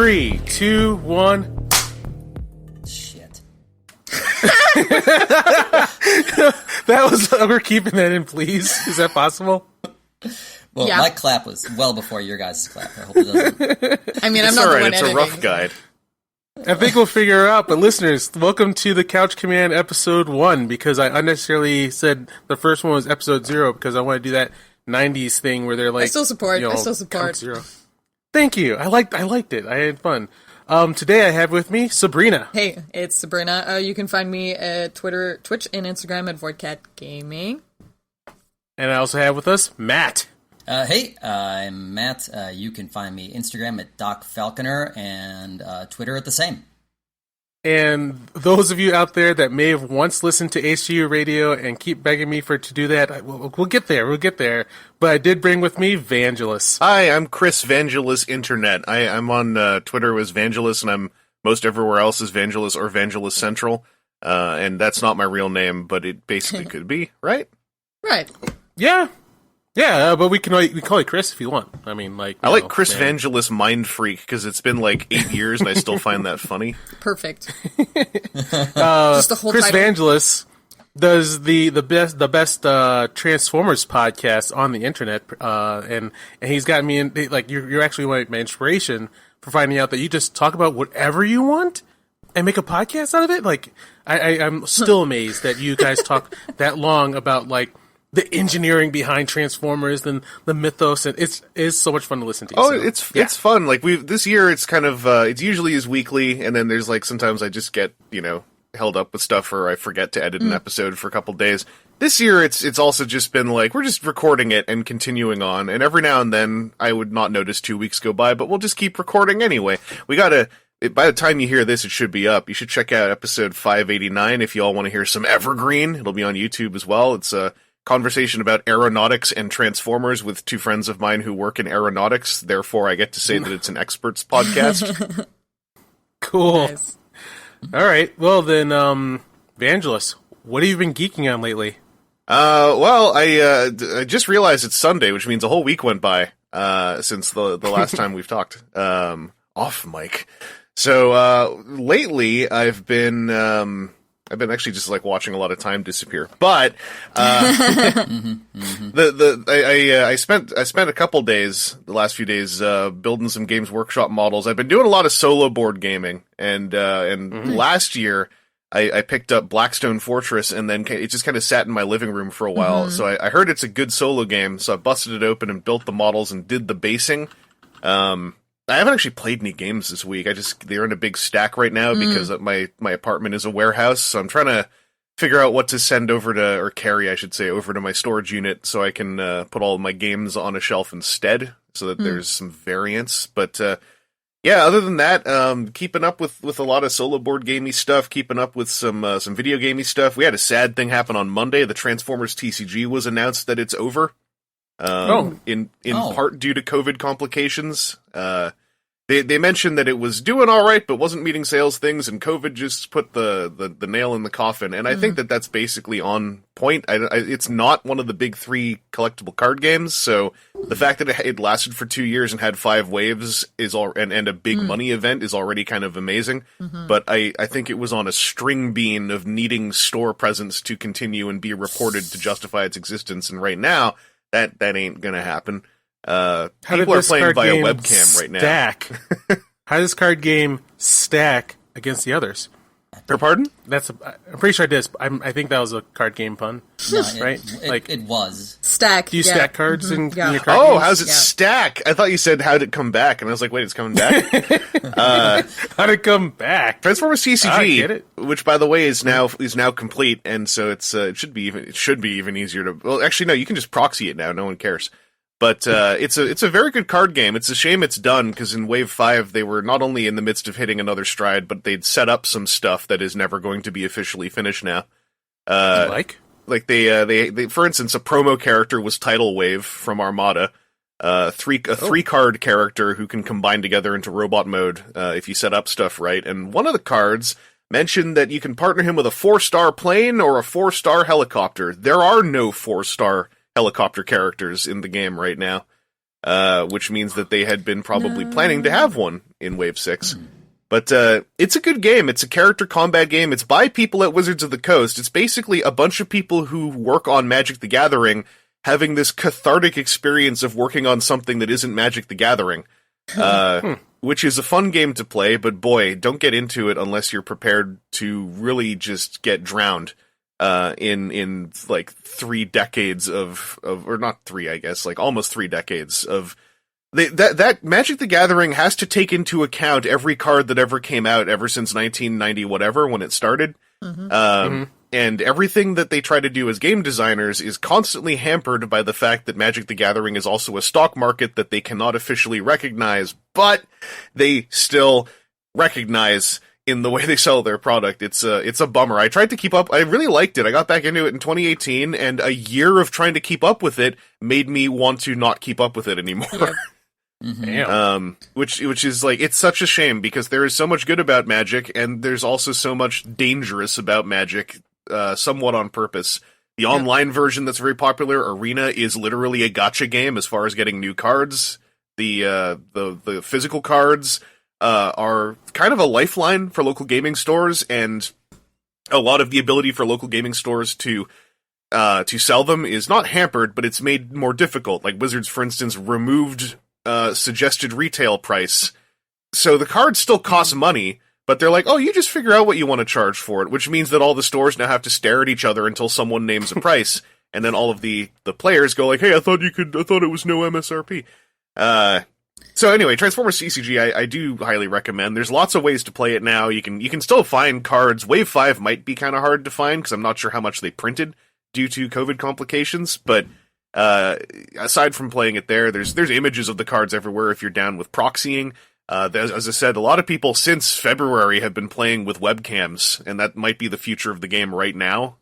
3, 2, 1. Shit. That was. We're keeping that in, please. Is that possible? Well, Yeah. my clap was well before your guys' clap. I hope it doesn't. I mean, I'm It's not all the right. one It's editing. a rough guide. I think we'll figure it out. But listeners, welcome to the Couch Command episode 1, because I unnecessarily said the first one was episode 0 because I want to do that 90s thing where they're like, I still support. I still support. count 0. Thank you. I liked it. I had fun. Today I have with me Sabrina. Hey, it's Sabrina. You can find me at Twitter, Twitch, and Instagram at VoidCatGaming. And I also have with us Matt. Hey, I'm Matt. You can find me Instagram at Doc Falconer and Twitter at the same. And those of you out there that may have once listened to HJU Radio and keep begging me to do that, we'll get there. We'll get there. But I did bring with me Vangelus. Hi, I'm Chris Vangelus Internet. I'm on Twitter as Vangelus, and I'm most everywhere else as Vangelus or Vangelus Central. And that's not my real name, but it basically could be, right? Right. Yeah. Yeah, but we call you Chris if you want. I mean, like... I like Chris Vangelus Mind Freak, because it's been like 8 years and I still find that funny. Perfect. Just the whole Chris title. Vangelus does the best Transformers podcast on the internet, and he's got me in, like, you're actually my inspiration for finding out that you just talk about whatever you want and make a podcast out of it. Like, I'm still amazed that you guys talk that long about, like, the engineering behind Transformers and the mythos, and it's so much fun to listen to. Oh, so, it's fun. Like, this year it's kind of, it's usually is weekly, and then there's like, sometimes I just get, held up with stuff, or I forget to edit an episode for a couple days. This year it's also just been like, we're just recording it and continuing on, and every now and then I would not notice 2 weeks go by, but we'll just keep recording anyway. We gotta, by the time you hear this, it should be up. You should check out episode 589 if you all want to hear some Evergreen. It'll be on YouTube as well. It's a conversation about aeronautics and Transformers with two friends of mine who work in aeronautics. Therefore, I get to say that it's an experts podcast. Cool. Nice. All right. Well, then, Vangelus, what have you been geeking on lately? Well, I just realized it's Sunday, which means a whole week went by since the last time we've talked off mic. So lately, I've been actually just like watching a lot of time disappear. But I spent a couple days, the last few days, building some Games Workshop models. I've been doing a lot of solo board gaming, and last year I picked up Blackstone Fortress, and then it just kind of sat in my living room for a while. So I heard it's a good solo game, so I busted it open and built the models and did the basing. I haven't actually played any games this week. They're in a big stack right now because my apartment is a warehouse, so I'm trying to figure out what to send over to, or carry, I should say, over to my storage unit so I can put all of my games on a shelf instead, so that there's some variance. But yeah, other than that, keeping up with a lot of solo board gamey stuff, keeping up with some video gamey stuff. We had a sad thing happen on Monday. The Transformers TCG was announced that it's over. In part due to COVID complications. They mentioned that it was doing all right, but wasn't meeting sales things, and COVID just put the nail in the coffin. And I think that's basically on point. It's not one of the big 3 collectible card games, so the fact that it lasted for 2 years and had 5 waves and a big money event is already kind of amazing. But I think it was on a string bean of needing store presence to continue and be reported to justify its existence, and right now, that ain't gonna happen. People are playing via webcam right now. How does this card game stack against the others? Pardon? I'm pretty sure I did. I think that was a card game pun, right? It was. Stack. Do you stack cards in your card Oh, games? how's it stack? I thought you said how'd it come back, and I was like, wait, it's coming back. How'd it come back? Transformers I get TCG, it. which by the way is now complete, and so it should be even easier to. Well, actually, no, you can just proxy it now. No one cares. But it's a very good card game. It's a shame it's done, because in Wave 5 they were not only in the midst of hitting another stride, but they'd set up some stuff that is never going to be officially finished now. Like they for instance, a promo character was Tidal Wave from Armada. A 3-card character who can combine together into robot mode if you set up stuff right. And one of the cards mentioned that you can partner him with a 4-star plane or a 4-star helicopter. There are no 4-star helicopter characters in the game right now. which means that they had been probably planning to have one in Wave 6. But it's a good game. It's a character combat game. It's by people at Wizards of the Coast. It's basically a bunch of people who work on Magic the Gathering having this cathartic experience of working on something that isn't Magic the Gathering. Which is a fun game to play, but boy, don't get into it unless you're prepared to really just get drowned in like 3 decades of or not 3, I guess, like almost 3 decades of that Magic the Gathering has to take into account every card that ever came out ever since 1990 whatever when it started. And everything that they try to do as game designers is constantly hampered by the fact that Magic the Gathering is also a stock market that they cannot officially recognize, but they still recognize in the way they sell their product. It's a bummer. I tried to keep up. I really liked it. I got back into it in 2018, and a year of trying to keep up with it made me want to not keep up with it anymore. Which is like, it's such a shame because there is so much good about Magic, and there's also so much dangerous about Magic. Somewhat on purpose. The online version that's very popular, Arena, is literally a gacha game as far as getting new cards. The physical cards are kind of a lifeline for local gaming stores, and a lot of the ability for local gaming stores to sell them is not hampered, but it's made more difficult. Like Wizards, for instance, removed suggested retail price. So the cards still cost money, but they're like, oh, you just figure out what you want to charge for it, which means that all the stores now have to stare at each other until someone names a price, and then all of the players go like, hey, I thought it was no MSRP. So anyway, Transformers TCG, I do highly recommend. There's lots of ways to play it now. You can still find cards. Wave 5 might be kind of hard to find, because I'm not sure how much they printed due to COVID complications, but aside from playing it there's images of the cards everywhere if you're down with proxying. As I said, a lot of people since February have been playing with webcams, and that might be the future of the game right now,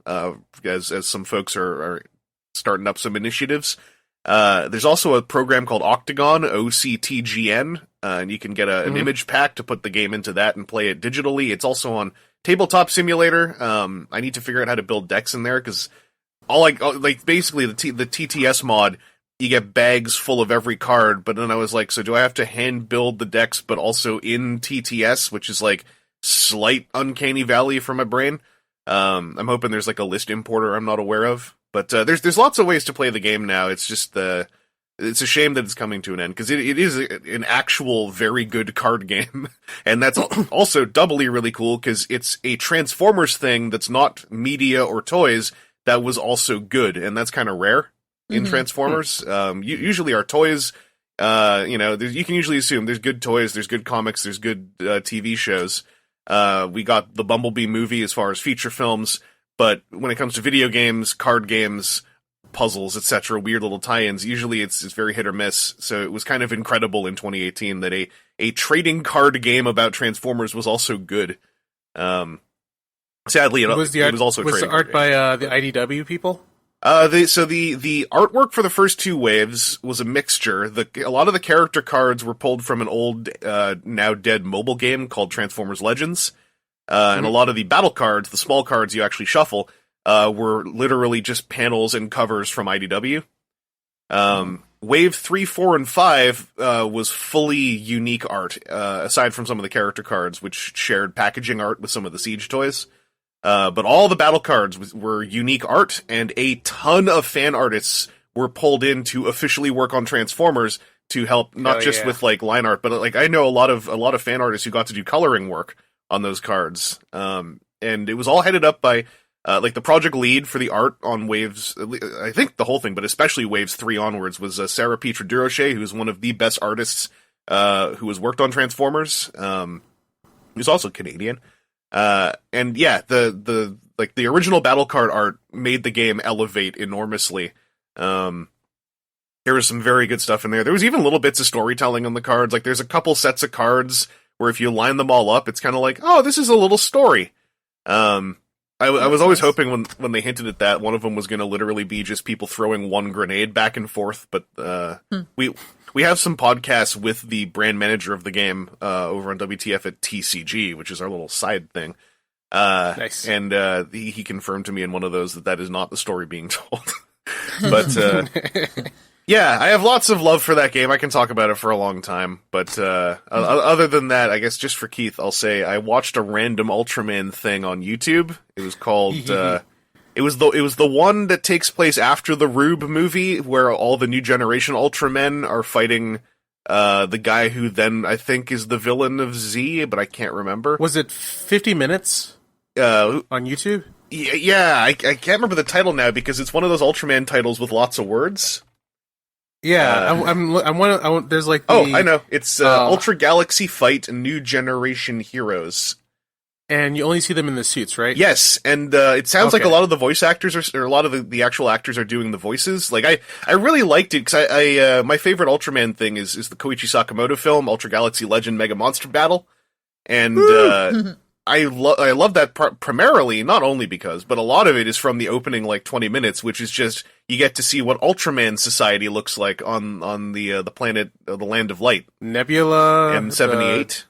as some folks are starting up some initiatives. There's also a program called Octagon, OCTGN, and you can get an image pack to put the game into that and play it digitally. It's also on Tabletop Simulator. I need to figure out how to build decks in there, because basically the TTS mod, you get bags full of every card, but then I was like, so do I have to hand build the decks, but also in TTS, which is like slight uncanny valley for my brain. I'm hoping there's like a list importer I'm not aware of, but there's lots of ways to play the game now. It's just it's a shame that it's coming to an end, because it is an actual very good card game, and that's also doubly really cool because it's a Transformers thing that's not media or toys that was also good, and that's kind of rare in Transformers. Usually our toys, you can usually assume there's good toys, there's good comics, there's good TV shows. We got the Bumblebee movie as far as feature films, but when it comes to video games, card games, puzzles, etc., weird little tie-ins, usually it's very hit or miss. So it was kind of incredible in 2018 that a trading card game about Transformers was also good. Sadly, it was also was the art by the IDW people? The artwork for the first 2 waves was a mixture. A lot of the character cards were pulled from an old, now dead mobile game called Transformers Legends. And a lot of the battle cards, the small cards you actually shuffle, were literally just panels and covers from IDW. Wave 3, 4, and 5, was fully unique art, aside from some of the character cards, which shared packaging art with some of the Siege toys. But all the battle cards were unique art, and a ton of fan artists were pulled in to officially work on Transformers to help, not just with like line art, but like I know a lot of fan artists who got to do coloring work on those cards. And it was all headed up by like the project lead for the art on waves. I think the whole thing, but especially waves 3 onwards, was Sarah Petra Durocher, who's one of the best artists who has worked on Transformers. Who's also Canadian. And yeah, the original battle card art made the game elevate enormously. There was some very good stuff in there. There was even little bits of storytelling on the cards. Like there's a couple sets of cards where if you line them all up, it's kind of like, oh, this is a little story. I was always hoping when they hinted at that, one of them was going to literally be just people throwing one grenade back and forth. But we have some podcasts with the brand manager of the game over on WTF at TCG, which is our little side thing. Nice. And he confirmed to me in one of those that is not the story being told. But Yeah, I have lots of love for that game. I can talk about it for a long time, but other than that, I guess just for Keith, I'll say I watched a random Ultraman thing on YouTube. It was called it was the one that takes place after the Rube movie, where all the new generation Ultramen are fighting the guy who then I think is the villain of Z, but I can't remember. Was it 50 minutes on YouTube? Yeah, I can't remember the title now because it's one of those Ultraman titles with lots of words. Yeah, there's like I know. It's Ultra Galaxy Fight New Generation Heroes. And you only see them in the suits, right? Yes, and it sounds like a lot of the voice actors or a lot of the actual actors are doing the voices. Like I really liked it because I my favorite Ultraman thing is the Koichi Sakamoto film Ultra Galaxy Legend Mega Monster Battle, and I love that part primarily, not only because, but a lot of it is from the opening 20 minutes, which is just you get to see what Ultraman society looks like on the planet, the Land of Light, Nebula, M78.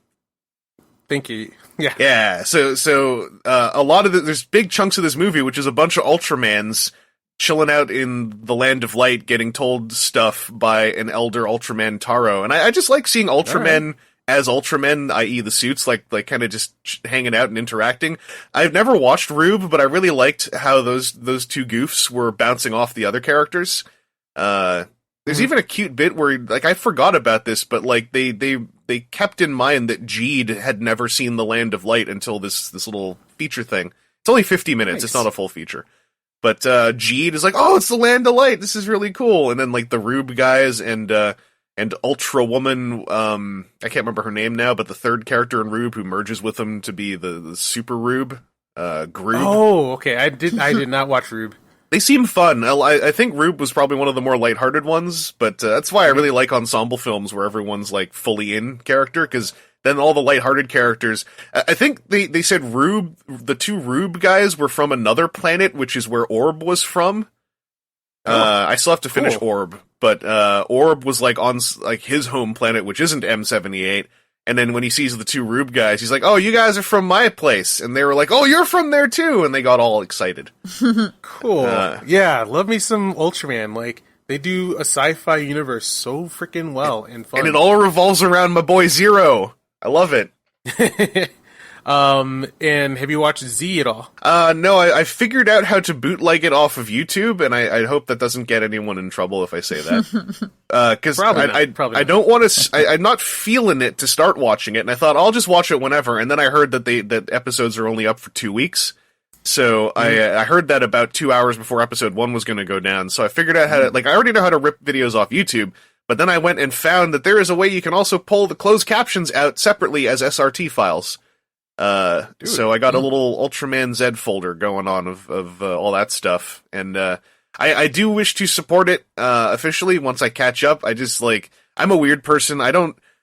Thank you. Yeah. Yeah. So a lot of there's big chunks of this movie, which is a bunch of Ultramans chilling out in the Land of Light, getting told stuff by an elder Ultraman Taro, and I just like seeing Ultramen as Ultramen, i.e. the suits, like kind of just hanging out and interacting. I've never watched Rube, but I really liked how those two goofs were bouncing off the other characters. There's even a cute bit where, I forgot about this, but, they kept in mind that Jeed had never seen the Land of Light until this little feature thing. It's only 50 minutes, It's not a full feature. But, Jeed is like, oh, it's the Land of Light, this is really cool. And then, the Rube guys and Ultra Woman, I can't remember her name now, but the third character in Rube who merges with them to be the Super Rube, Groob. Oh, okay, I did not watch Rube. They seem fun. I think Rube was probably one of the more lighthearted ones, but that's why I really like ensemble films where everyone's fully in character, because then all the lighthearted characters. I think they said Rube, the two Rube guys were from another planet, which is where Orb was from. I still have to finish Orb, but Orb was on his home planet, which isn't M78. And then when he sees the two Rube guys, he's like, "Oh, you guys are from my place," and they were like, "Oh, you're from there too," and they got all excited. Cool. Yeah, love me some Ultraman. They do a sci-fi universe so freaking well and fun, and it all revolves around my boy Zero. I love it. And have you watched Z at all? No, I figured out how to bootleg it off of YouTube, and I hope that doesn't get anyone in trouble if I say that. Because I don't want to. I'm not feeling it to start watching it, and I thought I'll just watch it whenever. And then I heard that episodes are only up for 2 weeks, so I heard that about 2 hours before episode 1 was going to go down. So I figured out how to. I already know how to rip videos off YouTube. But then I went and found that there is a way you can also pull the closed captions out separately as SRT files. So I got a little Ultraman Z folder going on of all that stuff, and I do wish to support it officially once I catch up. I just I'm a weird person.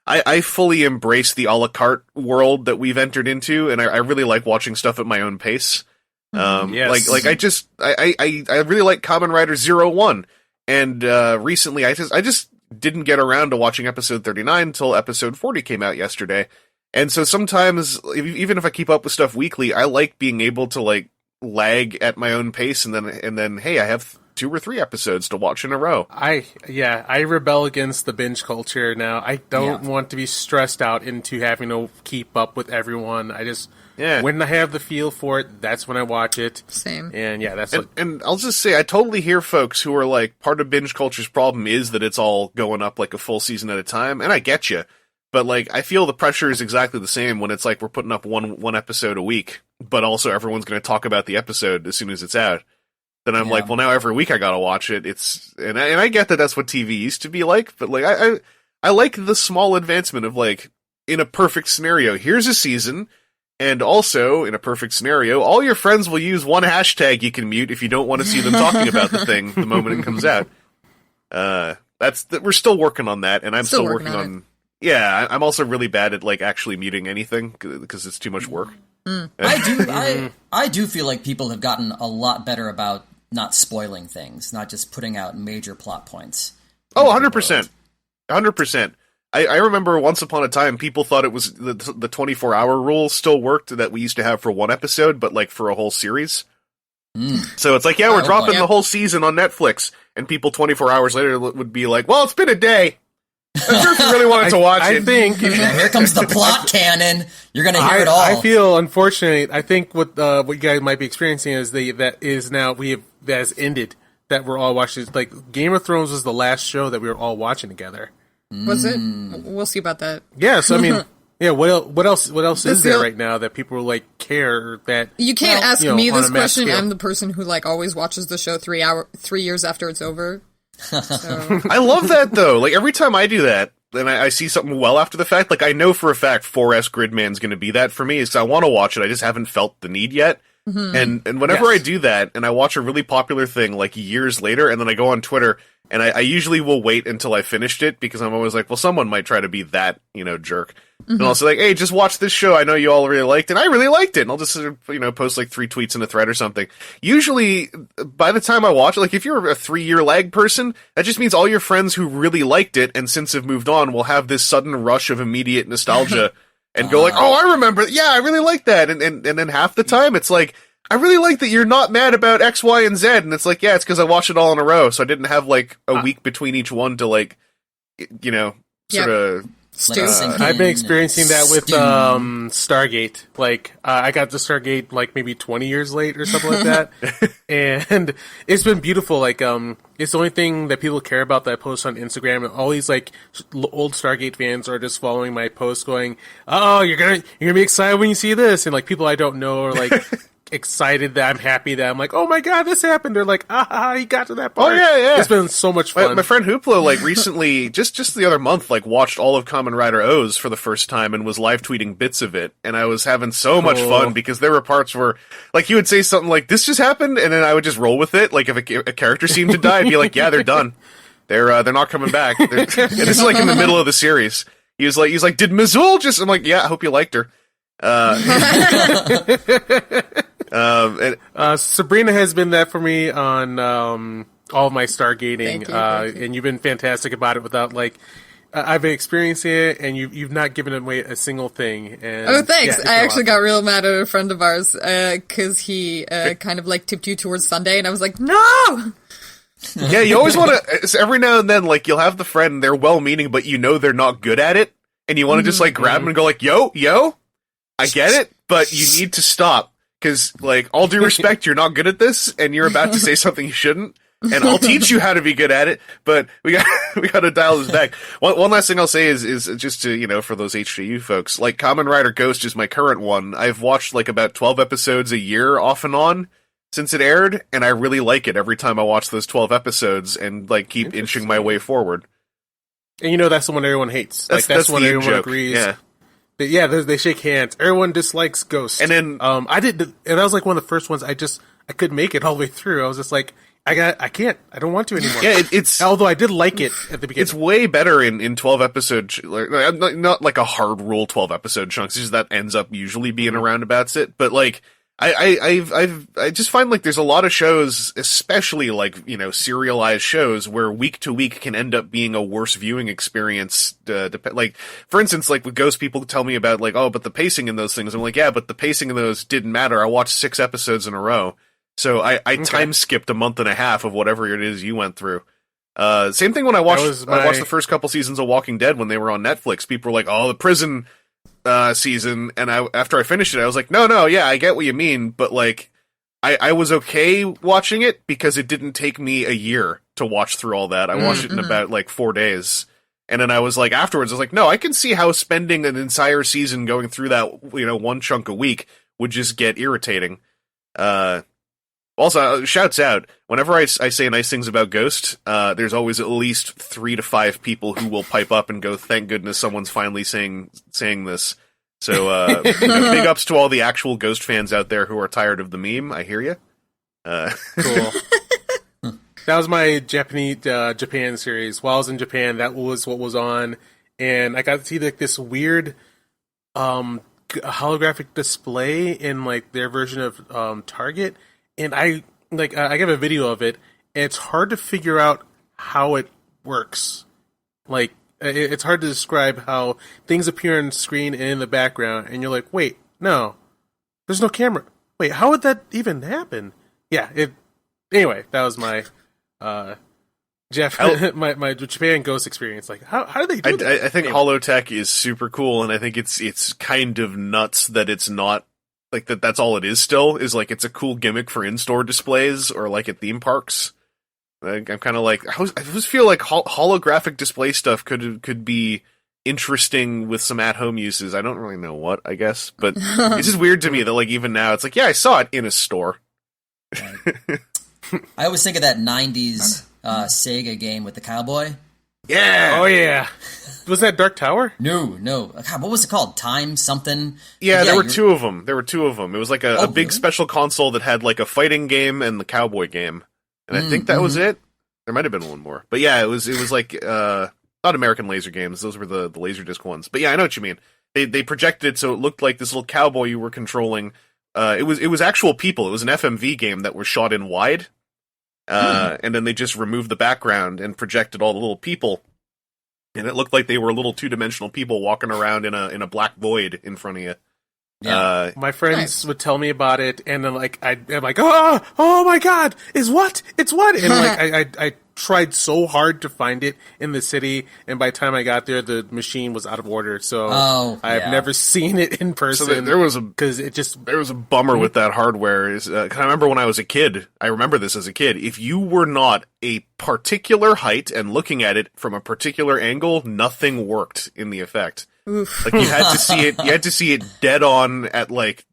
I fully embrace the a la carte world that we've entered into, and I really like watching stuff at my own pace. Yes. I really like Kamen Rider 01, and recently I just didn't get around to watching episode 39 until episode 40 came out yesterday. And so sometimes, even if I keep up with stuff weekly, I like being able to lag at my own pace, and then hey, I have 2 or 3 episodes to watch in a row. I rebel against the binge culture now. I don't want to be stressed out into having to keep up with everyone. When I have the feel for it, that's when I watch it. Same. And and I'll just say, I totally hear folks who are part of binge culture's problem is that it's all going up a full season at a time, and I get you. But I feel the pressure is exactly the same when it's we're putting up one episode a week, but also everyone's going to talk about the episode as soon as it's out. Then I'm well, now every week I got to watch it. And I get that that's what TV used to be like, but I like the small advancement of in a perfect scenario, here's a season, and also in a perfect scenario, all your friends will use one hashtag you can mute if you don't want to see them talking about the thing the moment it comes out. We're still working on that, and I'm still working on. Yeah, I'm also really bad at actually muting anything because it's too much work. I do feel like people have gotten a lot better about not spoiling things, not just putting out major plot points. Oh, 100%. 100%. I remember once upon a time people thought it was the 24-hour rule still worked that we used to have for one episode, but for a whole series. So it's like, yeah, we're dropping boy. the whole season on Netflix, and people 24 hours later would be like, well, it's been a day. I'm sure if you really wanted to watch it. I think Here comes the plot cannon. You're going to hear it all. I feel unfortunate. I think what you guys might be experiencing is that has ended. That we're all watching. Like Game of Thrones was the last show that we were all watching together. Was it? We'll see about that. Yeah. So I mean, yeah. What else is there right now that people like care that You can't ask me on this a mass question. scale? I'm the person who like always watches the show 3 years after it's over. So. I love that though. Like every time I do that, and I see something well after the fact, like I know for a fact 4S Gridman's going to be that for me. Is I want to watch it. I just haven't felt the need yet. And whenever I do that, and I watch a really popular thing like years later, and then I go on Twitter, and I usually will wait until I finished it, because I'm always like, well, someone might try to be that, jerk. And I'll say like, hey, just watch this show. I know you all really liked it. And I really liked it. And I'll just, post like 3 tweets in a thread or something. Usually, by the time I watch it, like if you're a 3-year lag person, that just means all your friends who really liked it and since have moved on will have this sudden rush of immediate nostalgia. And go like, oh, I remember. Yeah, I really like that. And then half the time it's like, I really like that you're not mad about X, Y, and Z. And it's like, yeah, it's because I watched it all in a row. So I didn't have like a week between each one to like, sort of. I've been experiencing that with Stargate. Like, I got to Stargate like maybe 20 years late or something like that. And it's been beautiful. Like, it's the only thing that people care about that I post on Instagram. And all these like old Stargate fans are just following my posts going, oh, you're gonna be excited when you see this. And like people I don't know are like excited that I'm happy that I'm like, oh my god, this happened. They're like, he got to that part. Oh yeah. It's been so much fun. My friend Hoopla, like recently, just the other month, like watched all of Kamen Rider O's for the first time and was live tweeting bits of it. And I was having so much fun because there were parts where, like, he would say something like, "This just happened," and then I would just roll with it. Like if a character seemed to die, I'd be like, "Yeah, they're done. They're not coming back." And it's like in the middle of the series. He's like, "Did Mazul just?" I'm like, "Yeah, I hope you liked her." Sabrina has been that for me on all of my Stargating, Thank you. and you've been fantastic about it. Without like, I've been experiencing it, and you've not given away a single thing. And, Oh, thanks. yeah, I actually got real mad at a friend of ours because he kind of like tipped you towards Sunday, and I was like, no. Yeah, you always want to. Every now and then, like you'll have the friend, they're well-meaning, but they're not good at it, and you want to just like grab them and go like, yo, I get it, but you need to stop. Because, like, all due respect, you're not good at this, and you're about to say something you shouldn't, and I'll teach you how to be good at it, but we got to dial this back. One last thing I'll say is just to, for those HJU folks, like, Kamen Rider Ghost is my current one. I've watched, like, about 12 episodes a year off and on since it aired, and I really like it every time I watch those 12 episodes and, like, keep inching my way forward. And that's the one everyone hates. That's one the everyone joke. agrees. Yeah. Yeah, they shake hands. Everyone dislikes Ghost. And then and that was like one of the first ones I couldn't make it all the way through. I was just like, I can't. I don't want to anymore. Yeah, it's although I did like it at the beginning. It's way better in 12 episode, not like a hard rule 12 episode chunks. It's just that ends up usually being around about it. But like, I just find like there's a lot of shows, especially like, serialized shows where week to week can end up being a worse viewing experience. Like, for instance, like with Ghost, people tell me about like, oh, but the pacing in those things. I'm like, yeah, but the pacing in those didn't matter. I watched 6 episodes in a row. So I time skipped a month and a half of whatever it is you went through. Same thing when I watched the first couple seasons of Walking Dead when they were on Netflix. People were like, oh, the prison season, and after I finished it, I was like, no, yeah, I get what you mean, but like, I was okay watching it because it didn't take me a year to watch through all that. I watched it in about like 4 days, and then I was like, afterwards, I was like, no, I can see how spending an entire season going through that, one chunk a week would just get irritating. Also, shouts out, whenever I say nice things about Ghost, there's always at least 3 to 5 people who will pipe up and go, thank goodness someone's finally saying this. So, big ups to all the actual Ghost fans out there who are tired of the meme. I hear you. Cool. That was my Japan series. While I was in Japan, that was what was on, and I got to see like this weird holographic display in like their version of Target. And I have a video of it, and it's hard to figure out how it works. Like, it's hard to describe how things appear on screen and in the background, and you're like, wait, no, there's no camera. Wait, how would that even happen? yeah. Anyway, that was my Jeff, my Japan Ghost experience. Like, how do they do that? I think holotech is super cool, and I think it's kind of nuts that it's not like that. That's all it is. Still, is like it's a cool gimmick for in-store displays or like at theme parks. I'm kind of like I always feel like holographic display stuff could be interesting with some at-home uses. I don't really know what, I guess, but it's just weird to me that like even now it's like, yeah, I saw it in a store. Right. I always think of that 90s Sega game with the cowboy. Yeah. Oh yeah. Was that Dark Tower? No. God, what was it called? Time something? Yeah, there were two of them. It was like a big really? special console that had like a fighting game and the cowboy game. And I think that was it. There might have been one more. But yeah, it was like not American Laser games. Those were the Laserdisc ones. But yeah, I know what you mean. They projected it so it looked like this little cowboy you were controlling. It was actual people. It was an FMV game that was shot in wide. And then they just removed the background and projected all the little people. And it looked like they were little two-dimensional people walking around in a black void in front of you. Yeah. My friends would tell me about it, and then like I'm like, oh my god, it's what? And like I tried so hard to find it in the city, and by the time I got there, the machine was out of order. So I've never seen it in person. So there was a bummer with that hardware. Is 'cause I remember when I was a kid. I remember this as a kid. If you were not a particular height and looking at it from a particular angle, nothing worked in the effect. Oof. Like you had to see it. You had to see it dead on at like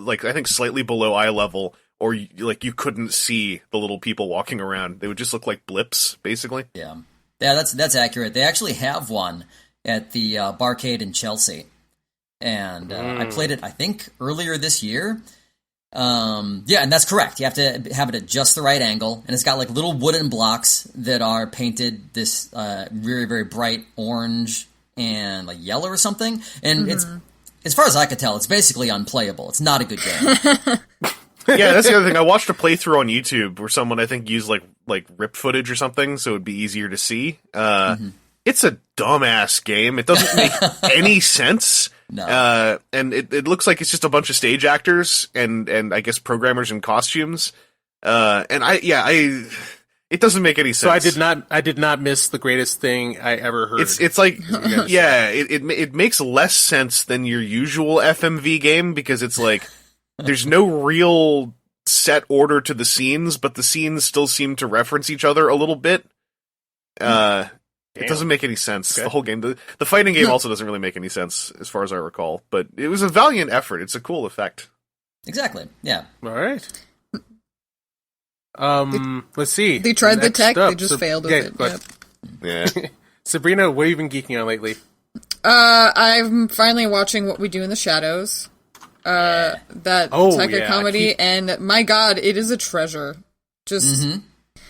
I think slightly below eye level, or you couldn't see the little people walking around. They would just look like blips, basically. Yeah, that's accurate. They actually have one at the Barcade in Chelsea, and I played it I think earlier this year. And that's correct. You have to have it at just the right angle, and it's got like little wooden blocks that are painted this very, very bright orange and like yellow or something, and it's, as far as I could tell, it's basically unplayable. It's not a good game. Yeah, that's the other thing. I watched a playthrough on YouTube where someone I think used like rip footage or something, so it'd be easier to see. It's a dumbass game. It doesn't make any sense. No. And it looks like it's just a bunch of stage actors and I guess programmers in costumes. It doesn't make any sense. So I did not miss the greatest thing I ever heard. It's like, yeah, it makes less sense than your usual FMV game because it's like, there's no real set order to the scenes, but the scenes still seem to reference each other a little bit. It doesn't make any sense. Okay. The whole game, the fighting game also doesn't really make any sense as far as I recall, but it was a valiant effort. It's a cool effect. Exactly. Yeah. All right. Let's see. They tried the tech, up, they just failed with it. But, Yep. Yeah. Sabrina, what have you been geeking on lately? I'm finally watching What We Do in the Shadows. That Taika comedy, and my god, it is a treasure. Just,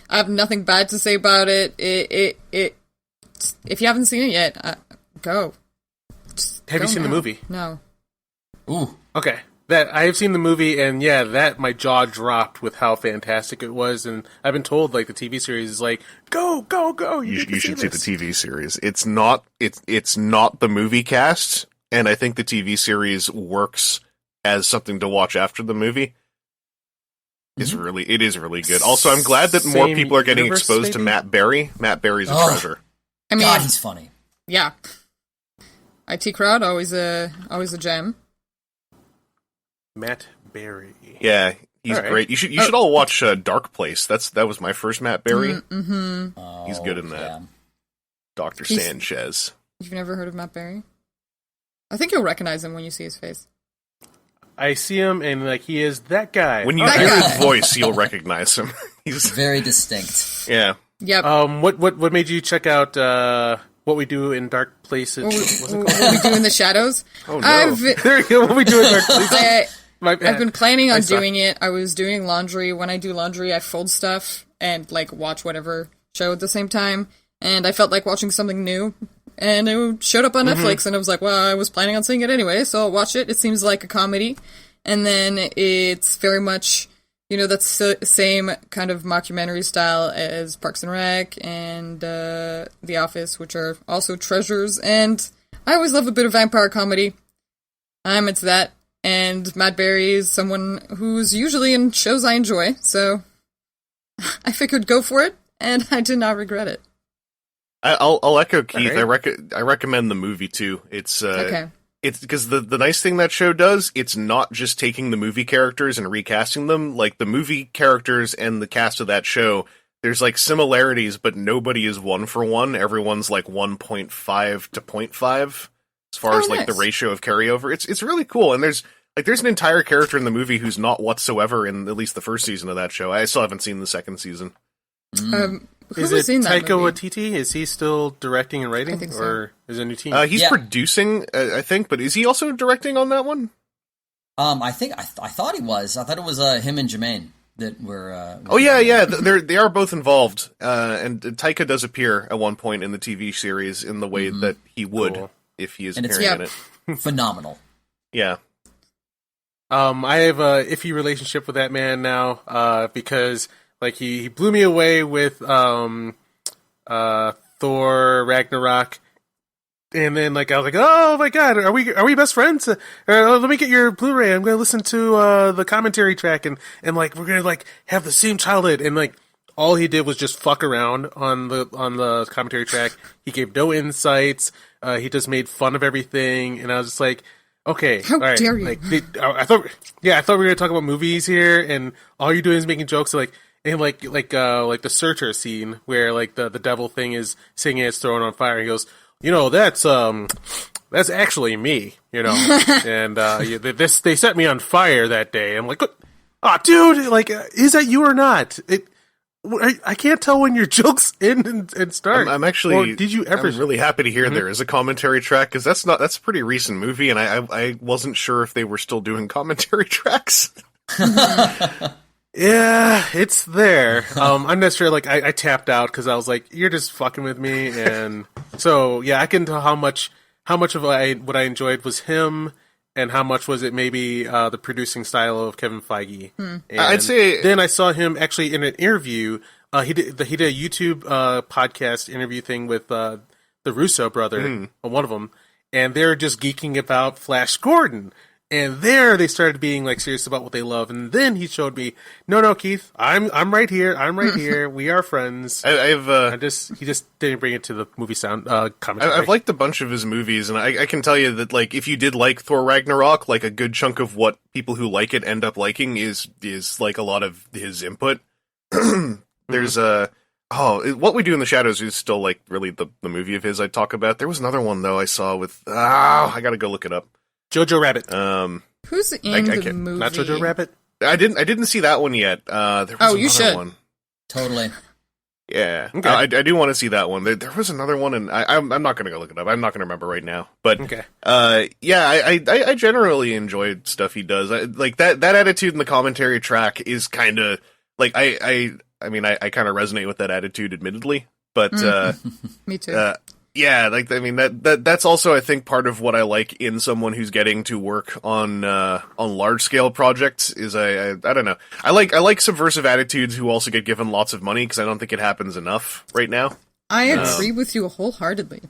I have nothing bad to say about it. It if you haven't seen it yet, go. Have you seen the movie? No. Ooh. Okay. That I have seen the movie, and yeah, that my jaw dropped with how fantastic it was. And I've been told like the TV series is like go. You should see the TV series. It's not the movie cast, and I think the TV series works as something to watch after the movie. It is really good. Also, I'm glad that more people are getting exposed to Matt Berry. Matt Berry's a treasure. I mean, God, he's funny. Yeah. IT Crowd, always a gem. Matt Berry. Yeah, he's great. You should all watch Dark Place. That was my first Matt Berry. He's good in that. Yeah. Dr. Sanchez. You've never heard of Matt Berry? I think you'll recognize him when you see his face. I see him, and like he is that guy. When you hear his voice, you'll recognize him. He's very distinct. Yeah. Yep. What made you check out What We Do in Dark Places? What We Do in the Shadows? Oh no! There you go. What We Do in Dark Places. I've been planning on doing it. I was doing laundry. When I do laundry, I fold stuff and like watch whatever show at the same time. And I felt like watching something new. And it showed up on Netflix, and I was like, well, I was planning on seeing it anyway, so I'll watch it. It seems like a comedy. And then it's very much, that's the same kind of mockumentary style as Parks and Rec and The Office, which are also treasures. And I always love a bit of vampire comedy. I'm into that. And Matt Berry is someone who's usually in shows I enjoy, so I figured go for it, and I did not regret it. I'll echo Keith. Right. I recommend the movie too. It's Okay. It's because the nice thing that show does, it's not just taking the movie characters and recasting them. Like the movie characters and the cast of that show, there's like similarities, but nobody is 1 for 1. Everyone's like 1.5 to 0.5 as far as like the nice. ratio of carryover. It's really cool, and there's an entire character in the movie who's not whatsoever in at least the first season of that show. I still haven't seen the second season. Who Is was it in that Taika movie? Waititi? Is he still directing and I writing, think so. or is it a new team? He's Yeah. producing, I think, but is he also directing on that one? I think I thought he was. I thought it was him and Jermaine that were. Oh yeah. They are both involved, and Taika does appear at one point in the TV series in the way that he would Cool. if he is And it's- appearing in it. phenomenal. Yeah. I have a iffy relationship with that man now, because like he blew me away with Thor Ragnarok, and then like I was like, oh my god, are we best friends? Let me get your Blu-ray. I'm gonna listen to the commentary track, and like we're gonna like have the same childhood, and like all he did was just fuck around on the commentary track. He gave no insights. He just made fun of everything, and I was just like, okay, How all right. dare you. Like, I thought we were gonna talk about movies here, and all you're doing is making jokes like the Searcher scene where like the devil thing is singing it's thrown on fire. He goes, that's actually me, and they set me on fire that day. I'm like, oh, dude, like, is that you or not? I can't tell when your jokes end and start. I'm actually. Or did you ever? I'm really happy to hear there is a commentary track, because that's a pretty recent movie, and I wasn't sure if they were still doing commentary tracks. Yeah, it's there. I'm not sure. Like, I tapped out because I was like, "You're just fucking with me," and so yeah, I can tell how much of what I enjoyed was him, and how much was it maybe the producing style of Kevin Feige. And I'd say then I saw him actually in an interview. He did a YouTube podcast interview thing with the Russo brother, one of them, and they're just geeking about Flash Gordon. And there they started being like serious about what they love, and then he showed me, no, Keith, I'm right here, we are friends. He just didn't bring it to the movie sound commentary. I've liked a bunch of his movies, and I can tell you that like if you did like Thor Ragnarok, like a good chunk of what people who like it end up liking is like a lot of his input. There's What We Do in the Shadows is still like really the movie of his I'd talk about. There was another one though I saw with I gotta go look it up. Jojo Rabbit. Who's in the movie? Not Jojo Rabbit. I didn't see that one yet. There was you another should. one. Totally. Yeah, Okay. I do want to see that one. There was another one, and I'm not going to go look it up. I'm not going to remember right now. But Okay. I generally enjoyed stuff he does. Like that attitude in the commentary track is kind of like I mean I kind of resonate with that attitude, admittedly. But Me too. yeah, like I mean that's also I think part of what I like in someone who's getting to work on large scale projects is I don't know. I like subversive attitudes who also get given lots of money, because I don't think it happens enough right now. I agree with you wholeheartedly.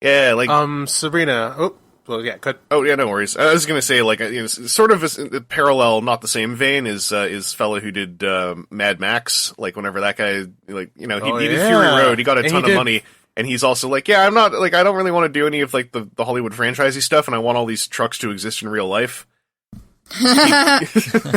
Yeah, like Sabrina. Oh, well, yeah. Cut. oh yeah, no worries. I was gonna say like sort of a parallel, not the same vein is fellow who did Mad Max. Like whenever that guy he did Fury Road, he got a ton of money. And he's also like, yeah, I'm not, like, I don't really want to do any of, like, the Hollywood franchisey stuff, and I want all these trucks to exist in real life.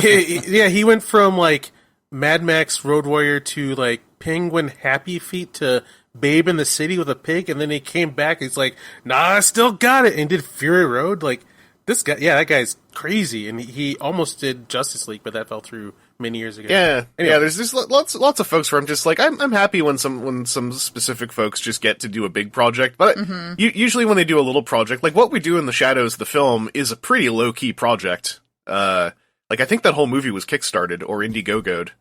He went from, like, Mad Max Road Warrior to, like, Penguin Happy Feet to Babe in the City with a Pig, and then he came back, he's like, nah, I still got it, and did Fury Road. Like, this guy, that guy's crazy, and he almost did Justice League, but that fell through many years ago. Yeah, Anyway. yeah. There's lots of folks where I'm just like I'm happy when some specific folks just get to do a big project, but usually when they do a little project, like What We Do in the Shadows, the film is a pretty low key project. Like I think that whole movie was kickstarted or Indiegogo'd,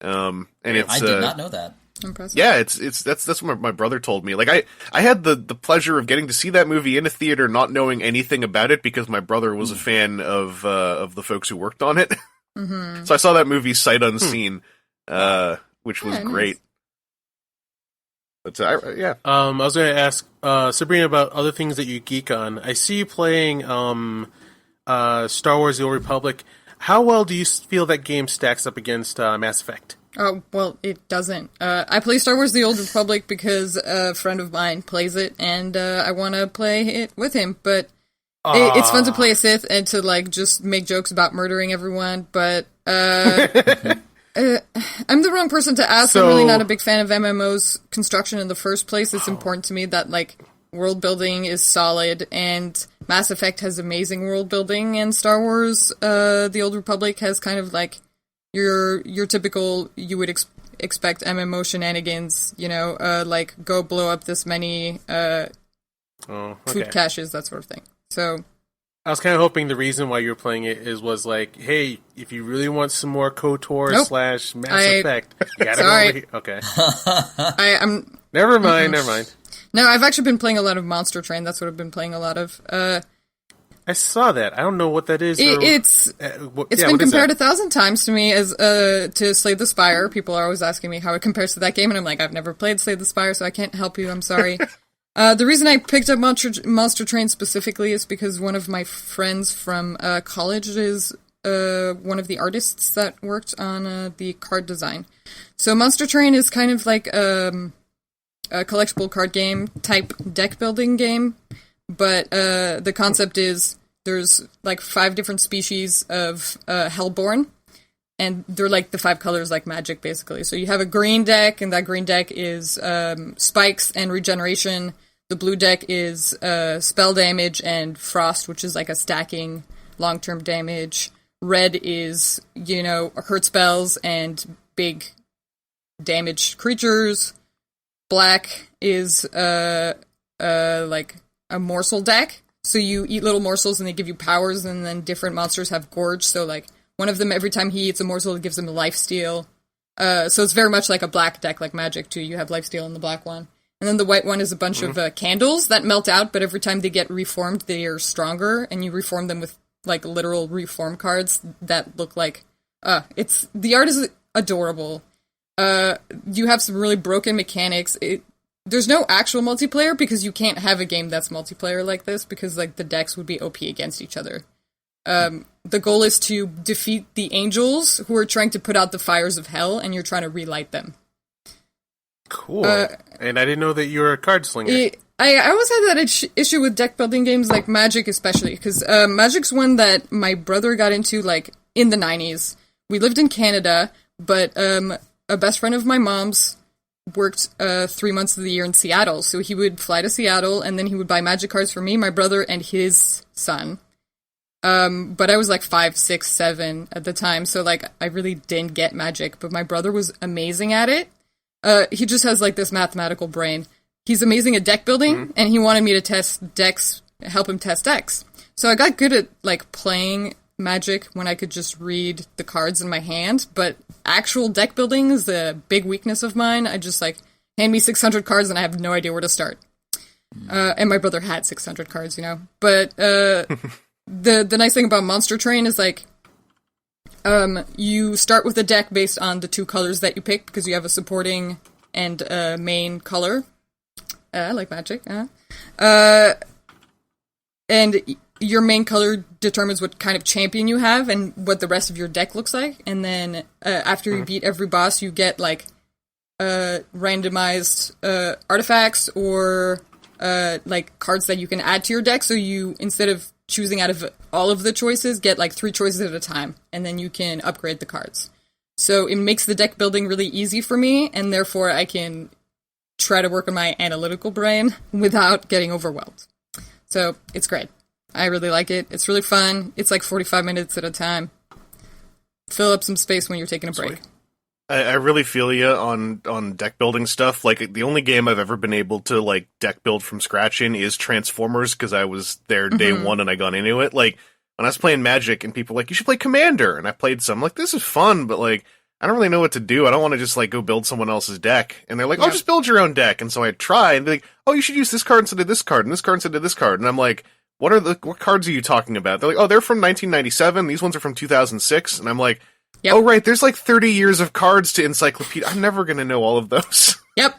and it's I did not know that. Impressive. yeah, that's what my brother told me. Like I had the pleasure of getting to see that movie in a theater, not knowing anything about it, because my brother was a fan of the folks who worked on it. So I saw that movie sight unseen, which was great. But yeah, I was going to ask Sabrina about other things that you geek on. I see you playing Star Wars: The Old Republic. How well do you feel that game stacks up against Mass Effect? Oh, well, it doesn't. I play Star Wars: The Old Republic because a friend of mine plays it, and I want to play it with him, but it's fun to play a Sith and to, like, just make jokes about murdering everyone, but I'm the wrong person to ask. I'm really not a big fan of MMOs construction in the first place. It's important to me that, like, world building is solid, and Mass Effect has amazing world building, and Star Wars, The Old Republic has kind of, like, your typical, you would expect MMO shenanigans, you know, like, go blow up this many food caches, that sort of thing. So I was kind of hoping the reason why you were playing it was like, hey, if you really want some more KOTOR / Mass Effect, you gotta go over here. Okay. I'm... Never mind. No, I've actually been playing a lot of Monster Train. That's what I've been playing a lot of. I saw that. I don't know what that is. It's been compared 1,000 times to me as to Slay the Spire. People are always asking me how it compares to that game, and I'm like, I've never played Slay the Spire, so I can't help you. I'm sorry. The reason I picked up Monster Train specifically is because one of my friends from college is one of the artists that worked on the card design. So Monster Train is kind of like a collectible card game type deck building game, but the concept is there's like 5 different species of Hellborn, and they're like the 5 colors like magic, basically. So you have a green deck, and that green deck is spikes and regeneration. The blue deck is spell damage and frost, which is like a stacking long-term damage. Red is, you know, hurt spells and big damaged creatures. Black is like a morsel deck. So you eat little morsels and they give you powers, and then different monsters have gorge. So like one of them, every time he eats a morsel, it gives him a lifesteal. So it's very much like a black deck, like Magic too. You have lifesteal in the black one. And then the white one is a bunch of candles that melt out, but every time they get reformed, they are stronger, and you reform them with like literal reform cards that look like the art is adorable. You have some really broken mechanics. There's no actual multiplayer because you can't have a game that's multiplayer like this because like the decks would be OP against each other. The goal is to defeat the angels who are trying to put out the fires of hell, and you're trying to relight them. Cool. And I didn't know that you were a card slinger. I always had that issue with deck building games like Magic especially, because Magic's one that my brother got into like in the 90s. We lived in Canada, but a best friend of my mom's worked 3 months of the year in Seattle, so he would fly to Seattle, and then he would buy Magic cards for me, my brother, and his son. But I was like 5, 6, 7 at the time, so like I really didn't get Magic, but my brother was amazing at it. He just has like this mathematical brain. He's amazing at deck building, and he wanted me to test decks, help him test decks. So I got good at like playing Magic when I could just read the cards in my hand, but actual deck building is a big weakness of mine. I just like, hand me 600 cards and I have no idea where to start. And my brother had 600 cards, you know. But the nice thing about Monster Train is like, you start with a deck based on the 2 colors that you pick, because you have a supporting and main color. Like Magic. And your main color determines what kind of champion you have and what the rest of your deck looks like. And then after you beat every boss, you get like randomized artifacts or like cards that you can add to your deck. So you, instead of choosing out of all of the choices, get like 3 choices at a time, and then you can upgrade the cards. So it makes the deck building really easy for me, and therefore I can try to work on my analytical brain without getting overwhelmed. So it's great. I really like it. It's really fun. It's like 45 minutes at a time. Fill up some space when you're taking a break. I really feel you on deck building stuff. Like, the only game I've ever been able to, like, deck build from scratch in is Transformers, because I was there day one and I got into it. Like, when I was playing Magic and people were like, you should play Commander, and I played some, like, this is fun, but, like, I don't really know what to do. I don't want to just, like, go build someone else's deck. And they're like, oh, just build your own deck. And so I try, and they're like, oh, you should use this card instead of this card, and this card instead of this card. And I'm like, what cards are you talking about? They're like, oh, they're from 1997, these ones are from 2006. And I'm like, yep. Oh, right, there's like 30 years of cards to Encyclopedia. I'm never going to know all of those. Yep.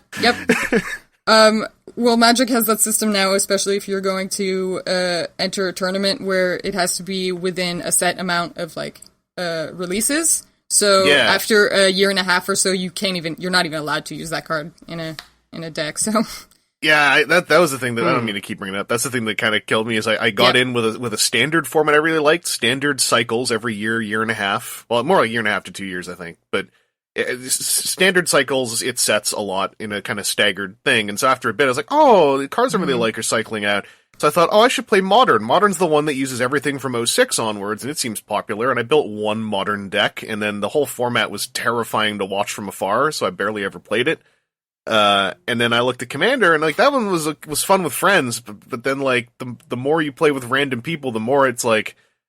Well, Magic has that system now, especially if you're going to enter a tournament where it has to be within a set amount of releases. So after a year and a half or so, you're not even allowed to use that card in a deck. So yeah, that was the thing that I don't mean to keep bringing up. That's the thing that kind of killed me is I got in with a standard format I really liked, standard cycles every year and a half. Well, more like a year and a half to 2 years, I think, but. Standard cycles, it sets a lot in a kind of staggered thing, and so after a bit I was like, oh, the cards I really like are cycling out, so I thought, oh, I should play Modern. Modern's the one that uses everything from 06 onwards, and it seems popular, and I built one Modern deck, and then the whole format was terrifying to watch from afar, so I barely ever played it. And then I looked at Commander, and that one was fun with friends, but then the more you play with random people, the more it's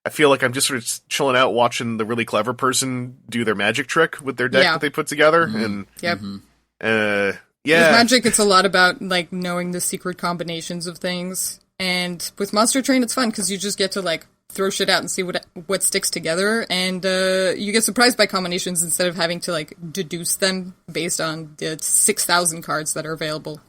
I feel like I'm just sort of chilling out watching the really clever person do their magic trick with their deck that they put together. And with Magic, it's a lot about knowing the secret combinations of things. And with Monster Train, it's fun because you just get to throw shit out and see what sticks together, and you get surprised by combinations instead of having to deduce them based on the 6,000 cards that are available.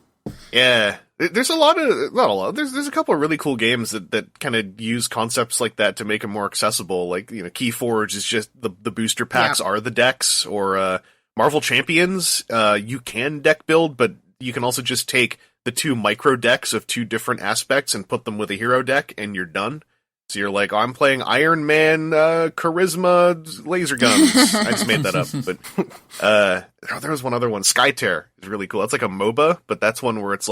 Yeah. There's not a lot. There's a couple of really cool games that kind of use concepts like that to make them more accessible. Keyforge is just the booster packs are the decks, or Marvel Champions. You can deck build, but you can also just take the 2 micro decks of 2 different aspects and put them with a hero deck, and you're done. So you're like, oh, I'm playing Iron Man, Charisma, laser guns. I just made that up, but there was one other one. Skytear is really cool. That's like a MOBA, but that's one where it's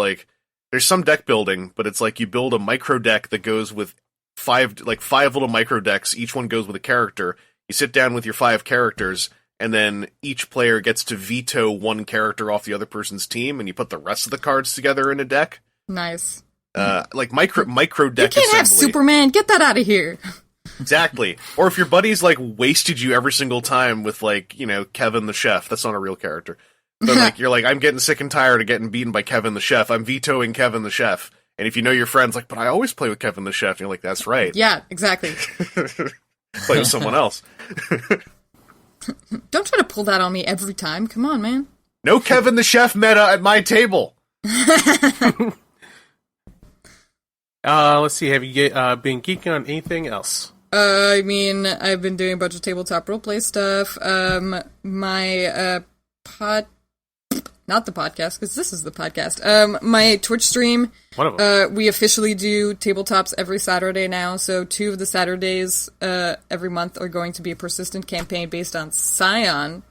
there's some deck building, but it's you build a micro deck that goes with 5 little micro decks. Each one goes with a character. You sit down with your 5 characters, and then each player gets to veto one character off the other person's team, and you put the rest of the cards together in a deck. Nice. Micro deck You can't assembly. have Superman. Get that out of here. Exactly. Or if your buddies wasted you every single time with Kevin the Chef. That's not a real character. But you're I'm getting sick and tired of getting beaten by Kevin the Chef. I'm vetoing Kevin the Chef. And if you know your friends, but I always play with Kevin the Chef. And you're like, that's right. Yeah, exactly. Play with someone else. Don't try to pull that on me every time. Come on, man. No Kevin the Chef meta at my table. Let's see. Have you been geeking on anything else? I've been doing a bunch of tabletop roleplay stuff. My not the podcast, because this is the podcast. My Twitch stream. One of them. We officially do tabletops every Saturday now. So 2 of the Saturdays every month are going to be a persistent campaign based on Scion,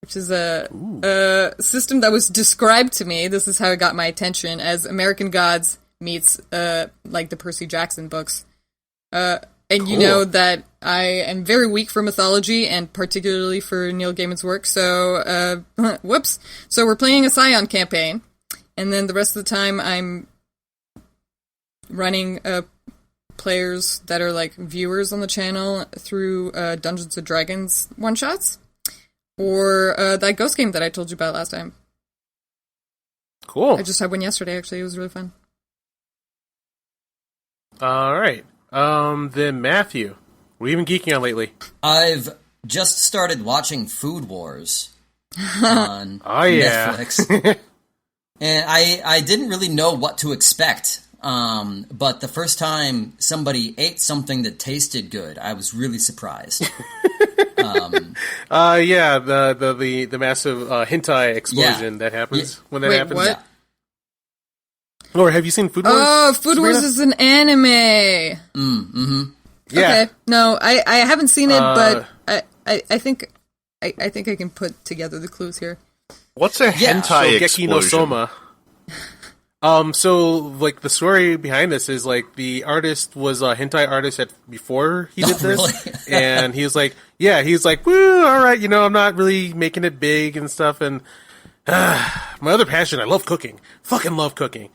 which is a system that was described to me. This is how it got my attention, as American Gods meets the Percy Jackson books. And you know that I am very weak for mythology, and particularly for Neil Gaiman's work, so, whoops. So we're playing a Scion campaign, and then the rest of the time I'm running players that are viewers on the channel through Dungeons & Dragons one-shots, or that Ghost game that I told you about last time. Cool. I just had one yesterday, actually. It was really fun. All right. Then Matthew, what have you been geeking on lately? I've just started watching Food Wars on Netflix. And I didn't really know what to expect. But the first time somebody ate something that tasted good, I was really surprised. The massive hentai explosion that happens when that happens. What? Or have you seen Food Wars? Oh, Food Wars is an anime. Mm-hmm. Yeah. Okay. No, I haven't seen it, but I think I can put together the clues here. What's a hentai explosion? No Soma. So the story behind this is the artist was a hentai artist before he did this, really? And he was woo, all right, I'm not really making it big and stuff, and my other passion, I love cooking, fucking love cooking.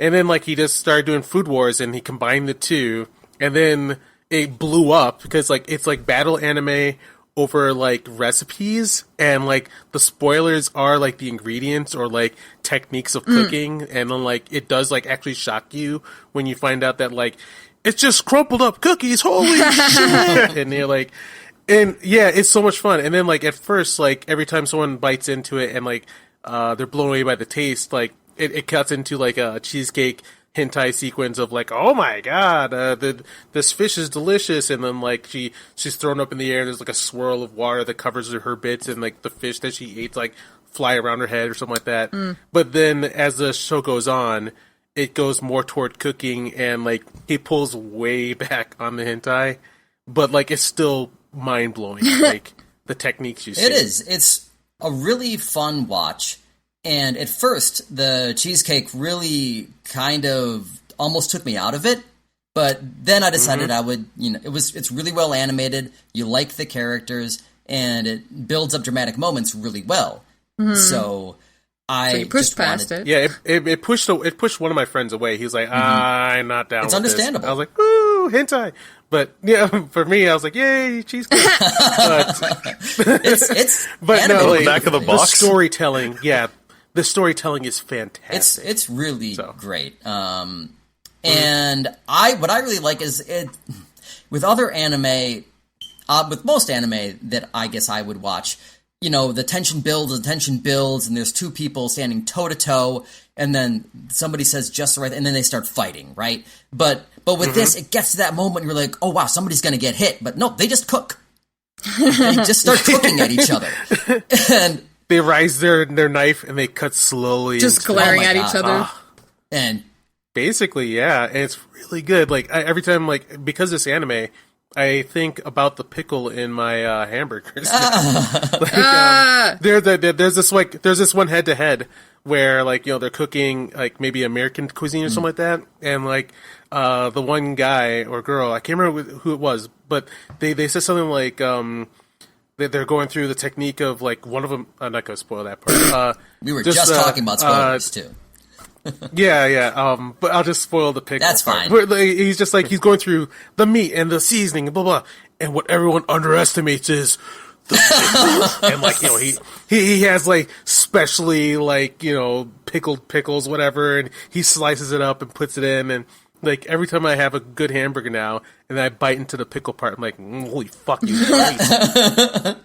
And then, he just started doing Food Wars, and he combined the two, and then it blew up, because, it's, battle anime over, recipes, and, the spoilers are, the ingredients or, techniques of cooking, and then, it does, actually shock you when you find out that, it's just crumpled up cookies, holy shit! And you're and, yeah, it's so much fun. And then, at first, every time someone bites into it, and, they're blown away by the taste, it cuts into like a cheesecake hentai sequence of like, oh my god, this fish is delicious, and then like she's thrown up in the air, and there's like a swirl of water that covers her bits, and like the fish that she ate like fly around her head or something like that. But then as the show goes on, it goes more toward cooking, and like he pulls way back on the hentai, but like it's still mind blowing, like the techniques you see. It is. It's a really fun watch. And at first, the cheesecake really kind of almost took me out of it. But then I decided I would, it's really well animated. You like the characters, and it builds up dramatic moments really well. So you pushed past it. Yeah, it pushed one of my friends away. He was like, I'm not down. It's with understandable. This. I was like, woo, hentai. But yeah, for me, I was like, yay, cheesecake. But it's but no, like, back of the box. The storytelling, the storytelling is fantastic. It's really great. And what I really like is it with other anime, with most anime that I guess I would watch. The tension builds, and there's two people standing toe to toe, and then somebody says just the right, and then they start fighting, right? But with this, it gets to that moment, you're like, oh wow, somebody's gonna get hit, but no, they just cook. They just start cooking at each other, and they raise their knife and they cut slowly, just glaring at each other, and basically, yeah, and it's really good. Like every time, like because this anime, I think about the pickle in my hamburgers. There's this one head to head where like they're cooking like maybe American cuisine or something like that, and like the one guy or girl, I can't remember who it was, but they said something like they're going through the technique of like one of them. I'm not gonna spoil that part. We were just talking about spoilers too. Yeah. But I'll just spoil the pickle. That's fine. Where, like, he's just like he's going through the meat and the seasoning and blah blah. And what everyone underestimates is the pickle. And like he has like specially like pickled pickles whatever, and he slices it up and puts it in. And like every time I have a good hamburger now, and I bite into the pickle part, I'm like, holy fuck, you right.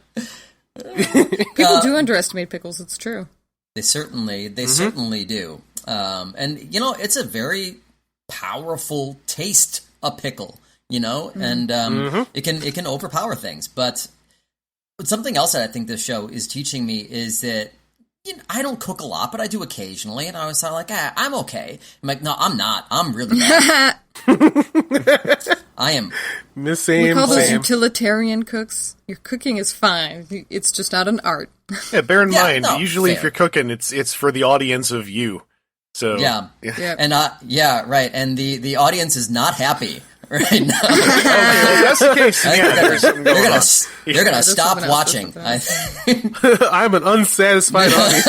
People do underestimate pickles. It's true. They certainly do. And it's a very powerful taste, a pickle, and it can overpower things. But something else that I think this show is teaching me is that I don't cook a lot, but I do occasionally, and I was like, I'm okay. I'm like, no, I'm not. I'm really bad. I am. The same. We call those utilitarian cooks. Your cooking is fine. It's just not an art. Yeah, bear in mind, usually fair. If you're cooking, it's for the audience of you. So yeah. And right. And the audience is not happy right now. Okay, well, that's the case. They're gonna stop watching. I'm an unsatisfied audience.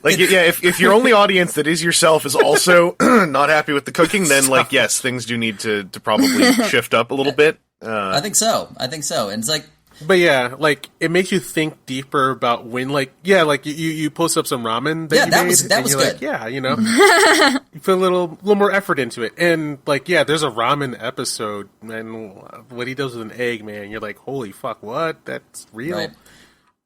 Like, yeah, if your only audience that is yourself is also not happy with the cooking, then like yes, things do need to probably shift up a little bit. I think so. And it's like. But yeah, like it makes you think deeper about when, like, like you post up some ramen that you made, that was good. Like, you put a little more effort into it, and like, there's a ramen episode, and what he does with an egg, man, you're like, holy fuck, what? That's real? Right.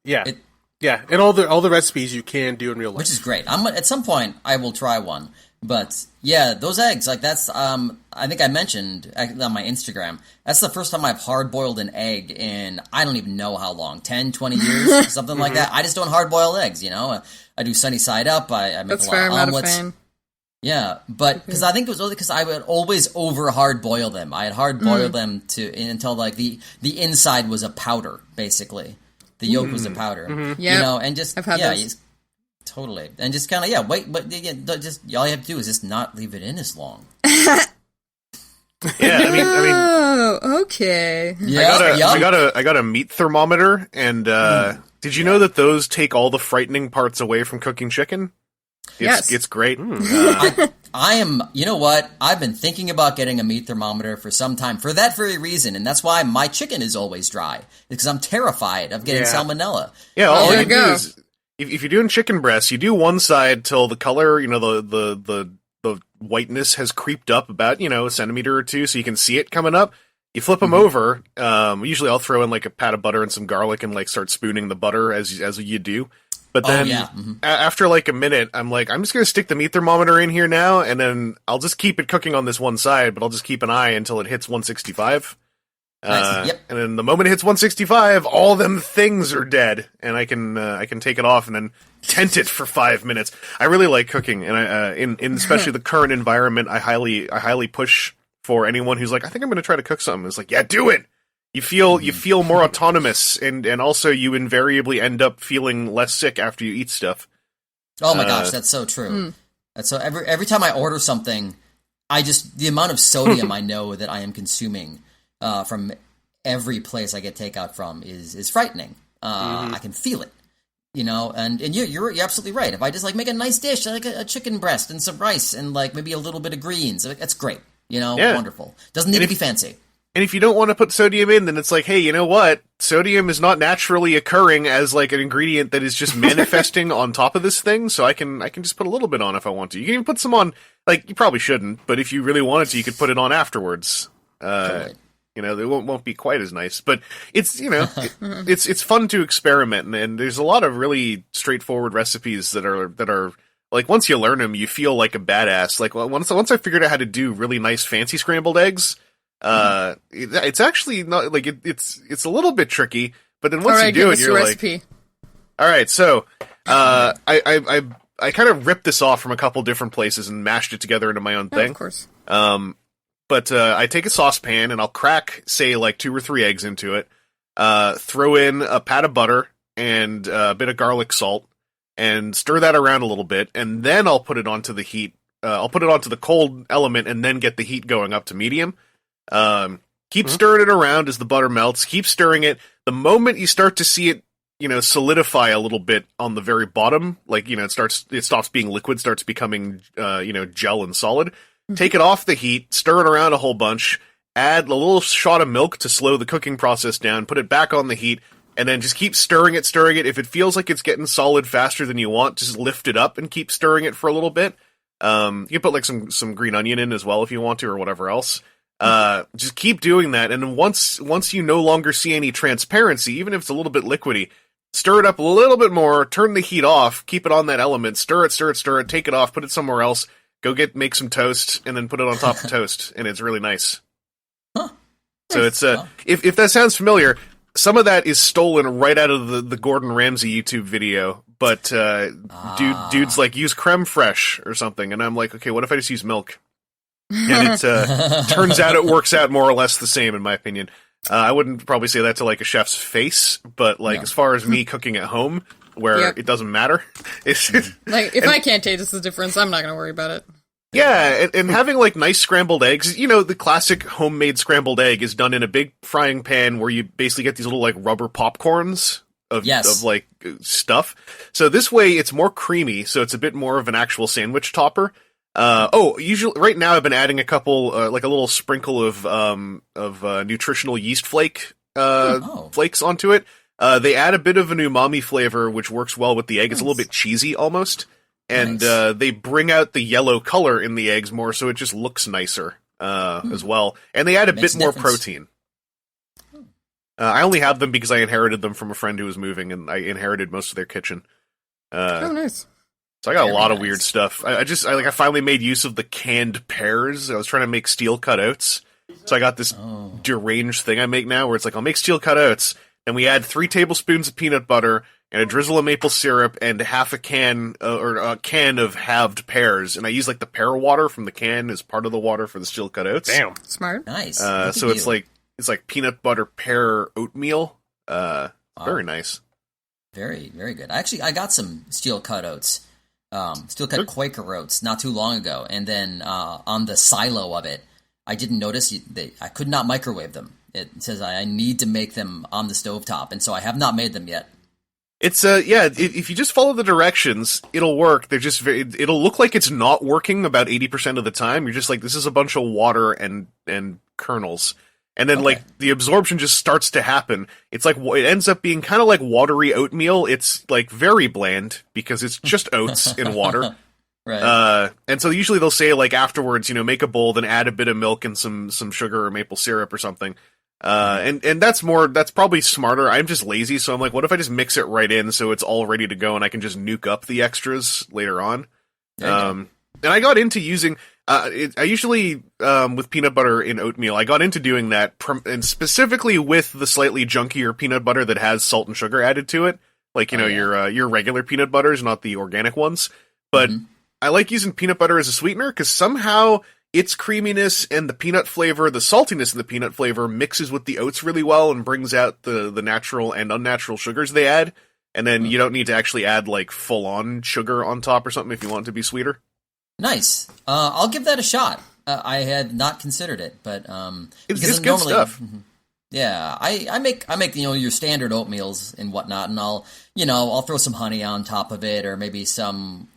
Yeah, and all the recipes you can do in real life, which is great. At some point I will try one. But yeah, those eggs, like that's, I think I mentioned on my Instagram, that's the first time I've hard boiled an egg in, I don't even know how long, 10, 20 years, something like that. I just don't hard boil eggs, I do sunny side up, I make a lot of omelets. I'm not a fan. Yeah, but because I think it was only because I would always over hard boil them. I had hard boiled them until like the inside was a powder, basically. The yolk was a powder. Yeah. And just, I've had those. Totally. And just kind of, wait, but just all you have to do is just not leave it in as long. Yeah, I mean, okay. I got a meat thermometer, and did you know that those take all the frightening parts away from cooking chicken? It's great. I am, you know what? I've been thinking about getting a meat thermometer for some time for that very reason, and that's why my chicken is always dry, because I'm terrified of getting salmonella. Yeah, all you do is, if you're doing chicken breasts, you do one side till the color, the whiteness has creeped up about, a centimeter or two, so you can see it coming up. You flip them over. Usually I'll throw in like a pat of butter and some garlic and like start spooning the butter as you do. But then yeah. after like a minute, I'm like, I'm just going to stick the meat thermometer in here now, and then I'll just keep it cooking on this one side, but I'll just keep an eye until it hits 165. Nice. Yep. And then the moment it hits 165, all them things are dead, and I can take it off and then tent it for 5 minutes. I really like cooking, and in especially the current environment, I highly push for anyone who's like, I think I'm going to try to cook something. It's like, yeah, do it. You feel more autonomous, and also you invariably end up feeling less sick after you eat stuff. Oh my gosh, that's so true. That's so every time I order something, the amount of sodium I know that I am consuming from every place I get takeout from is frightening. I can feel it, and you're absolutely right. If I just like make a nice dish, like a chicken breast and some rice and like maybe a little bit of greens, that's great. Wonderful. Doesn't need to be fancy. And if you don't want to put sodium in, then it's like, hey, you know what? Sodium is not naturally occurring as like an ingredient that is just manifesting on top of this thing, so I can just put a little bit on if I want to. You can even put some on, like, you probably shouldn't, but if you really wanted to, you could put it on afterwards. Totally. They won't be quite as nice, but it's, it's fun to experiment, and there's a lot of really straightforward recipes that are like, once you learn them, you feel like a badass. Like, once I figured out how to do really nice fancy scrambled eggs, it's actually not like it's a little bit tricky, but then once you do it, you're like, all right, so I kind of ripped this off from a couple different places and mashed it together into my own thing. Of course. But I take a saucepan and I'll crack, say, like 2 or 3 eggs into it, throw in a pat of butter and a bit of garlic salt, and stir that around a little bit, and then I'll put it onto the heat. I'll put it onto the cold element and then get the heat going up to medium. Keep stirring it around as the butter melts. Keep stirring it. The moment you start to see it, solidify a little bit on the very bottom, like, it stops being liquid, starts becoming, gel and solid. Take it off the heat, stir it around a whole bunch, add a little shot of milk to slow the cooking process down, put it back on the heat, and then just keep stirring it. If it feels like it's getting solid faster than you want, just lift it up and keep stirring it for a little bit. You can put like some green onion in as well if you want to, or whatever else. Just keep doing that, and then once you no longer see any transparency, even if it's a little bit liquidy, stir it up a little bit more, turn the heat off, keep it on that element, stir it, take it off, put it somewhere else, make some toast, and then put it on top of toast, and it's really nice. Huh. So it's if that sounds familiar, some of that is stolen right out of the Gordon Ramsay YouTube video, but dude's like, use creme fraiche or something, and I'm like, okay, what if I just use milk? And it turns out it works out more or less the same, in my opinion. I wouldn't probably say that to like a chef's face, but like as far as me cooking at home, where it doesn't matter. Like, if I can't taste the difference, I'm not going to worry about it. Yeah, and having like nice scrambled eggs, the classic homemade scrambled egg is done in a big frying pan where you basically get these little like rubber popcorns of like stuff. So this way it's more creamy, so it's a bit more of an actual sandwich topper. Usually right now I've been adding a couple, like a little sprinkle of nutritional yeast flakes onto it. They add a bit of an umami flavor, which works well with the egg. It's a little bit cheesy almost. And they bring out the yellow color in the eggs more, so it just looks nicer as well. And they add a bit more protein. I only have them because I inherited them from a friend who was moving, and I inherited most of their kitchen. Nice. So I got a lot of weird stuff. I finally made use of the canned pears. I was trying to make steel cut oats. So I got this deranged thing I make now where it's like, I'll make steel cut oats, and we add 3 tablespoons of peanut butter and a drizzle of maple syrup and half a can or a can of halved pears. And I use like the pear water from the can as part of the water for the steel cut oats. Damn. Smart. Nice. So it's like peanut butter pear oatmeal. Very nice. Very, very good. I got some steel cut oats. Steel cut Quaker oats not too long ago. And then on the silo of it, I didn't notice I could not microwave them. It says I need to make them on the stovetop, and so I have not made them yet. It's if you just follow the directions, it'll work. They're just it'll look like it's not working about 80% of the time. You're just like, this is a bunch of water and kernels. And then like the absorption just starts to happen. It's like, it ends up being kind of like watery oatmeal. It's like very bland because it's just oats in water. Right. And so usually they'll say like afterwards, make a bowl, then add a bit of milk and some sugar or maple syrup or something. And that's probably smarter. I'm just lazy, so I'm like, what if I just mix it right in so it's all ready to go and I can just nuke up the extras later on? And I got into using, I usually, with peanut butter in oatmeal, I got into doing that, and specifically with the slightly junkier peanut butter that has salt and sugar added to it. Like, your regular peanut butters, not the organic ones. But I like using peanut butter as a sweetener because somehow its creaminess and the peanut flavor, the saltiness of the peanut flavor mixes with the oats really well and brings out the natural and unnatural sugars they add. And then you don't need to actually add like full on sugar on top or something if you want it to be sweeter. Nice. I'll give that a shot. I had not considered it, but it's good stuff. Yeah, I make your standard oatmeals and whatnot, and I'll throw some honey on top of it, or maybe some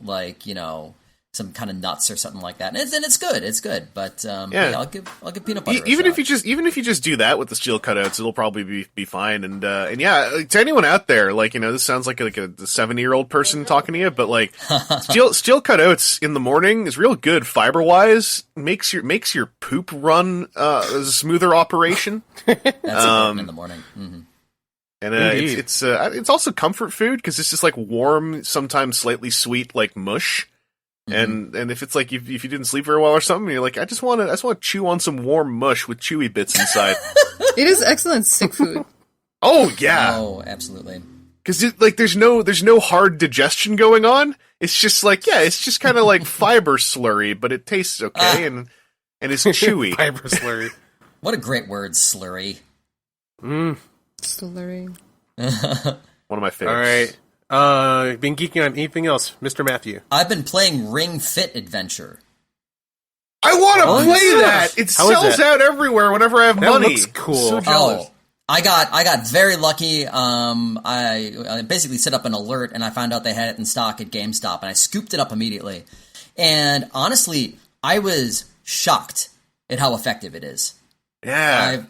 some kind of nuts or something like that, and it's good. It's good, but I'll give peanut butter. Even if you just do that with the steel cutouts, it'll probably be fine. And yeah, to anyone out there, this sounds like a 70-year-old person talking to you, but like steel cutouts in the morning is real good fiber wise. Makes your poop run a smoother operation. That's important in the morning. Mm-hmm. And it's also comfort food because it's just like warm, sometimes slightly sweet, like mush. And if it's like if you didn't sleep very well or something, you're like, I just want to chew on some warm mush with chewy bits inside. It is excellent sick food. Oh yeah. Oh, absolutely. Because there's no hard digestion going on. It's just like it's just kind of like fiber slurry, but it tastes okay and it's chewy. Fiber slurry. What a great word, slurry. Slurry. One of my favorites. All right. Been geeking on anything else, Mr. Matthew? I've been playing Ring Fit Adventure. I want to play that. It sells out everywhere whenever I have money. That looks cool. So jealous. I got very lucky. I basically set up an alert and I found out they had it in stock at GameStop and I scooped it up immediately. And honestly, I was shocked at how effective it is. Yeah.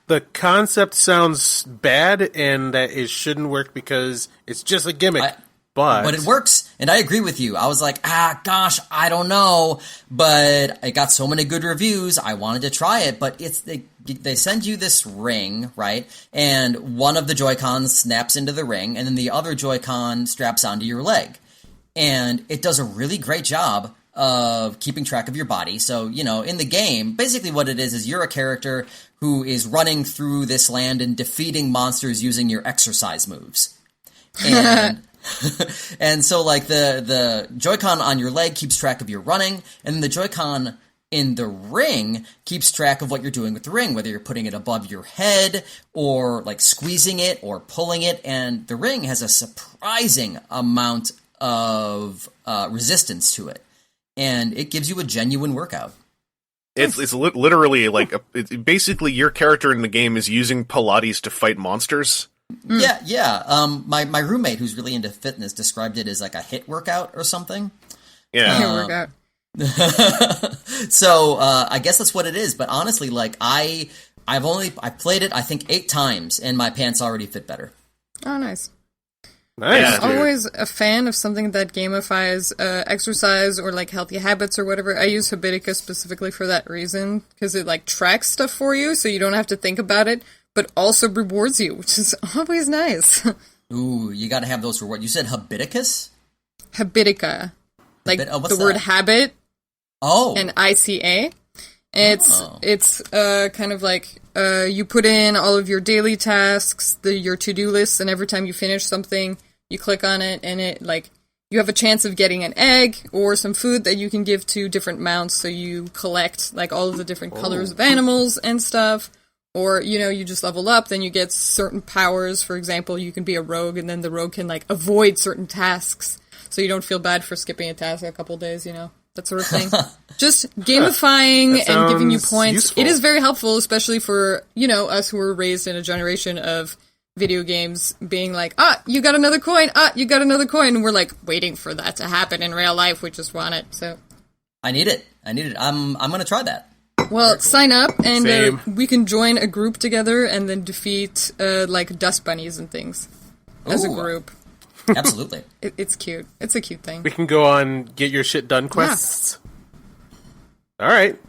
The concept sounds bad and that it shouldn't work because it's just a gimmick. But it works, and I agree with you. I was like, gosh, I don't know. But it got so many good reviews, I wanted to try it. But they send you this ring, right? And one of the Joy-Cons snaps into the ring, and then the other Joy-Con straps onto your leg. And it does a really great job of keeping track of your body. So, in the game, basically what it is you're a character who is running through this land and defeating monsters using your exercise moves. And and so like the Joy-Con on your leg keeps track of your running, and then the Joy-Con in the ring keeps track of what you're doing with the ring, whether you're putting it above your head or like squeezing it or pulling it, and the ring has a surprising amount of resistance to it. And it gives you a genuine workout. It's literally like basically your character in the game is using Pilates to fight monsters. Yeah. My roommate, who's really into fitness, described it as like a HIIT workout or something. Yeah, HIIT workout. So I guess that's what it is. But honestly, like I played it I think 8 times, and my pants already fit better. Oh, nice. Nice. I'm always a fan of something that gamifies exercise or like healthy habits or whatever. I use Habitica specifically for that reason because it like tracks stuff for you, so you don't have to think about it, but also rewards you, which is always nice. Ooh, you got to have those rewards. You said Habiticus? Habitica, like the word habit. Oh, and ICA. It's kind of like you put in all of your daily tasks, your to-do lists, and every time you finish something, you click on it, and it like you have a chance of getting an egg or some food that you can give to different mounts. So you collect like all of the different colors of animals and stuff, or you just level up. Then you get certain powers. For example, you can be a rogue, and then the rogue can like avoid certain tasks, so you don't feel bad for skipping a task a couple days. That sort of thing. Just gamifying and giving you points. Useful. It is very helpful, especially for, us who were raised in a generation of video games being like, you got another coin, you got another coin, and we're like waiting for that to happen in real life. We just want it, so. I need it. I'm going to try that. Well, sign up, and Same. we can join a group together and then defeat, like, dust bunnies and things as a Ooh. group. Absolutely. It's cute. It's a cute thing. We can go on get your shit done quests. All right.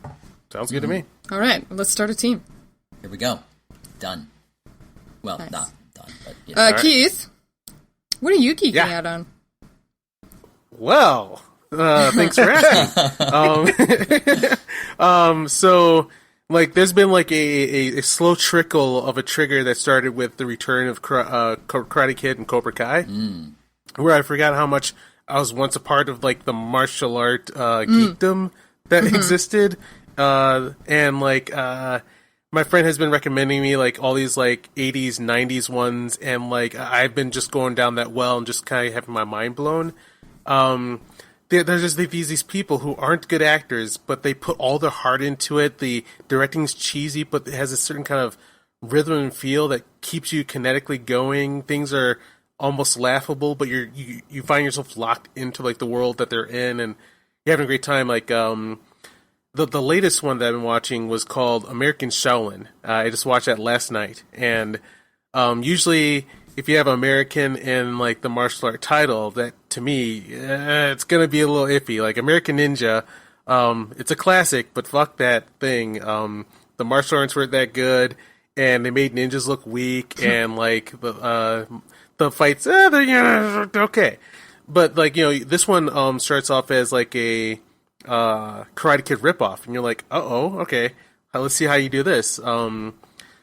Sounds good to me. All right, let's start a team. Here we go. done. Well, Nice. not done, but Keith, what are you geeking out on? Well, thanks for asking. So, like, there's been like a slow trickle of a trigger that started with the return of Karate Kid and Cobra Kai, where I forgot how much I was once a part of like the martial art geekdom that existed, and like my friend has been recommending me like all these like 80s, 90s ones, and like I've been just going down that well and just kind of having my mind blown. There's just these people who aren't good actors, but they put all their heart into it. The directing's cheesy, but it has a certain kind of rhythm and feel that keeps you kinetically going. Things are almost laughable, but you find yourself locked into like the world that they're in, and you're having a great time. Like the latest one that I've been watching was called American Shaolin. I just watched that last night, and usually if you have American in like the martial art title, that to me it's gonna be a little iffy. Like American Ninja, it's a classic, but fuck that thing. The martial arts weren't that good, and they made ninjas look weak, and like the fights, they're okay. But like, you know, this one starts off as like a Karate Kid ripoff, and you're like, okay, let's see how you do this.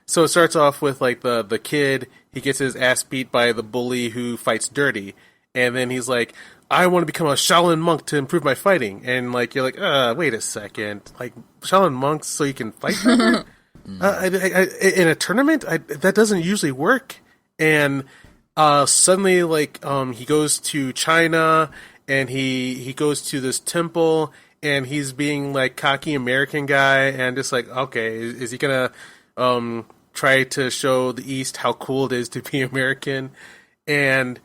So it starts off with like the kid, he gets his ass beat by the bully who fights dirty, and then he's like, I want to become a Shaolin monk to improve my fighting, and like you're like, wait a second, like Shaolin monks so you can fight better? In a tournament, that doesn't usually work, and suddenly like he goes to China, and he goes to this temple, and he's being like cocky American guy, and just like, okay, is he gonna try to show the East how cool it is to be American? And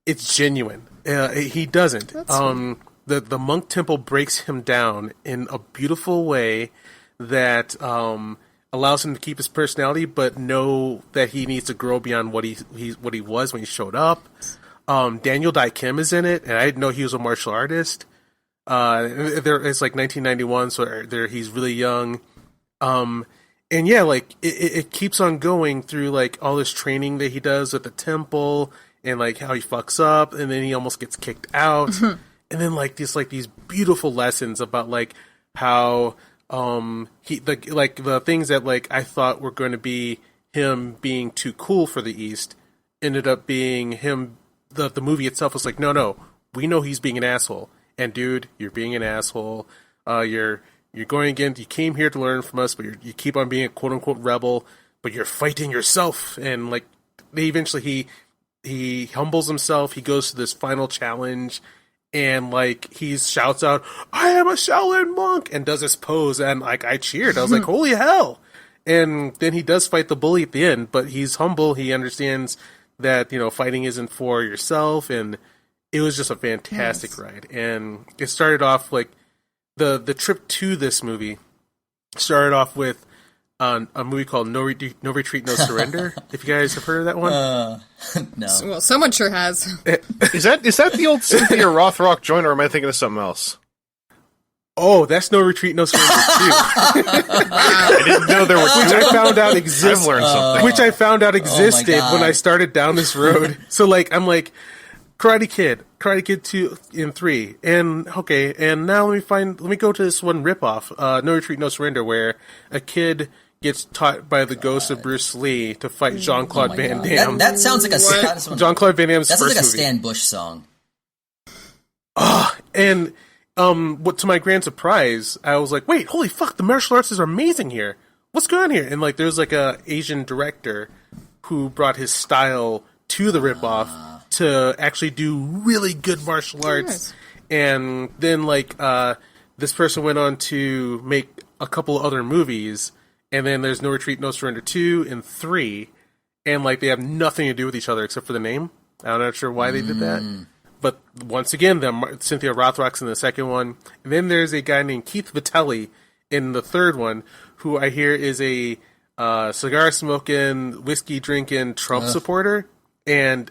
it's genuine. He doesn't. The monk temple breaks him down in a beautiful way that allows him to keep his personality, but know that he needs to grow beyond what he was when he showed up. Daniel Dae Kim is in it, and I didn't know he was a martial artist. It's like 1991, so he's really young. And yeah, like it keeps on going through like all this training that he does at the temple, and like how he fucks up, and then he almost gets kicked out, and then like these beautiful lessons about like how the things that like I thought were going to be him being too cool for the East ended up being him. The movie itself was like, no, we know he's being an asshole, and dude, you're being an asshole. You're going against. You came here to learn from us, but you keep on being a quote unquote rebel. But you're fighting yourself, and like eventually he humbles himself. He goes to this final challenge, and like he shouts out, "I am a Shaolin monk," and does this pose, and like I cheered. I was like, "Holy hell!" And then he does fight the bully at the end, but he's humble. He understands that, you know, fighting isn't for yourself, and it was just a fantastic ride. And it started off like the trip to this movie started off with a movie called No Retreat, No Surrender. If you guys have heard of that one, no. Well, someone sure has. Is that the old Cynthia Rothrock joint, or am I thinking of something else? Oh, that's No Retreat, No Surrender too. I didn't know there were two. Which I found out existed. I've learned something. Which I found out existed when I started down this road. So like, I'm like, Karate Kid 2 and 3, and okay, and now let me go to this one ripoff, No Retreat, No Surrender, where a kid gets taught by the ghost of Bruce Lee to fight Jean-Claude Van Damme. That sounds like a Jean-Claude Van Damme's that sounds first like a movie. Stan Bush song. And what to my grand surprise, I was like, wait, holy fuck, the martial arts is amazing here. What's going on here? And like, there's like a Asian director who brought his style to the ripoff to actually do really good martial arts. Nice. And then like this person went on to make a couple other movies, and then there's No Retreat, No Surrender 2 and 3, and like they have nothing to do with each other except for the name. I'm not sure why they did that. But once again, Cynthia Rothrock's in the second one. And then there's a guy named Keith Vitelli in the third one, who I hear is a cigar-smoking, whiskey-drinking Trump supporter. And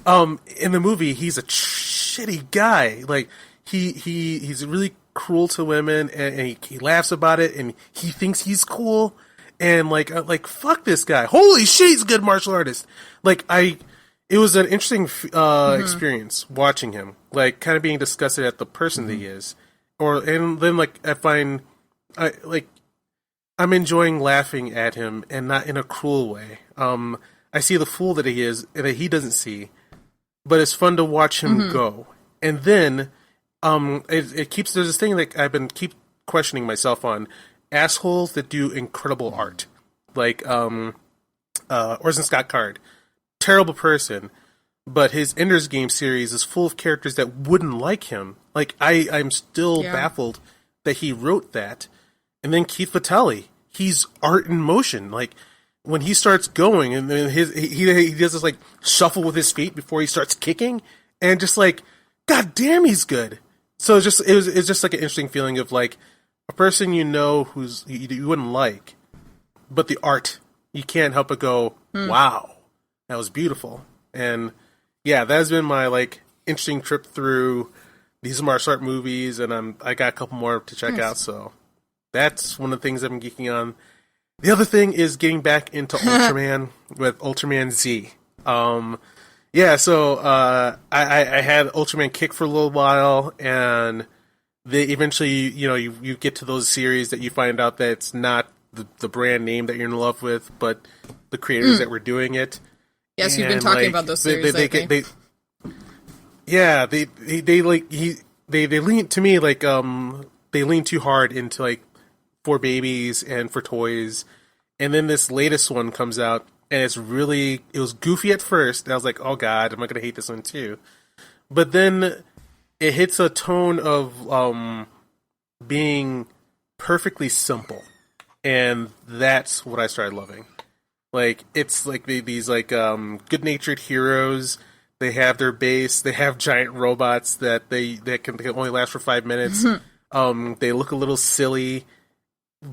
in the movie, he's a shitty guy. Like, he's really cruel to women, and he laughs about it, and he thinks he's cool. and like fuck this guy. Holy shit, he's a good martial artist. It was an interesting experience watching him, like kind of being disgusted at the person that he is, and then like I'm enjoying laughing at him and not in a cruel way. I see the fool that he is and that he doesn't see, but it's fun to watch him go. And then it keeps, there's this thing that I've been keep questioning myself on, assholes that do incredible art, like Orson Scott Card, terrible person, but his Ender's Game series is full of characters that wouldn't like him. Like I'm still baffled that he wrote that. And then Keith Vitale, he's art in motion. Like when he starts going, and then he does this like shuffle with his feet before he starts kicking, and just like, god damn, he's good. So it's just like an interesting feeling of like a person who's you wouldn't like, but the art, you can't help but go, wow, that was beautiful. And yeah, that has been my like interesting trip through these martial art movies, and I got a couple more to check out. So that's one of the things I've been geeking on. The other thing is getting back into Ultraman with Ultraman Z. So I had Ultraman Kick for a little while, and they eventually, you get to those series that you find out that it's not the brand name that you're in love with, but the creators that were doing it. Yes, and you've been talking about those series. They lean to me like they lean too hard into like for babies and for toys, and then this latest one comes out, and it was goofy at first, and I was like, oh god, am I gonna hate this one too? But then it hits a tone of being perfectly simple, and that's what I started loving. Like it's like these like good-natured heroes. They have their base. They have giant robots that can only last for 5 minutes. They look a little silly,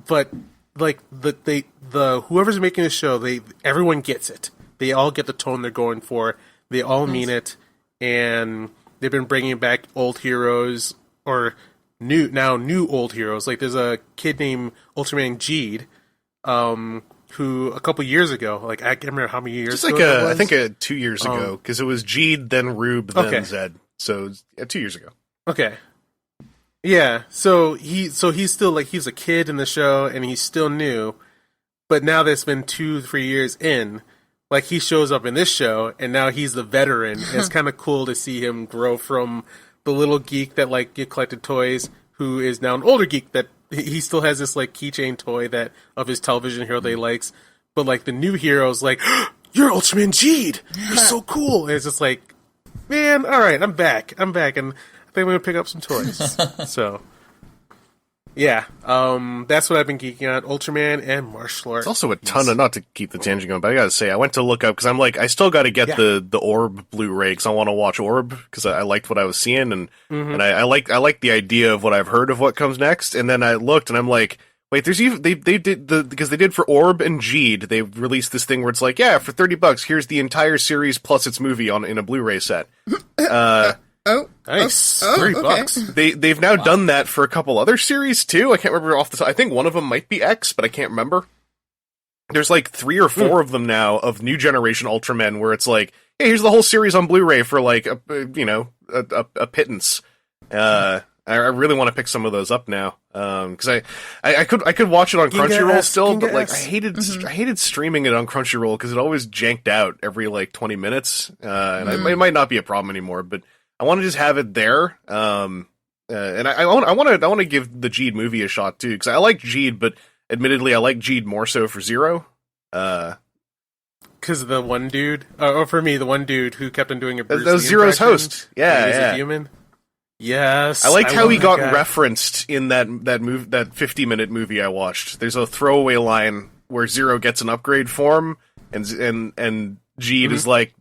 but like the whoever's making the show, everyone gets it. They all get the tone they're going for. They all mean it, and they've been bringing back old heroes or new old heroes. Like there's a kid named Ultraman Geed, who a couple years ago, like I can't remember how many years. Just like ago I think 2 years ago, because it was Geed, then Rube, then Zed. So 2 years ago. Okay. Yeah, so he's still like, he's a kid in the show and he's still new, but now that's been 2-3 years in, like he shows up in this show and now he's the veteran. And it's kind of cool to see him grow from the little geek that like collected toys, who is now an older geek that he still has this like keychain toy that of his television hero that he likes, but like the new hero's like, you're Ultraman Geed, you're so cool. And it's just like, man, all right, I'm back, and I think I'm gonna pick up some toys. So, yeah, that's what I've been geeking on: Ultraman and martial arts. It's also a ton of, not to keep the tangent going, but I gotta say, I went to look up because I'm like, I still got to get the Orb Blu-ray because I want to watch Orb because I liked what I was seeing, and I like the idea of what I've heard of what comes next. And then I looked and I'm like, wait, there's even they did because they did for Orb and Geed, they released this thing where it's like, yeah, for $30, here's the entire series plus its movie in a Blu-ray set. Oh, nice! $30. They've now done that for a couple other series too. I can't remember off the top. I think one of them might be X, but I can't remember. There's like 3 or 4 of them now of new generation Ultramen, where it's like, hey, here's the whole series on Blu-ray for like a pittance. I really want to pick some of those up now because I could watch it on Crunchyroll still, but like I hated streaming it on Crunchyroll because it always janked out every like 20 minutes, and it might not be a problem anymore, but I want to just have it there, and I want to give the Geed movie a shot too, because I like Geed, but admittedly I like Geed more so for Zero. Because of the one dude, or for me, the one dude who kept on doing a Bruce that was Lee Zero's impression. host. Yeah, He's yeah. a human. Yes, I liked how he got guy. referenced in that 50-minute movie I watched. There's a throwaway line where Zero gets an upgrade form, and Geed is like,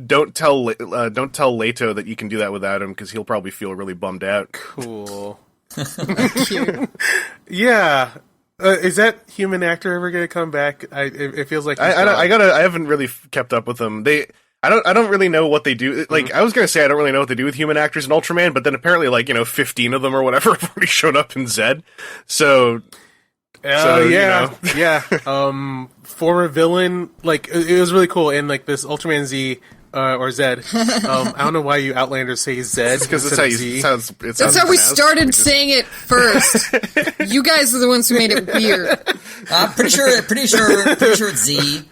Don't tell Leto that you can do that without him because he'll probably feel really bummed out. Cool. cute. Yeah. Is that human actor ever going to come back? It feels like I haven't really kept up with them. I don't really know what they do. Like I was gonna say I don't really know what they do with human actors in Ultraman, but then apparently 15 of them or whatever have already shown up in Zed. So So, yeah, yeah. Former villain, like it was really cool. And like this Ultraman Z or Zed. I don't know why you Outlanders say Zed because it's how you sounds. That's how we started saying it first. You guys are the ones who made it weird. Pretty sure it's Z.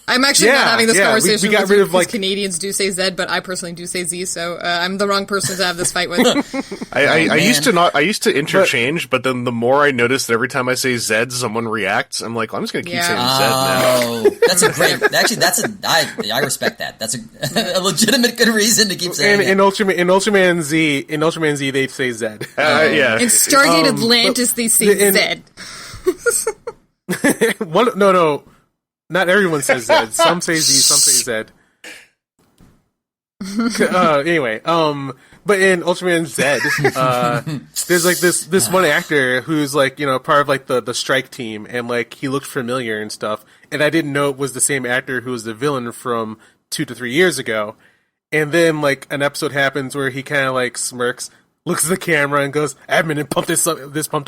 I'm actually not having this conversation we got with rid you of, like, because Canadians do say Zed, but I personally do say Z, so I'm the wrong person to have this fight with. I used to interchange, but then the more I noticed that every time I say Zed, someone reacts, I'm like, well, I'm just going to keep saying Zed now. That's a great. Actually, I respect that. That's a legitimate good reason to keep saying it. In Ultraman Z, they say Zed. Yeah. In Stargate Atlantis, they say Zed. No. Not everyone says Zed. Some say Z, some say Zed. Anyway, but in Ultraman Z, there's like this one actor who's like, you know, part of like the strike team, and like he looked familiar and stuff, and I didn't know it was the same actor who was the villain from 2 to 3 years ago. And then like an episode happens where he kind of like smirks, looks at the camera, and goes, "I haven't been pumped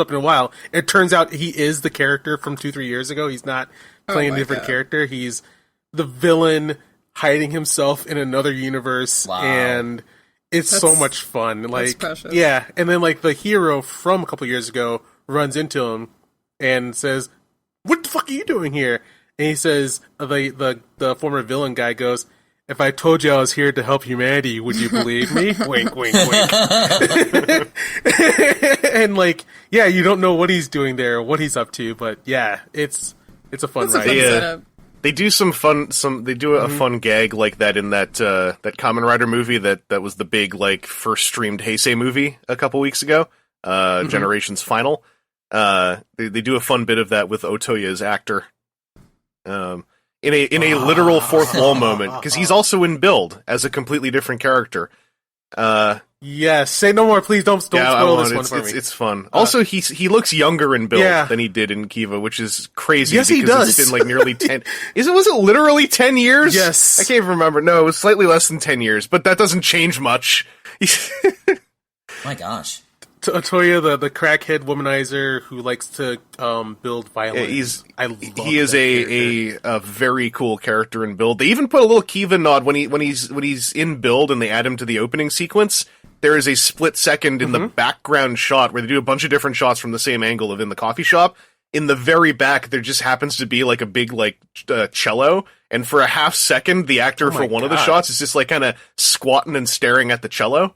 up in a while." It turns out he is the character from 2-3 years ago. He's not playing a different character. He's the villain hiding himself in another universe, and it's so much fun. Like, precious. Yeah, and then like the hero from a couple years ago runs into him and says, "What the fuck are you doing here?" And he says, the former villain guy goes, "If I told you I was here to help humanity, would you believe me?" Wink, wink, wink. And like, yeah, you don't know what he's doing there, or what he's up to, but yeah, it's a fun ride. They do some fun. They do a fun gag like that in that Kamen Rider movie that was the big like first streamed Heisei movie a couple weeks ago. Generations Final. They do a fun bit of that with Otoya's actor. In a literal fourth wall moment, because he's also in Build as a completely different character. Yes, say no more, please. Don't spoil this one for me. It's fun. Also, he looks younger in Build than he did in Kiva, which is crazy. Yes, because he does. It's been like nearly 10. Was it literally 10 years? Yes, I can't even remember. No, it was slightly less than 10 years, but that doesn't change much. My gosh. Otoya, the crackhead womanizer who likes to build violence. He is a very cool character in Build. They even put a little Kiva nod when he's in Build and they add him to the opening sequence. There is a split second in the background shot where they do a bunch of different shots from the same angle of in the coffee shop. In the very back, there just happens to be like a big like cello, and for a half second, the actor for one of the shots is just like kind of squatting and staring at the cello.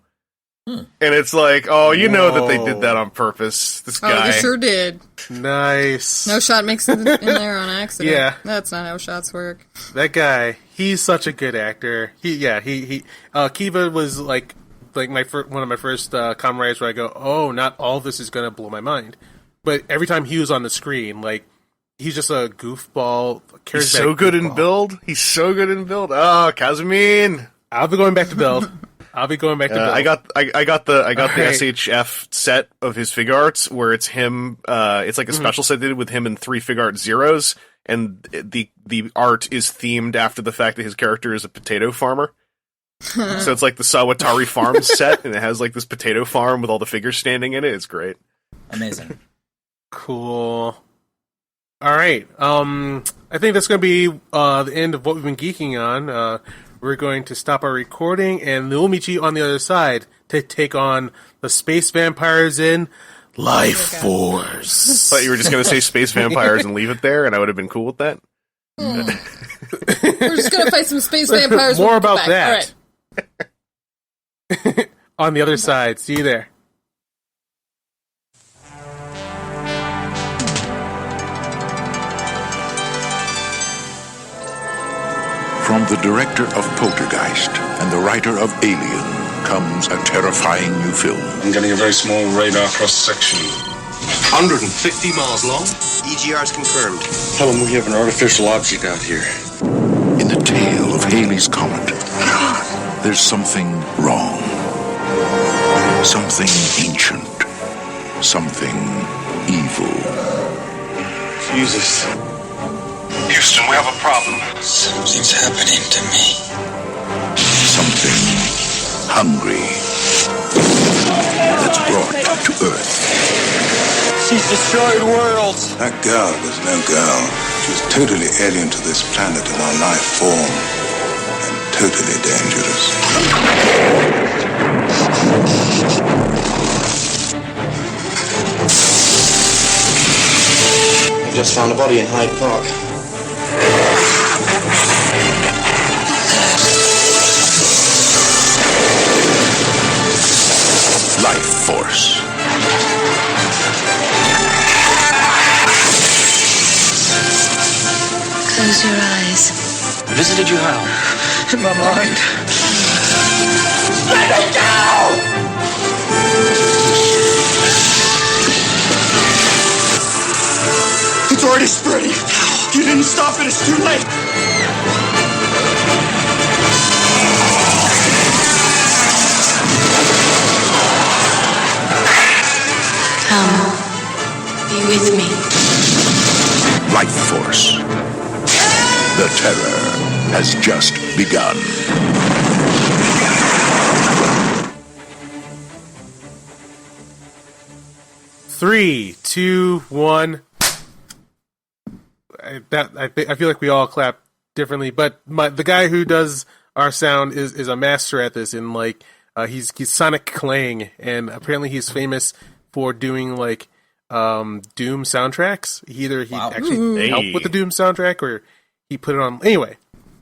And it's like, oh, you know that they did that on purpose. This guy. Oh, they sure did. Nice. No shot makes it in there on accident. Yeah. That's not how shots work. That guy, he's such a good actor. Kiva was like one of my first Kamen Riders where I go, oh, not all this is going to blow my mind. But every time he was on the screen, like, he's just a goofball. He's so good in Build. Oh, Kazumin. I'll be going back to Build. I got the SHF set of his fig arts where it's him. It's like a special set they did with him and 3 fig art zeros, and the art is themed after the fact that his character is a potato farmer. So it's like the Sawatari Farm set, and it has like this potato farm with all the figures standing in it. It's great. Amazing. Cool. All right. I think that's going to be the end of what we've been geeking on. We're going to stop our recording, and we'll meet you on the other side to take on the space vampires in Lifeforce. I thought you were just going to say space vampires and leave it there, and I would have been cool with that. We're just going to fight some space vampires. More about that. All right. On the other side. See you there. From the director of Poltergeist and the writer of Alien comes a terrifying new film. I'm getting a very small radar cross-section. 150 miles long. EGR's confirmed. Tell them we have an artificial object out here. In the tail of Halley's Comet, there's something wrong. Something ancient. Something evil. Jesus. Houston, we have a problem. Something's happening to me. Something hungry that's brought to Earth. She's destroyed worlds. That girl was no girl. She was totally alien to this planet and our life form, and totally dangerous. I've just found a body in Hyde Park. Lifeforce. Close your eyes. Visited you how? In my mind. Let it go! It's already spreading. You didn't stop it. It's too late. Come. Be with me. Lifeforce. The terror has just begun. Three, two, one. I feel like we all clap differently, but the guy who does our sound is a master at this. And like he's Sonic Klang, and apparently he's famous for doing like Doom soundtracks. He actually helped with the Doom soundtrack, or he put it on. Anyway,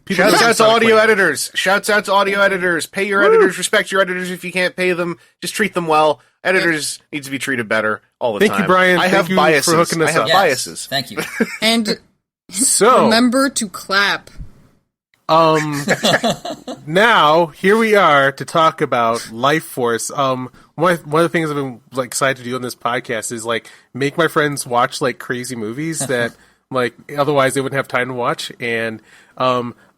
Shouts out to audio editors. Shouts out to audio editors. Pay your editors. Respect your editors. If you can't pay them, just treat them well. Editors need to be treated better all the time. Thank you, Brian. I have biases. For hooking us up. Biases. Thank you. And so remember to clap. Now here we are to talk about Lifeforce. One of the things I've been like excited to do on this podcast is like make my friends watch like crazy movies that like otherwise they wouldn't have time to watch, and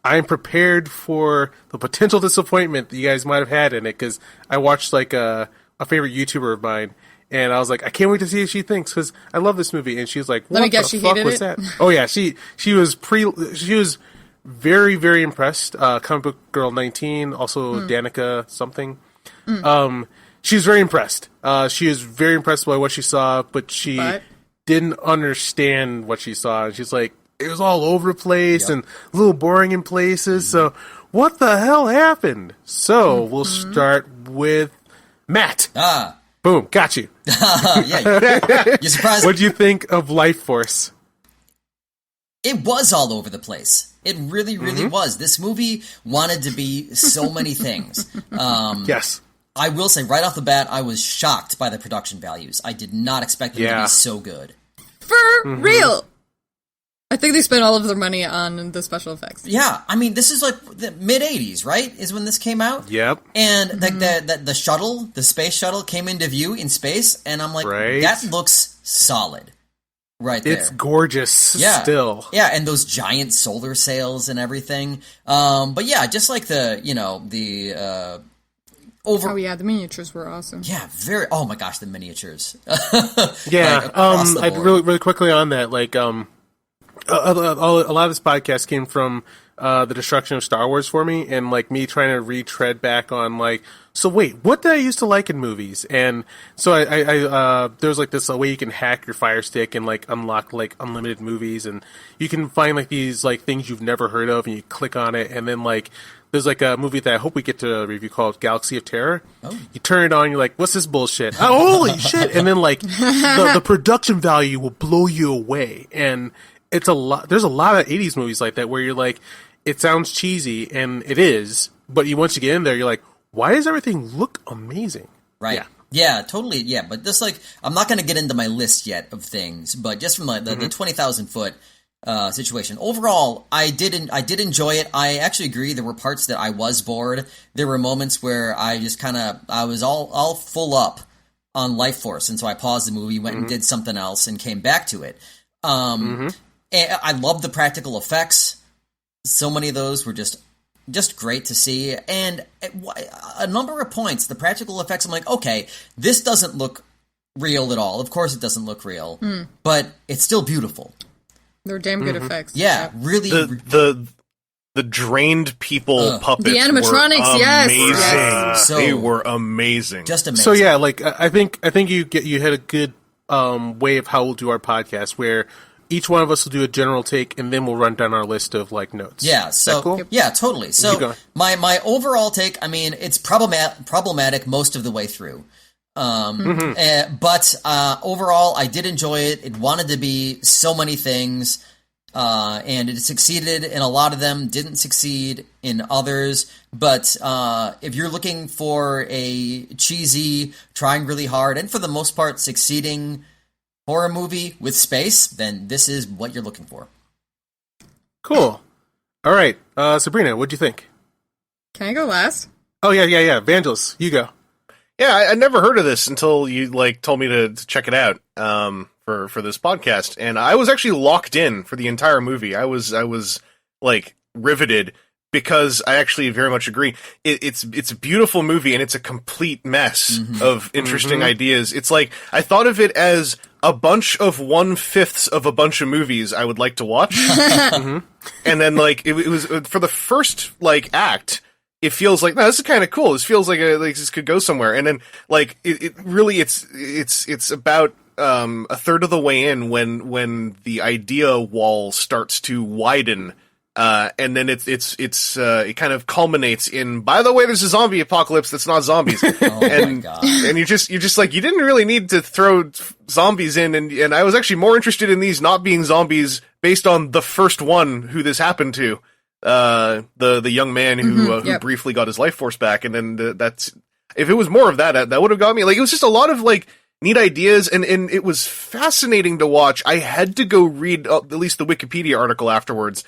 I'm prepared for the potential disappointment that you guys might have had in it, because I watched like a favorite YouTuber of mine, and I was like, I can't wait to see what she thinks, because I love this movie. And she was like, what the fuck was that? Oh yeah, she was very, very impressed. Comic Book Girl 19, also Danica something. She was very impressed. She was very impressed by what she saw, but she didn't understand what she saw. And she's like, it was all over the place and a little boring in places. So what the hell happened? So we'll start with Matt. Boom, got you. Yeah, you surprised? What do you think of Lifeforce? It was all over the place. It really, really was. This movie wanted to be so many things. Yes. I will say, right off the bat, I was shocked by the production values. I did not expect them to be so good. For real. I think they spent all of their money on the special effects. Yeah, I mean, this is like the mid-'80s, right? Is when this came out? Yep. And like the shuttle, the space shuttle came into view in space, and I'm like, that looks solid. Right there. It's gorgeous still. Yeah, and those giant solar sails and everything. But yeah, just like the over... Oh yeah, the miniatures were awesome. Yeah, oh my gosh, the miniatures. Yeah, like, really quickly on that, like, a lot of this podcast came from the destruction of Star Wars for me, and like me trying to retread back on like, so wait, what did I used to like in movies? And so I there's like this way you can hack your Fire Stick and like unlock like unlimited movies, and you can find like these like things you've never heard of, and you click on it, and then like there's like a movie that I hope we get to review called Galaxy of Terror. Oh. You turn it on, you're like, what's this bullshit? Oh, holy shit! And then like the production value will blow you away, and it's a lot. There's a lot of 80s movies like that where you're like, it sounds cheesy, and it is, but once you get in there, you're like, why does everything look amazing? Right. Yeah, totally. Yeah, but just like, I'm not going to get into my list yet of things, but just from like the 20,000 foot situation. Overall, I did enjoy it. I actually agree. There were parts that I was bored. There were moments where I just I was all full up on Lifeforce, and so I paused the movie, went and did something else, and came back to it. And I love the practical effects. So many of those were just great to see. And at a number of points, the practical effects, I'm like, okay, this doesn't look real at all. Of course it doesn't look real, but it's still beautiful. They're damn good effects. Yeah, really. The drained people puppets, the animatronics, were amazing. Yes. So, they were amazing, just amazing. So yeah, like I think you hit a good way of how we'll do our podcast, where each one of us will do a general take, and then we'll run down our list of like notes. Yeah. Is that cool? Yeah, totally. So my overall take, I mean, it's problematic most of the way through. But overall, I did enjoy it. It wanted to be so many things, and it succeeded in a lot of them, didn't succeed in others. But if you're looking for a cheesy, trying really hard, and for the most part succeeding horror movie with space, then this is what you're looking for. Cool. All right, Sabrina, what'd you think? Can I go last? Oh, yeah. Vangelus, you go. Yeah, I never heard of this until you told me to check it out for this podcast, and I was actually locked in for the entire movie. I was like riveted because I actually very much agree. It's a beautiful movie, and it's a complete mess of interesting ideas. It's like I thought of it as a bunch of 1/5 of a bunch of movies I would like to watch, and then like it was for the first like act. It feels like, no, this is kind of cool. This feels like this could go somewhere. And then, like, it really, it's about, a third of the way in when the idea wall starts to widen. And then it kind of culminates in, by the way, there's a zombie apocalypse that's not zombies. My God. And you're just like, you didn't really need to throw zombies in. And I was actually more interested in these not being zombies based on the first one who this happened to. The young man who briefly got his life force back, and then that's if it was more of that would have got me. Like, it was just a lot of like neat ideas, and it was fascinating to watch. I had to go read at least the Wikipedia article afterwards.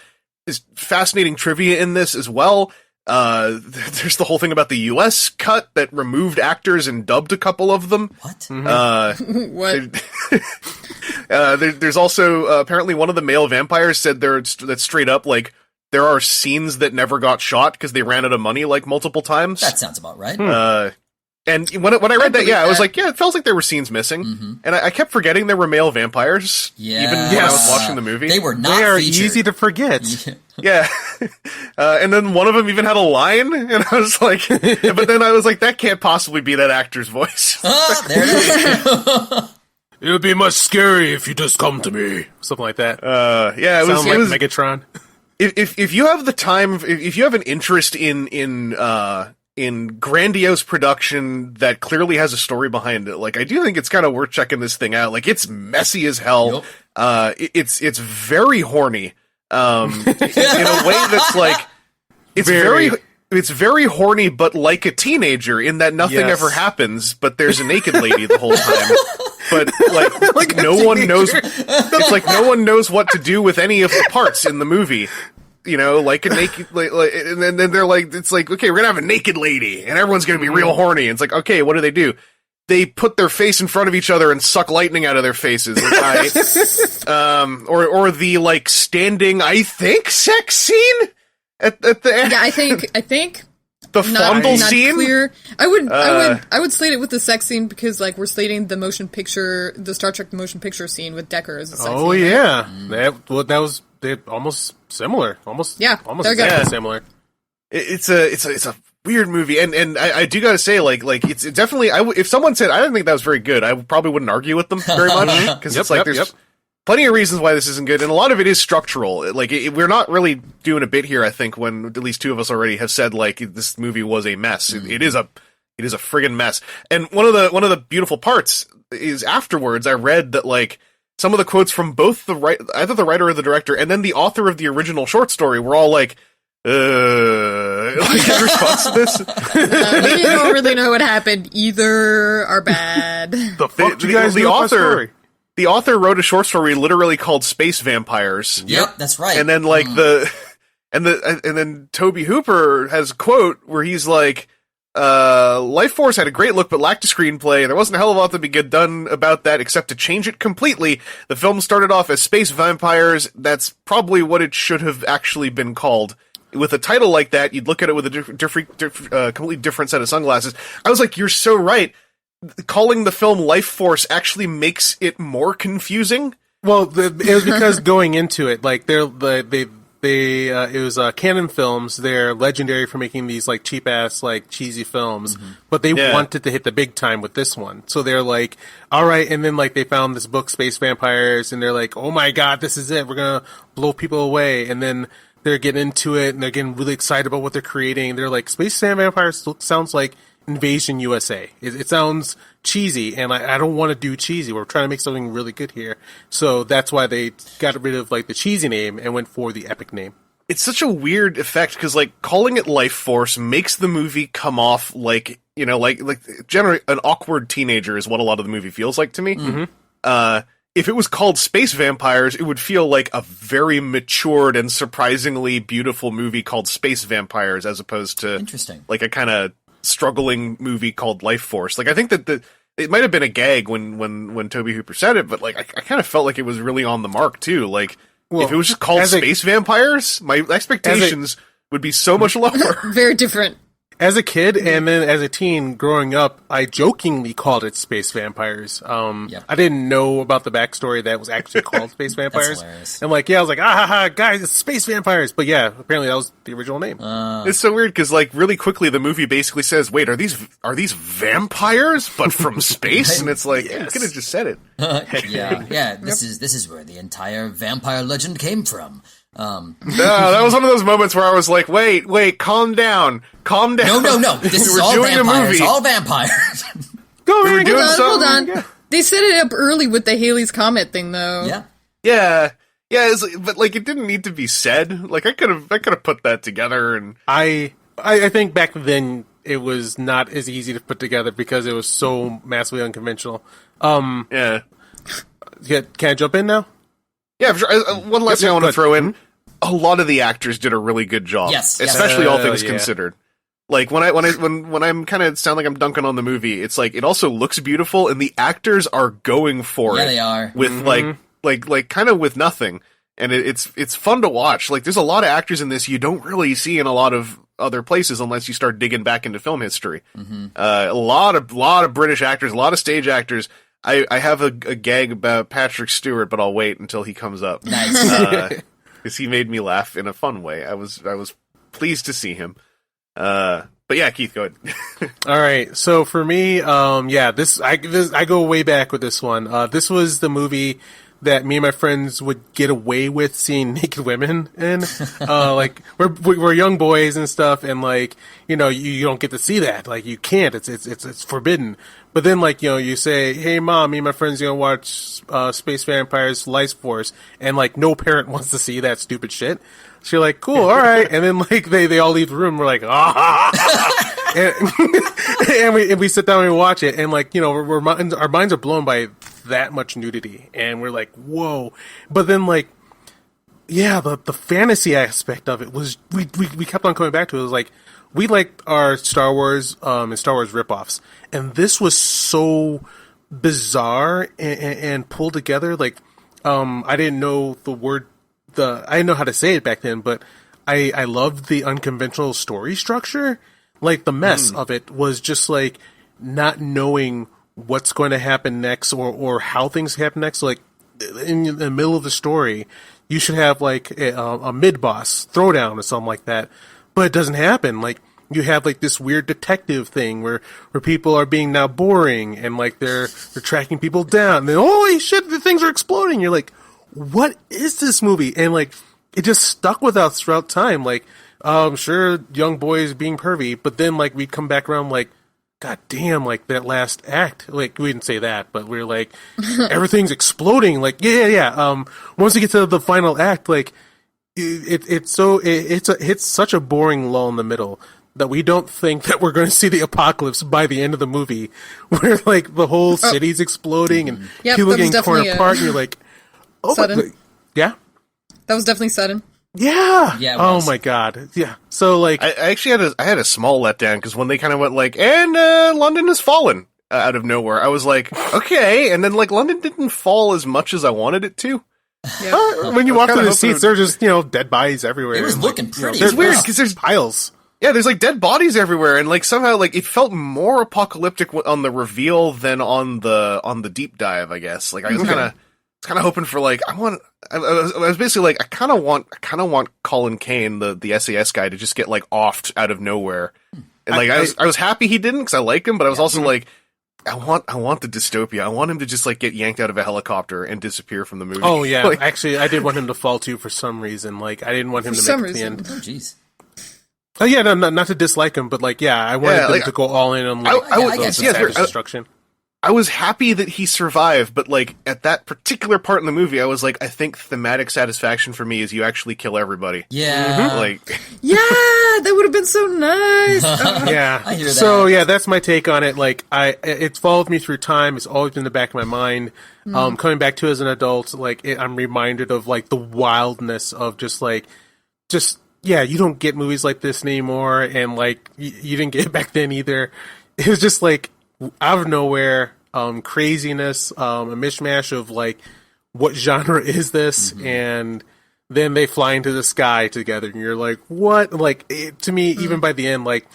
There's fascinating trivia in this as well. There's the whole thing about the U.S. cut that removed actors and dubbed a couple of them. What? What? There's also apparently one of the male vampires said that's straight up like. There are scenes that never got shot because they ran out of money like multiple times. That sounds about right. And when I read that, I was like, yeah, it feels like there were scenes missing. And I kept forgetting there were male vampires. Yeah. Even when I was watching the movie. They were not They are featured. easy to forget. Yeah. And then one of them even had a line, and I was like, but then I was like, that can't possibly be that actor's voice. There it is. It would be much scary if you just come to me. Something like that. Yeah, it Sound was like Megatron. If you have the time, if you have an interest in grandiose production that clearly has a story behind it, like I do think it's kind of worth checking this thing out. Like, it's messy as hell. Yep. It's very horny. In a way that's like it's very horny, but like a teenager in that nothing ever happens, but there's a naked lady the whole time. But like no one knows. It's like no one knows what to do with any of the parts in the movie. You know, like a naked, and then they're like, it's like, okay, we're gonna have a naked lady, and everyone's gonna be real horny. And it's like, okay, what do? They put their face in front of each other and suck lightning out of their faces. Like, or the like standing, I think, sex scene at the end. Yeah, I think. The fondle not scene? Clear. I would slate it with the sex scene because like we're slating the Star Trek motion picture scene with Decker as a sex scene. Oh yeah, that was almost similar. Almost exactly similar. It's a weird movie, and I do gotta say, like it's definitely. If someone said I didn't think that was very good, I probably wouldn't argue with them very much because it's like there's plenty of reasons why this isn't good, and a lot of it is structural. Like we're not really doing a bit here. I think when at least two of us already have said like this movie was a mess. It is a friggin' mess. And one of the beautiful parts is afterwards I read that like some of the quotes from both either the writer or the director and then the author of the original short story were all like like in response to this. We don't really know what happened. Either are bad. The fuck you guys know about story? The author wrote a short story literally called Space Vampires. Yep, that's right. And then like and then Toby Hooper has a quote where he's like, Lifeforce had a great look but lacked a screenplay, and there wasn't a hell of a lot to be done about that except to change it completely. The film started off as Space Vampires. That's probably what it should have actually been called. With a title like that, you'd look at it with a completely different set of sunglasses. I was like, you're so right. Calling the film Lifeforce actually makes it more confusing. Well, it was because going into it, like they it was Canon Films. They're legendary for making these like cheap ass like cheesy films, but they wanted to hit the big time with this one. So they're like, all right, and then like they found this book, Space Vampires, and they're like, oh my god, this is it. We're gonna blow people away, and then they're getting into it and they're getting really excited about what they're creating. They're like, Space Vampires sounds like Invasion USA. It sounds cheesy, and I don't want to do cheesy. We're trying to make something really good here. So that's why they got rid of like the cheesy name and went for the epic name. It's such a weird effect because like calling it Lifeforce makes the movie come off like, you know, like generally an awkward teenager is what a lot of the movie feels like to me. If it was called Space Vampires, it would feel like a very matured and surprisingly beautiful movie called Space Vampires, as opposed to like a kind of struggling movie called Lifeforce. Like I think that it might have been a gag when Toby Hooper said it, but like I kind of felt like it was really on the mark too. Like if it was just called Space Vampires, my expectations would be so much lower. Very different. As a kid and then as a teen growing up, I jokingly called it Space Vampires. I didn't know about the backstory that it was actually called Space Vampires. And like, I was like, guys, it's Space Vampires. But yeah, apparently that was the original name. It's so weird because like really quickly the movie basically says, wait, are these vampires but from space? And it's like, you could have just said it. This is where the entire vampire legend came from. No, that was one of those moments where I was like, wait, calm down. No. This is all vampires. All vampires. Hold on. They set it up early with the Halley's Comet thing, though. Yeah. But like, it didn't need to be said. Like, I could have put that together. And I think back then it was not as easy to put together because it was so massively unconventional. Can I jump in now? Yeah, sure. One last thing I want to throw in. A lot of the actors did a really good job. Yes. Especially all things considered. Like when I'm kind of sound like I'm dunking on the movie, it's like it also looks beautiful and the actors are going for it. Yeah, they are. With like kind of with nothing. And it's fun to watch. Like there's a lot of actors in this you don't really see in a lot of other places unless you start digging back into film history. A lot of British actors, a lot of stage actors. I have a gag about Patrick Stewart, but I'll wait until he comes up. Nice. Because he made me laugh in a fun way. I was pleased to see him. But yeah, Keith, go ahead. All right. So for me, I go way back with this one. This was the movie that me and my friends would get away with seeing naked women in. Like we're young boys and stuff, and like you don't get to see that. Like you can't. It's forbidden. But then like you say, hey mom, me and my friends gonna watch Space Vampires Lifeforce, and like no parent wants to see that stupid shit. So you're like, cool, all right. And then like they all leave the room. We're like, and we sit down and we watch it, and like our minds are blown by that much nudity, and we're like, whoa. But then like, the fantasy aspect of it was we kept on coming back to it. It was like we liked our Star Wars and Star Wars ripoffs, and this was so bizarre and pulled together. Like I didn't know the word. I didn't know how to say it back then, but I loved the unconventional story structure. Like the mess of it was just like not knowing what's going to happen next or how things happen next. Like in the middle of the story, you should have like a mid-boss throwdown or something like that, but it doesn't happen. Like you have like this weird detective thing where people are being now boring and like they're tracking people down. And then holy shit, the things are exploding. You're like, what is this movie? And like it just stuck with us throughout time. Like sure, young boys being pervy, but then like we'd come back around like, god damn, like that last act. Like we didn't say that, but we're like everything's exploding. Like yeah. Once we get to the final act, like it's such a boring lull in the middle that we don't think that we're going to see the apocalypse by the end of the movie, where like the whole city's exploding and people getting torn apart, and you're like, oh, sudden. Yeah, that was definitely sudden. Yeah. Oh my god. Yeah. So like, I actually had a small letdown because when they kind of went like, and London has fallen out of nowhere, I was like, okay, and then like London didn't fall as much as I wanted it to. Yeah. When you walk through the seats, there are just dead bodies everywhere. It was and, looking pretty. It's weird because there's piles. Yeah, there's like dead bodies everywhere, and like somehow like it felt more apocalyptic on the reveal than on the deep dive. I guess like I was kind of kind of hoping for like, I was basically like, I kind of want Colin Kane, the SAS guy, to just get like offed out of nowhere. And like, I was happy he didn't, because I like him, but I was also like, I want the dystopia. I want him to just like get yanked out of a helicopter and disappear from the movie. Oh yeah, like, actually, I did want him to fall too for some reason. Like, I didn't want him to make it to the end. Oh jeez. Oh yeah, no, not to dislike him, but like, yeah, I wanted them to go all in on like destruction. I was happy that he survived, but like at that particular part in the movie, I was like, I think thematic satisfaction for me is you actually kill everybody. Yeah, like yeah, that would have been so nice. Yeah, I hear that. So yeah, that's my take on it. Like, it's followed me through time. It's always been in the back of my mind. Coming back to it as an adult, like I'm reminded of like the wildness of just yeah, you don't get movies like this anymore, and like you didn't get it back then either. It was just like out of nowhere, craziness, a mishmash of like, what genre is this? And then they fly into the sky together, and you're like, what? Like, to me, even by the end, like,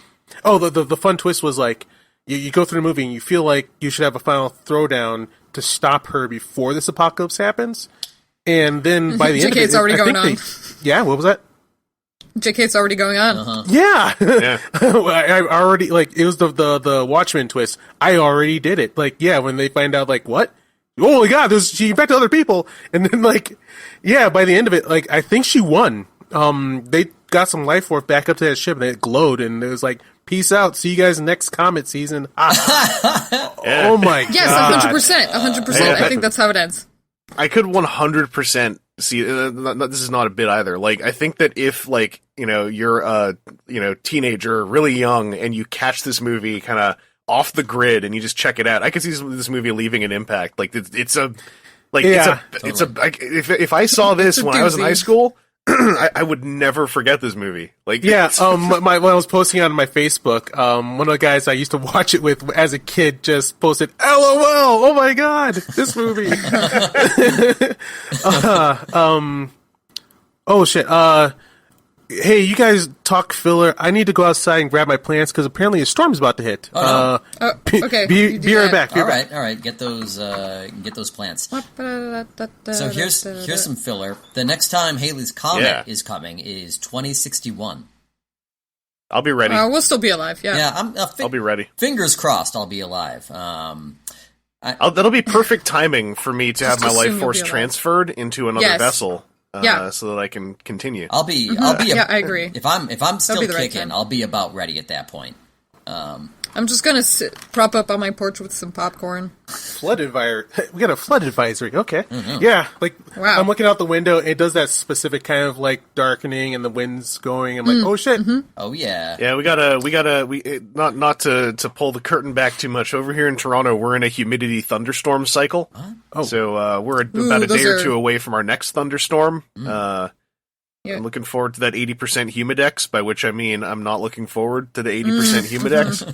the fun twist was like, you go through the movie and you feel like you should have a final throwdown to stop her before this apocalypse happens, and then by the end of it, it's already going on. Yeah, what was that? JK, it's already going on. Yeah. I already, like, it was the Watchmen twist. I already did it. Like, yeah, when they find out, like, what? Oh my god, she infected other people. And then, like, yeah, by the end of it, like, I think she won. They got some life force back up to that ship, and it glowed, and it was like, peace out, see you guys next Comet season. Oh my god. Yes, 100%. 100%. I think that's how it ends. I could 100% see, this is not a bit either. Like, I think that if, like, you're a, teenager, really young, and you catch this movie kind of off the grid and you just check it out, I could see this movie leaving an impact. Like, if I saw this when I was in high school, I would never forget this movie. Like, yeah, when I was posting on my Facebook, one of the guys I used to watch it with as a kid just posted, "LOL! Oh my god, this movie!" Oh shit. Hey, you guys talk filler. I need to go outside and grab my plants because apparently a storm's about to hit. Okay. Be right back. All right. Get those plants. So here's some filler. The next time Haley's Comet is coming is 2061. I'll be ready. We'll still be alive. Yeah. Yeah. I'll be ready. Fingers crossed. I'll be alive. That'll be perfect timing for me to have my life force transferred into another vessel. So that I can continue. I'll be. Yeah, I agree. If I'm still kicking, I'll be about ready at that point. I'm just gonna prop up on my porch with some popcorn. Flood advisory. We got a flood advisory. Okay. Mm-hmm. Yeah, like wow. I'm looking out the window. It does that specific kind of like darkening and the wind's going. I'm like, oh shit. Mm-hmm. Oh yeah. Yeah, we gotta not to pull the curtain back too much. Over here in Toronto, we're in a humidity thunderstorm cycle. Huh? Oh. So we're about a day or two away from our next thunderstorm. I'm looking forward to that 80% humidex, by which I mean I'm not looking forward to the 80% humidex.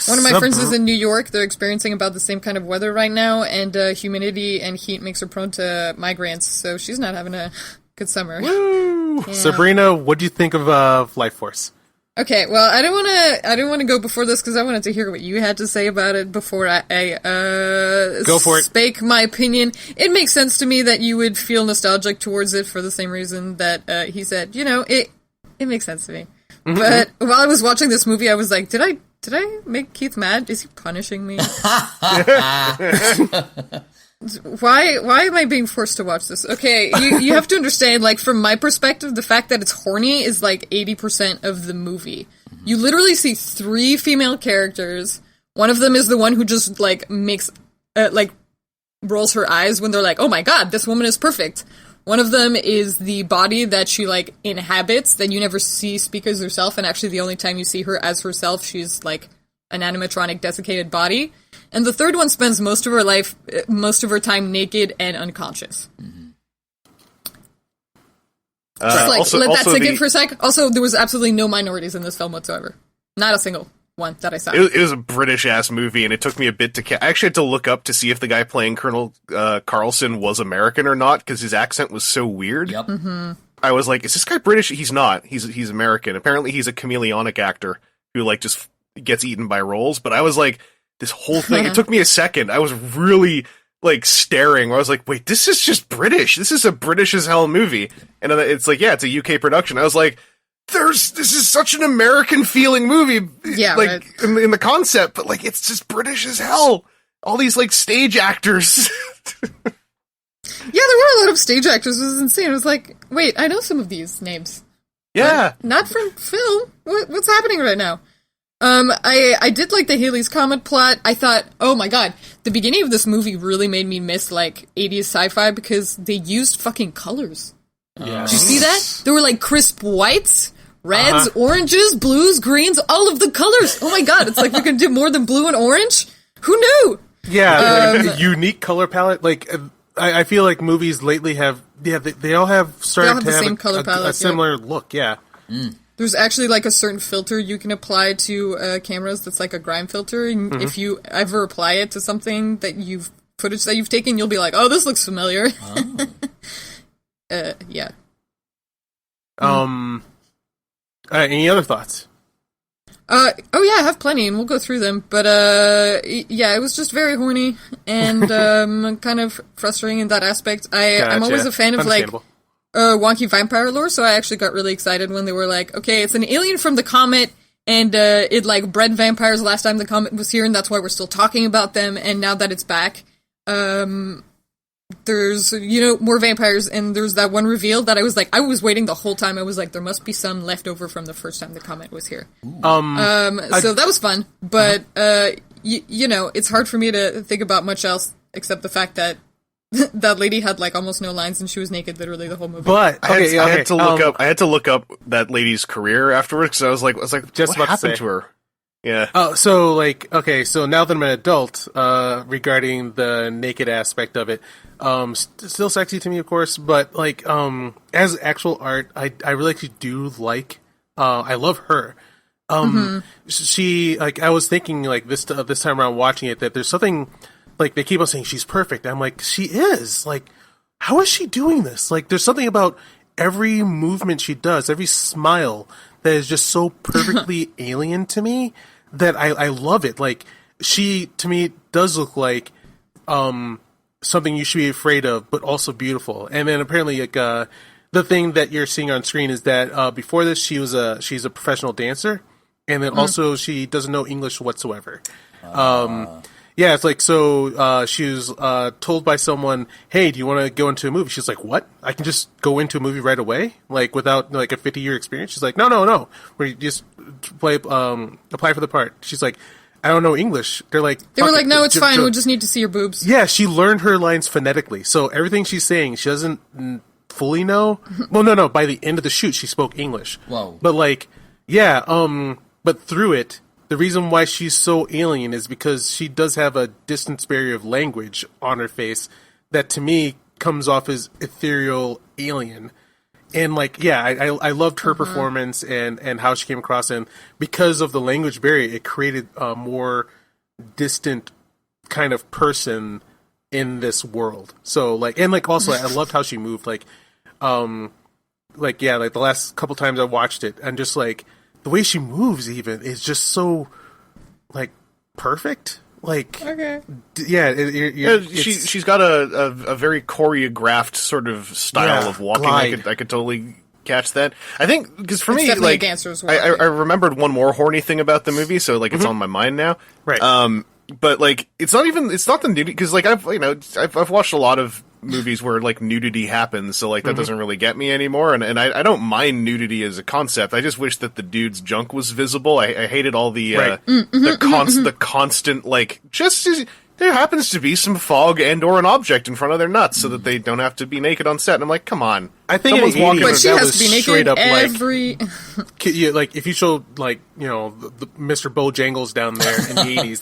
One of my friends is in New York. They're experiencing about the same kind of weather right now, and humidity and heat makes her prone to migraines, so she's not having a good summer. Woo! Yeah. Sabrina, what do you think of Lifeforce? Okay, well, I didn't want to go before this because I wanted to hear what you had to say about it before I go for it. Spake my opinion. It makes sense to me that you would feel nostalgic towards it for the same reason that he said. It makes sense to me. Mm-hmm. But while I was watching this movie, I was like, did I make Keith mad? Is he punishing me? Why am I being forced to watch this? Okay, you have to understand, like, from my perspective, the fact that it's horny is, like, 80% of the movie. You literally see 3 female characters. One of them is the one who just, like, makes, rolls her eyes when they're like, oh my god, this woman is perfect. One of them is the body that she, like, inhabits, that you never see speak as herself, and actually the only time you see her as herself, she's, like, an animatronic desiccated body. And the third one spends most of her time naked and unconscious. Mm-hmm. Just let that sink in for a sec. Also, there was absolutely no minorities in this film whatsoever. Not a single one that I saw. It was a British-ass movie, and it took me a bit to I actually had to look up to see if the guy playing Colonel Carlson was American or not, because his accent was so weird. Yep. Mm-hmm. I was like, is this guy British? He's not. He's American. Apparently he's a chameleonic actor who, like, just gets eaten by roles. But I was like, this whole thing, it took me a second. I was really, like staring where I was like, wait, this is just British. This is a British as hell movie. And then it's like, yeah, it's a UK production. I was like, this is such an American feeling movie. Yeah, like right. in the concept, but like, it's just British as hell. All these like stage actors. Yeah, there were a lot of stage actors. It was insane. It was like, wait, I know some of these names. Yeah. Not from film. What's happening right now? I did like the Halley's Comet plot. I thought, oh my god, the beginning of this movie really made me miss, like, 80s sci-fi because they used fucking colors. Yeah. Did you see that? There were, like, crisp whites, reds, oranges, blues, greens, all of the colors. Oh my god, it's like we can do more than blue and orange? Who knew? Yeah, like a unique color palette. Like, I feel like movies lately have, they all have started to the have same color palette, a similar look, yeah. There's actually, like, a certain filter you can apply to cameras that's like a grime filter, and if you ever apply it to something footage that you've taken, you'll be like, oh, this looks familiar. Yeah. Any other thoughts? Oh yeah, I have plenty, and we'll go through them, but yeah, it was just very horny, and kind of frustrating in that aspect. I'm always a fan of, like, wonky vampire lore, so I actually got really excited when they were like, okay, it's an alien from the comet, and it, like, bred vampires last time the comet was here, and that's why we're still talking about them, and now that it's back, there's, more vampires, and there's that one reveal that I was like, I was waiting the whole time, I was like, there must be some left over from the first time the comet was here. So that was fun, but, it's hard for me to think about much else, except the fact that that lady had, like, almost no lines, and she was naked literally the whole movie. But I had to look up that lady's career afterwards because I was like, just what happened to her? Yeah. Oh, so now that I'm an adult, regarding the naked aspect of it, still sexy to me, of course, but like, as actual art, I really actually do like, I love her. She, like, I was thinking, like, this time around watching it, that there's something, like, they keep on saying she's perfect. I'm like, she is. Like, how is she doing this? Like, there's something about every movement she does, every smile, that is just so perfectly alien to me that I love it. Like, she, to me, does look like something you should be afraid of, but also beautiful. And then apparently, like, the thing that you're seeing on screen is that before this, she's a professional dancer, and then also she doesn't know English whatsoever. Yeah, it's like, so she was told by someone, hey, do you want to go into a movie? She's like, what? I can just go into a movie right away? Like, without, like, a 50-year experience? She's like, no. We just apply for the part. She's like, I don't know English. They were like, no, it's fine. We just need to see your boobs. Yeah, she learned her lines phonetically. So everything she's saying, she doesn't fully know. Well, no. By the end of the shoot, she spoke English. Whoa. But, like, yeah, but through it, the reason why she's so alien is because she does have a distance barrier of language on her face that, to me, comes off as ethereal alien. And, like, yeah, I loved her performance and how she came across. And because of the language barrier, it created a more distant kind of person in this world. So, like, and, like, also, I loved how she moved. Like, the last couple times I watched it, and just, like, the way she moves even is just so, like, perfect. Like, okay. Yeah, she's got a very choreographed sort of style of walking. Glide. I could totally catch that. I think because for me, like, a dancer as well. I remembered one more horny thing about the movie, so like it's on my mind now. Right. But like it's not the nudity, because like I've watched a lot of movies where like nudity happens, so like that doesn't really get me anymore, and I don't mind nudity as a concept. I just wish that the dude's junk was visible. I hated all the the constant, like, just there happens to be some fog and or an object in front of their nuts so that they don't have to be naked on set. And I'm like, come on. I think someone's walking, but she has to be naked up, every. Like if you showed, like, you know, the Mr. Bojangles down there in the 80s,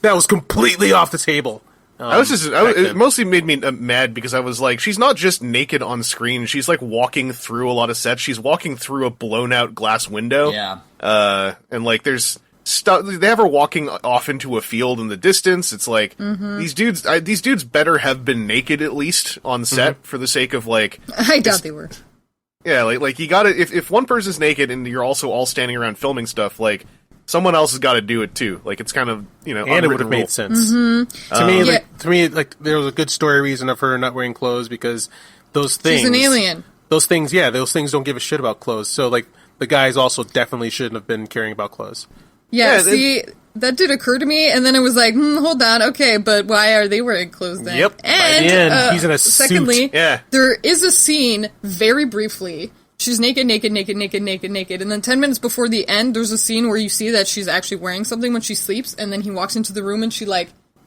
that was completely off the table. It mostly made me mad because I was like, she's not just naked on screen. She's like walking through a lot of sets. She's walking through a blown out glass window. Yeah. And like there's stuff. They have her walking off into a field in the distance. It's like these dudes better have been naked at least on set for the sake of like. I doubt they were. Yeah, like you gotta, if one person's naked and you're also all standing around filming stuff, like, someone else has got to do it too. Like it's kind of and it would have made sense to me. To me, there was a good story reason of her not wearing clothes because those things. She's an alien. Those things don't give a shit about clothes. So like the guys also definitely shouldn't have been caring about clothes. Yeah, see, that did occur to me, and then I was like, hold on, okay, but why are they wearing clothes then? Yep. And he's in a secondly, suit. Yeah. there is a scene, very briefly, she's naked, and then 10 minutes before the end, there's a scene where you see that she's actually wearing something when she sleeps, and then he walks into the room and she,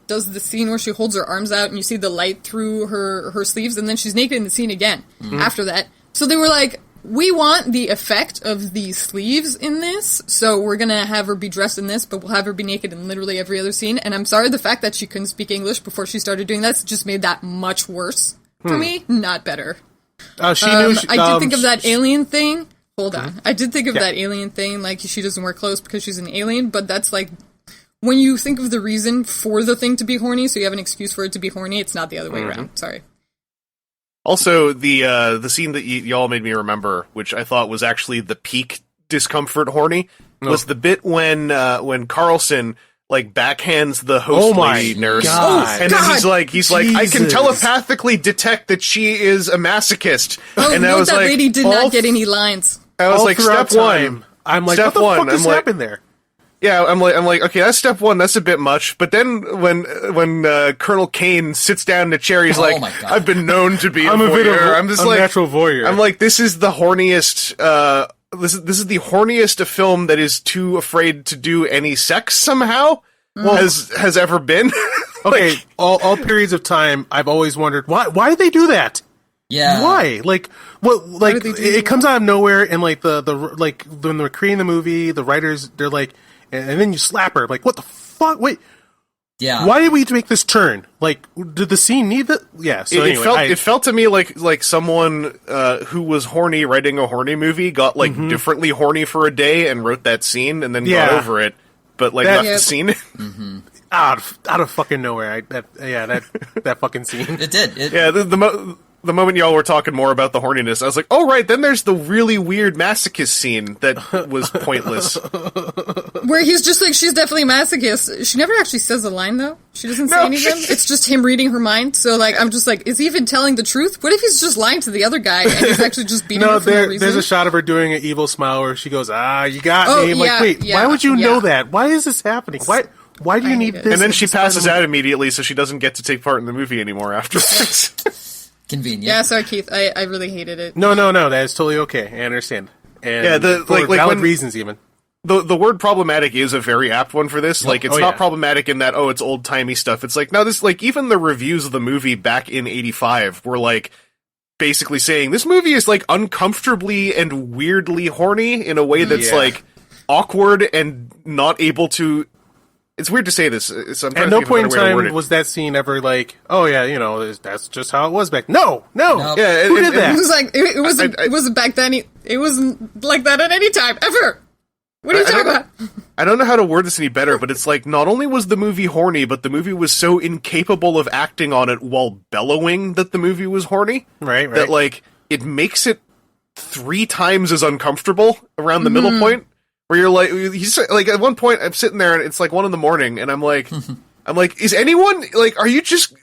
does the scene where she holds her arms out and you see the light through her sleeves, and then she's naked in the scene again after that. So they were like, we want the effect of the sleeves in this, so we're gonna have her be dressed in this, but we'll have her be naked in literally every other scene. And I'm sorry, the fact that she couldn't speak English before she started doing that just made that much worse for me, not better. I did think of that alien thing. Hold on. I did think of that alien thing, like she doesn't wear clothes because she's an alien, but that's like, when you think of the reason for the thing to be horny, so you have an excuse for it to be horny, it's not the other way around. Sorry. Also, the scene that y'all made me remember, which I thought was actually the peak discomfort horny, was the bit when Carlson backhands the host lady nurse, and then he's like, I can telepathically detect that she is a masochist, and I was that like, lady did not get any lines. I was like, step one. I'm like, step what the fuck one. is happening there? Yeah, I'm like, okay, that's step one. That's a bit much. But then when Colonel Kane sits down in a chair, he's like, I've been known to be a voyeur. I'm just like, natural voyeur. I'm like, this is the horniest. This is the horniest a film that is too afraid to do any sex somehow has ever been. Okay, all periods of time, I've always wondered why did they do that? Yeah. Why? It comes out of nowhere, and the when they're creating the movie, the writers, they're like, and then you slap her. Like, what the fuck? Wait. Yeah. Why did we make this turn? Like, did the scene need that? Yeah. So it felt to me like someone who was horny writing a horny movie got differently horny for a day and wrote that scene and then got over it, but left the scene. Out of fucking nowhere. That fucking scene. It did. The moment y'all were talking more about the horniness, I was like, oh, right, then there's the really weird masochist scene that was pointless. Where he's just like, she's definitely a masochist. She never actually says a line, though. She doesn't say anything. It's just him reading her mind. So, I'm just like, is he even telling the truth? What if he's just lying to the other guy and he's actually just beating her for no reason? There's a shot of her doing an evil smile where she goes, you got me. I'm like, wait, why would you know that? Why is this happening? Why do you need this? And then she passes out immediately, so she doesn't get to take part in the movie anymore afterwards. Convenient. Yeah, sorry, Keith. I really hated it. No, that is totally okay. I understand. And for valid reasons, even. The word problematic is a very apt one for this. It's not problematic in that, it's old-timey stuff. It's like, no, this, even the reviews of the movie back in 85 were, basically saying, this movie is, uncomfortably and weirdly horny in a way that's, awkward and not able to... It's weird to say this. At no point in time was that scene ever that's just how it was back. No. Nope. Yeah, who did that? It was it wasn't back then. It wasn't like that at any time ever. What are you talking about? I don't know how to word this any better, but it's not only was the movie horny, but the movie was so incapable of acting on it while bellowing that the movie was horny. Right. That it makes it 3 times as uncomfortable around the middle point. Where you're he's at one point I'm sitting there and it's 1 a.m. and I'm like, is anyone are you just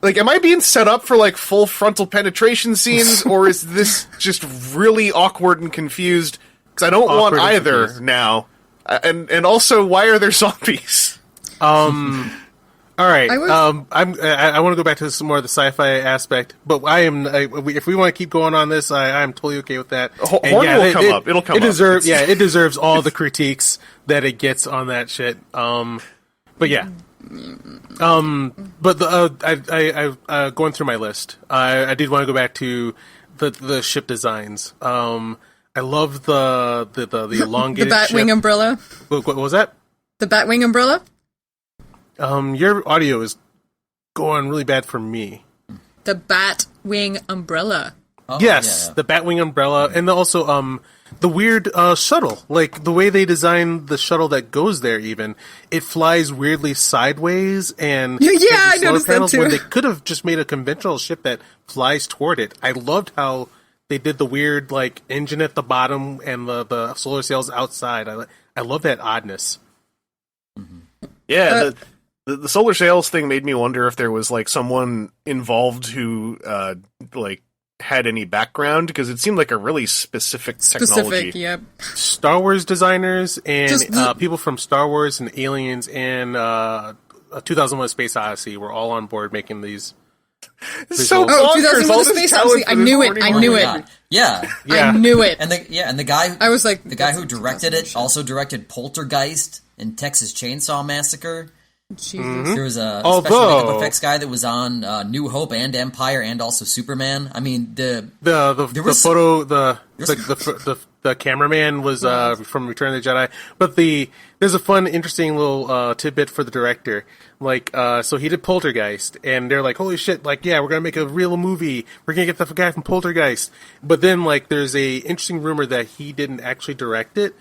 am I being set up for full frontal penetration scenes or is this just really awkward and confused? Because I don't want either now. And also, why are there zombies? All right. I want to go back to some more of the sci-fi aspect, but if we want to keep going on this, I'm totally okay with that. Horny will come up. It'll come up. It deserves all the critiques that it gets on that shit. But yeah. Going through my list, I did want to go back to the ship designs. I love the elongated the Batwing umbrella. What was that? The Batwing umbrella. Your audio is going really bad for me. The Batwing umbrella. Oh, yes, the Batwing umbrella, and also the weird shuttle. The way they designed the shuttle that goes there, even it flies weirdly sideways, and I noticed that too. Where they could have just made a conventional ship that flies toward it. I loved how they did the weird engine at the bottom and the solar sails outside. I love that oddness. Yeah, the solar sails thing made me wonder if there was like someone involved who like had any background, because it seemed like a really specific technology. Yep. Star Wars designers and people from Star Wars and Aliens and 2001: Space Odyssey were all on board making these. So Oh, 2001: Space Odyssey. I knew it. Yeah. I knew it. And the guy I was like, the guy who directed it also directed Poltergeist and Texas Chainsaw Massacre. Jesus. There was a special makeup effects guy that was on New Hope and Empire and also Superman. I mean, the cameraman was from Return of the Jedi. But there's a fun, interesting little tidbit for the director. Like, so he did Poltergeist, and they're like, "Holy shit! Like, yeah, we're gonna make a real movie. We're gonna get the guy from Poltergeist." But then, like, there's a interesting rumor that he didn't actually direct it.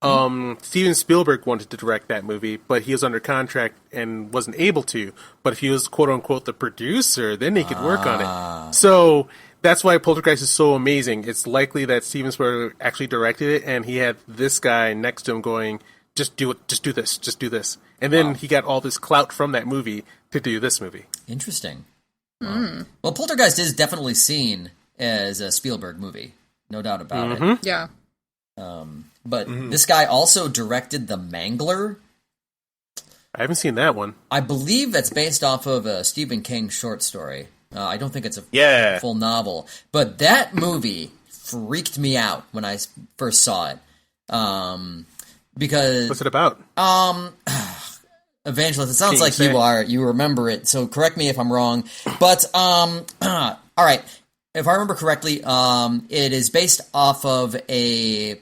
Steven Spielberg wanted to direct that movie, but he was under contract and wasn't able to. But if he was quote unquote the producer, then he could work on it. So that's why Poltergeist is so amazing. It's likely that Steven Spielberg actually directed it, and he had this guy next to him going, "Just do it. Just do this. Just do this." And then he got all this clout from that movie to do this movie. Interesting. Well, Poltergeist is definitely seen as a Spielberg movie, no doubt about it. Yeah. But this guy also directed The Mangler. I haven't seen that one. I believe that's based off of a Stephen King short story. I don't think it's a full novel. But that movie freaked me out when I first saw it. Because what's it about? Evangelist, it sounds like you remember it, so correct me if I'm wrong. But all right. If I remember correctly, it is based off of a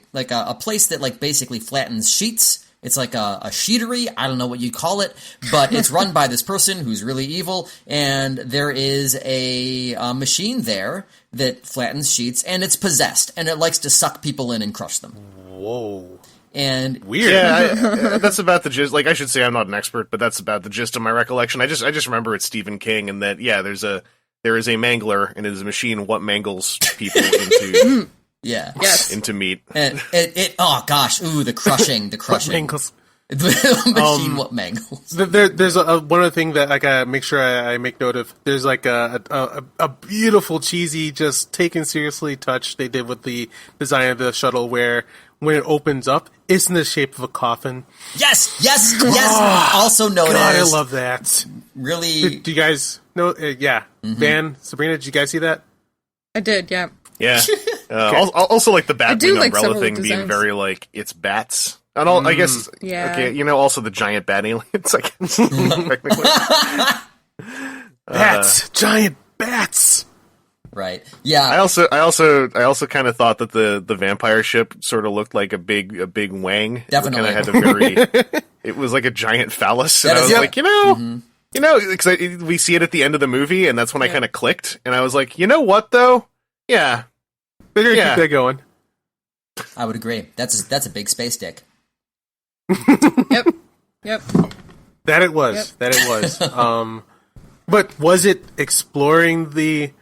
place that like basically flattens sheets. It's like a sheetery. I don't know what you call it, but it's run by this person who's really evil, and there is a machine there that flattens sheets, and it's possessed, and it likes to suck people in and crush them. Whoa. And weird. Yeah, that's about the gist. Like, I should say I'm not an expert, but that's about the gist of my recollection. I just remember it's Stephen King, and that there is a mangler, and it is a machine what mangles people into into meat. And it oh gosh, the crushing. Mangles. The machine what mangles. There's one other thing that I gotta make sure I make note of. There's like a beautiful, cheesy, just taken seriously touch they did with the design of the shuttle, where when it opens up, it's in the shape of a coffin. Yes. Also known God, as. I love that. Really? Do you guys know? Yeah. Van, Sabrina, did you guys see that? I did. Yeah. Yeah. Also, like the Batwing umbrella thing designs. being very like it's bats. And all, I guess. Yeah. Okay. Also the giant bat aliens. I guess technically. Bats. Giant bats. Right. Yeah. I also kind of thought that the vampire ship sort of looked like a big wang. Definitely. It kind of had a very. It was like a giant phallus, and I was like, because we see it at the end of the movie, and that's when I kind of clicked, and I was like, you know what though? Yeah, they're gonna keep that going. I would agree. That's a big space dick. Yep. That it was. But was it exploring the?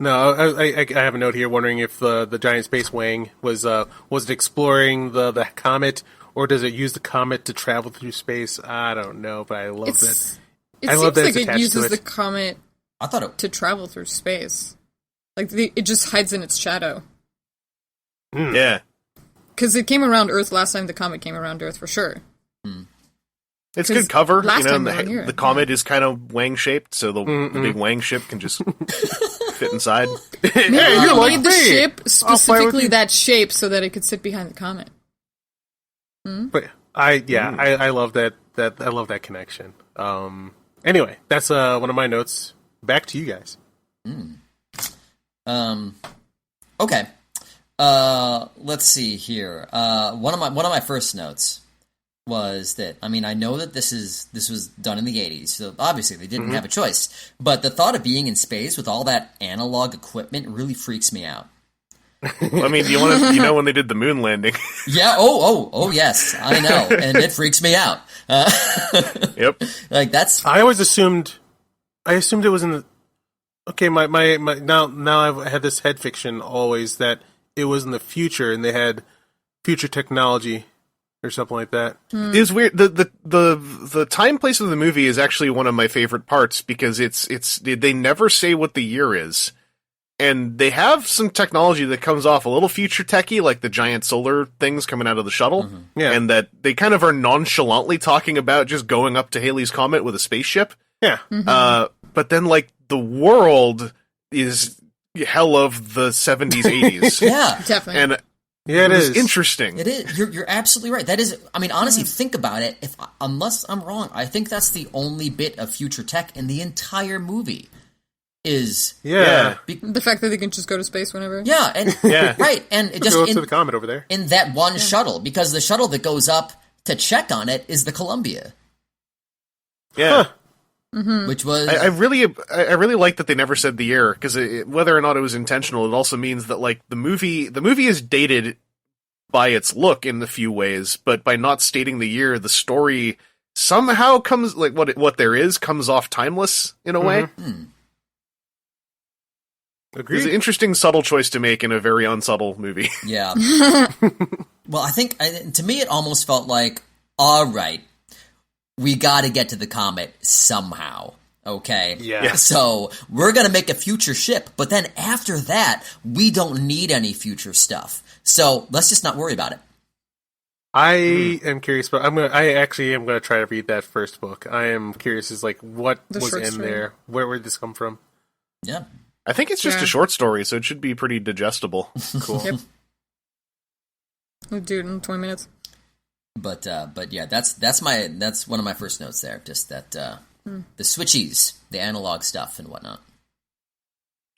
No, I have a note here wondering if the giant space wang was it exploring the comet, or does it use the comet to travel through space? I don't know, but I love that. It seems like it uses the comet. I thought to travel through space. Like it just hides in its shadow. Yeah. Because it came around Earth last time the comet came around Earth for sure. It's good cover. Last time the comet is kind of wang shaped, so the big wang ship can just fit inside. Maybe you made the ship specifically that shape so that it could sit behind the comet. But I love that I love that connection. Anyway, that's one of my notes. Back to you guys. Okay. Let's see here. One of my first notes was that, I mean, I know that this was done in the 80s, so obviously they didn't have a choice. But the thought of being in space with all that analog equipment really freaks me out. I mean, you know when they did the moon landing? Yeah. Oh, yes, I know, and it freaks me out. Yep. Like that's. I assumed it was in the. Okay, my now I've had this head fiction always that it was in the future and they had future technology or something like that. It is weird. The time place of the movie is actually one of my favorite parts because they never say what the year is. And they have some technology that comes off a little future techy, like the giant solar things coming out of the shuttle. Mm-hmm. Yeah. And that they kind of are nonchalantly talking about just going up to Halley's Comet with a spaceship. Yeah. But then, like, the world is hell of the 70s, 80s. Yeah. Definitely. And Yeah, it is. interesting. It is. You're absolutely right. That is. I mean, honestly, think about it. Unless I'm wrong, I think that's the only bit of future tech in the entire movie. Yeah. The fact that they can just go to space whenever. Yeah, and right, and it just Go to the comet over there. in that one shuttle, because the shuttle that goes up to check on it is the Columbia, Yeah. which was I really like that they never said the year, because whether or not it was intentional, it also means that, like, the movie is dated by its look in a few ways, but by not stating the year, the story somehow comes, like, what there is comes off timeless in a way. Agreed. It's an interesting, subtle choice to make in a very unsubtle movie. yeah. Well, I think to me it almost felt like, all right, we got to get to the comet somehow. Okay. Yeah. So we're gonna make a future ship, but then after that, we don't need any future stuff. So let's just not worry about it. I am curious, but I actually am gonna try to read that first book. I am curious, is like what The was short in story. there? Where did this come from? Yeah. I think it's just Yeah. a short story, so it should be pretty digestible. Cool. Yep. We'll do it in 20 minutes. But yeah, that's one of my first notes there. Just that the switchies, the analog stuff and whatnot.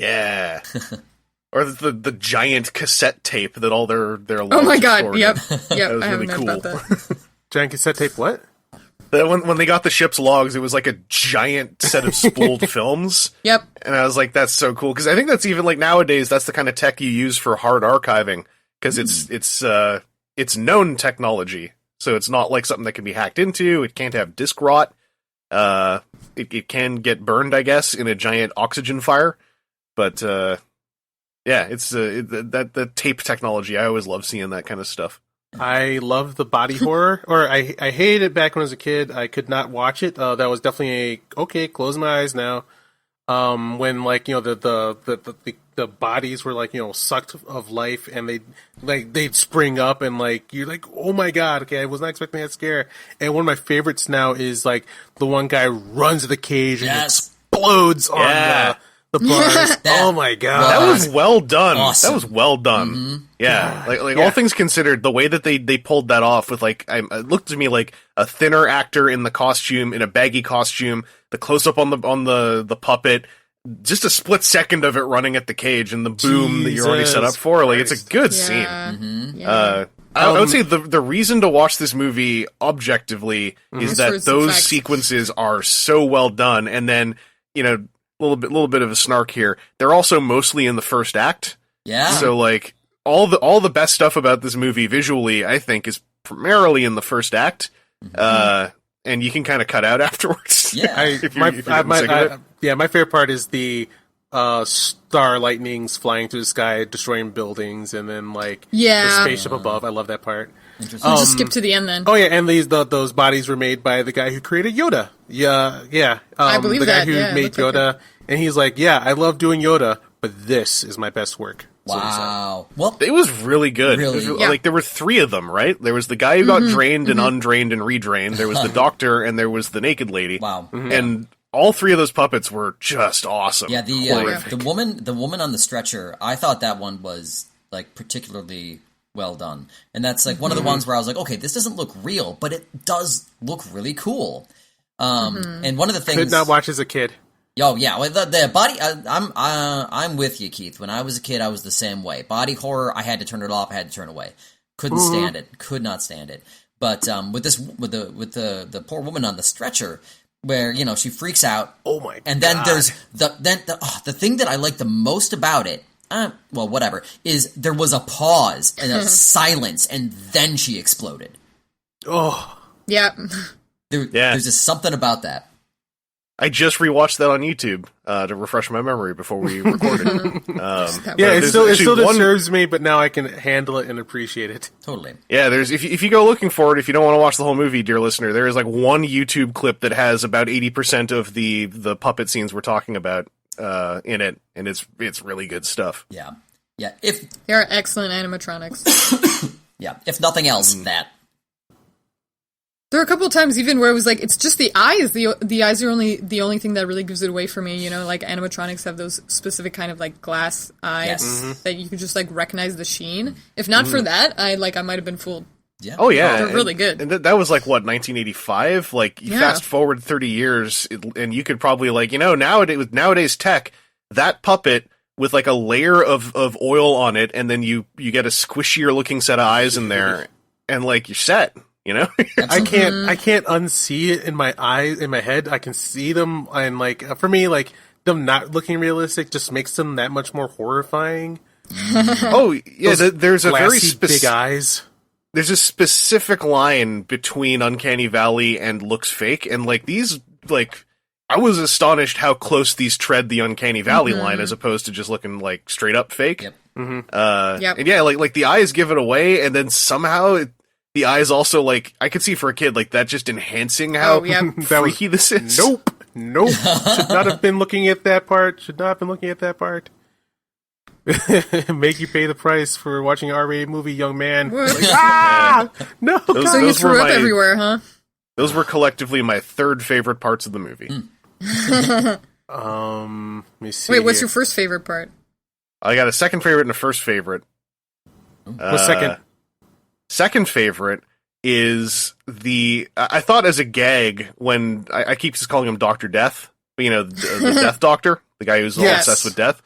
Yeah. Or the giant cassette tape that all their Oh logs my are god, stored yep. in. Yep, was I have really a note about that. Giant cassette tape. What? When they got the ship's logs, it was like a giant set of spooled films. Yep. And I was like, that's so cool. Because I think that's even, like, nowadays, that's the kind of tech you use for hard archiving. Because it's known technology. So it's not like something that can be hacked into. It can't have disk rot. It can get burned, I guess, in a giant oxygen fire. But, yeah, it's the tape technology. I always love seeing that kind of stuff. I love the body horror, or I hated it back when I was a kid. I could not watch it. That was definitely okay. Close my eyes now. When, like, you know, the bodies were, like, you know, sucked of life, and they'd spring up, and, like, you're like, oh my god, okay, I was not expecting that scare. And one of my favorites now is, like, the one guy runs to the cage and explodes on the bars. Oh my god, that was well done. Awesome. That was well done. Mm-hmm. Yeah, like all things considered, the way that they pulled that off with, like, it looked to me like a thinner actor in the costume, in a baggy costume, the close up on the puppet, just a split second of it running at the cage, and the boom that you're already set up for. Like, it's a good scene. Yeah. I would say the reason to watch this movie objectively is It's that for its those effects. sequences are so well done, and then, you know, little bit of a snark here, they're also mostly in the first act. Yeah. So, like, all the best stuff about this movie visually, I think, is primarily in the first act. And you can kind of cut out afterwards. Yeah. if you're getting sick of it. My favorite part is the star lightnings flying through the sky, destroying buildings, and then, like, Yeah. the spaceship above. I love that part. We'll just skip to the end then. Oh yeah, and those bodies were made by the guy who created Yoda. Yeah. I believe the guy that, who yeah, it made looked like Yoda, and he's like, yeah, I love doing Yoda, but this is my best work. Wow. Well, It was really good. Really? It was, Yeah. Like, there were 3 of them, right? There was the guy who got drained and undrained and redrained. There was the doctor, and there was the naked lady. wow. And all 3 of those puppets were just awesome. Yeah, the Horrific. woman on the stretcher, I thought that one was, like, particularly well done. And that's, like, one of the ones where I was like, okay, this doesn't look real, but it does look really cool. And one of the things Could not watch as a kid. Oh yeah, well, the body. I'm with you, Keith. When I was a kid, I was the same way. Body horror, I had to turn it off. I had to turn away. Couldn't stand it. Could not stand it. But with the poor woman on the stretcher, where, you know, she freaks out. Oh my! And then God. there's the thing that I like the most about it. Well, whatever, is there was a pause and a silence, and then she exploded. Oh Yeah. There's just something about that. I just rewatched that on YouTube to refresh my memory before we recorded. Yeah, it still disturbs me, but now I can handle it and appreciate it. Totally. Yeah, there's if you go looking for it, if you don't want to watch the whole movie, dear listener, there is like one YouTube clip that has about 80% of the puppet scenes we're talking about in it, and it's really good stuff. Yeah. Yeah. If they are excellent animatronics. Yeah. If nothing else, that. There are a couple of times even where it was like, it's just the eyes. The eyes are the only thing that really gives it away for me. You know, like animatronics have those specific kind of like glass eyes that you can just like recognize the sheen. If not for that, I might have been fooled. Yeah. Oh yeah, they're really good. And that was like what 1985. Like you fast forward 30 years, and you could probably like nowadays tech, that puppet with like a layer of oil on it, and then you get a squishier looking set of eyes in there, and like you're set. You know, I can't unsee it in my eyes, in my head. I can see them, and like for me, like them not looking realistic just makes them that much more horrifying. Oh yeah, there's a very big eyes. There's a specific line between Uncanny Valley and looks fake, and like these, like I was astonished how close these tread the Uncanny Valley line as opposed to just looking like straight up fake. Yep. And yeah, like the eyes give it away, and then somehow. The eyes also, like, I could see for a kid, like, that just enhancing how freaky this is. Nope. Should not have been looking at that part. Make you pay the price for watching an R-rated movie, young man. Like, no! So you threw up everywhere, huh? Those were collectively my third favorite parts of the movie. Let me see. Wait, what's your first favorite part? I got a second favorite and a first favorite. What's second? Second favorite is I thought as a gag when I keep just calling him Dr. Death, but you know, the Death Doctor, the guy who's all obsessed with death.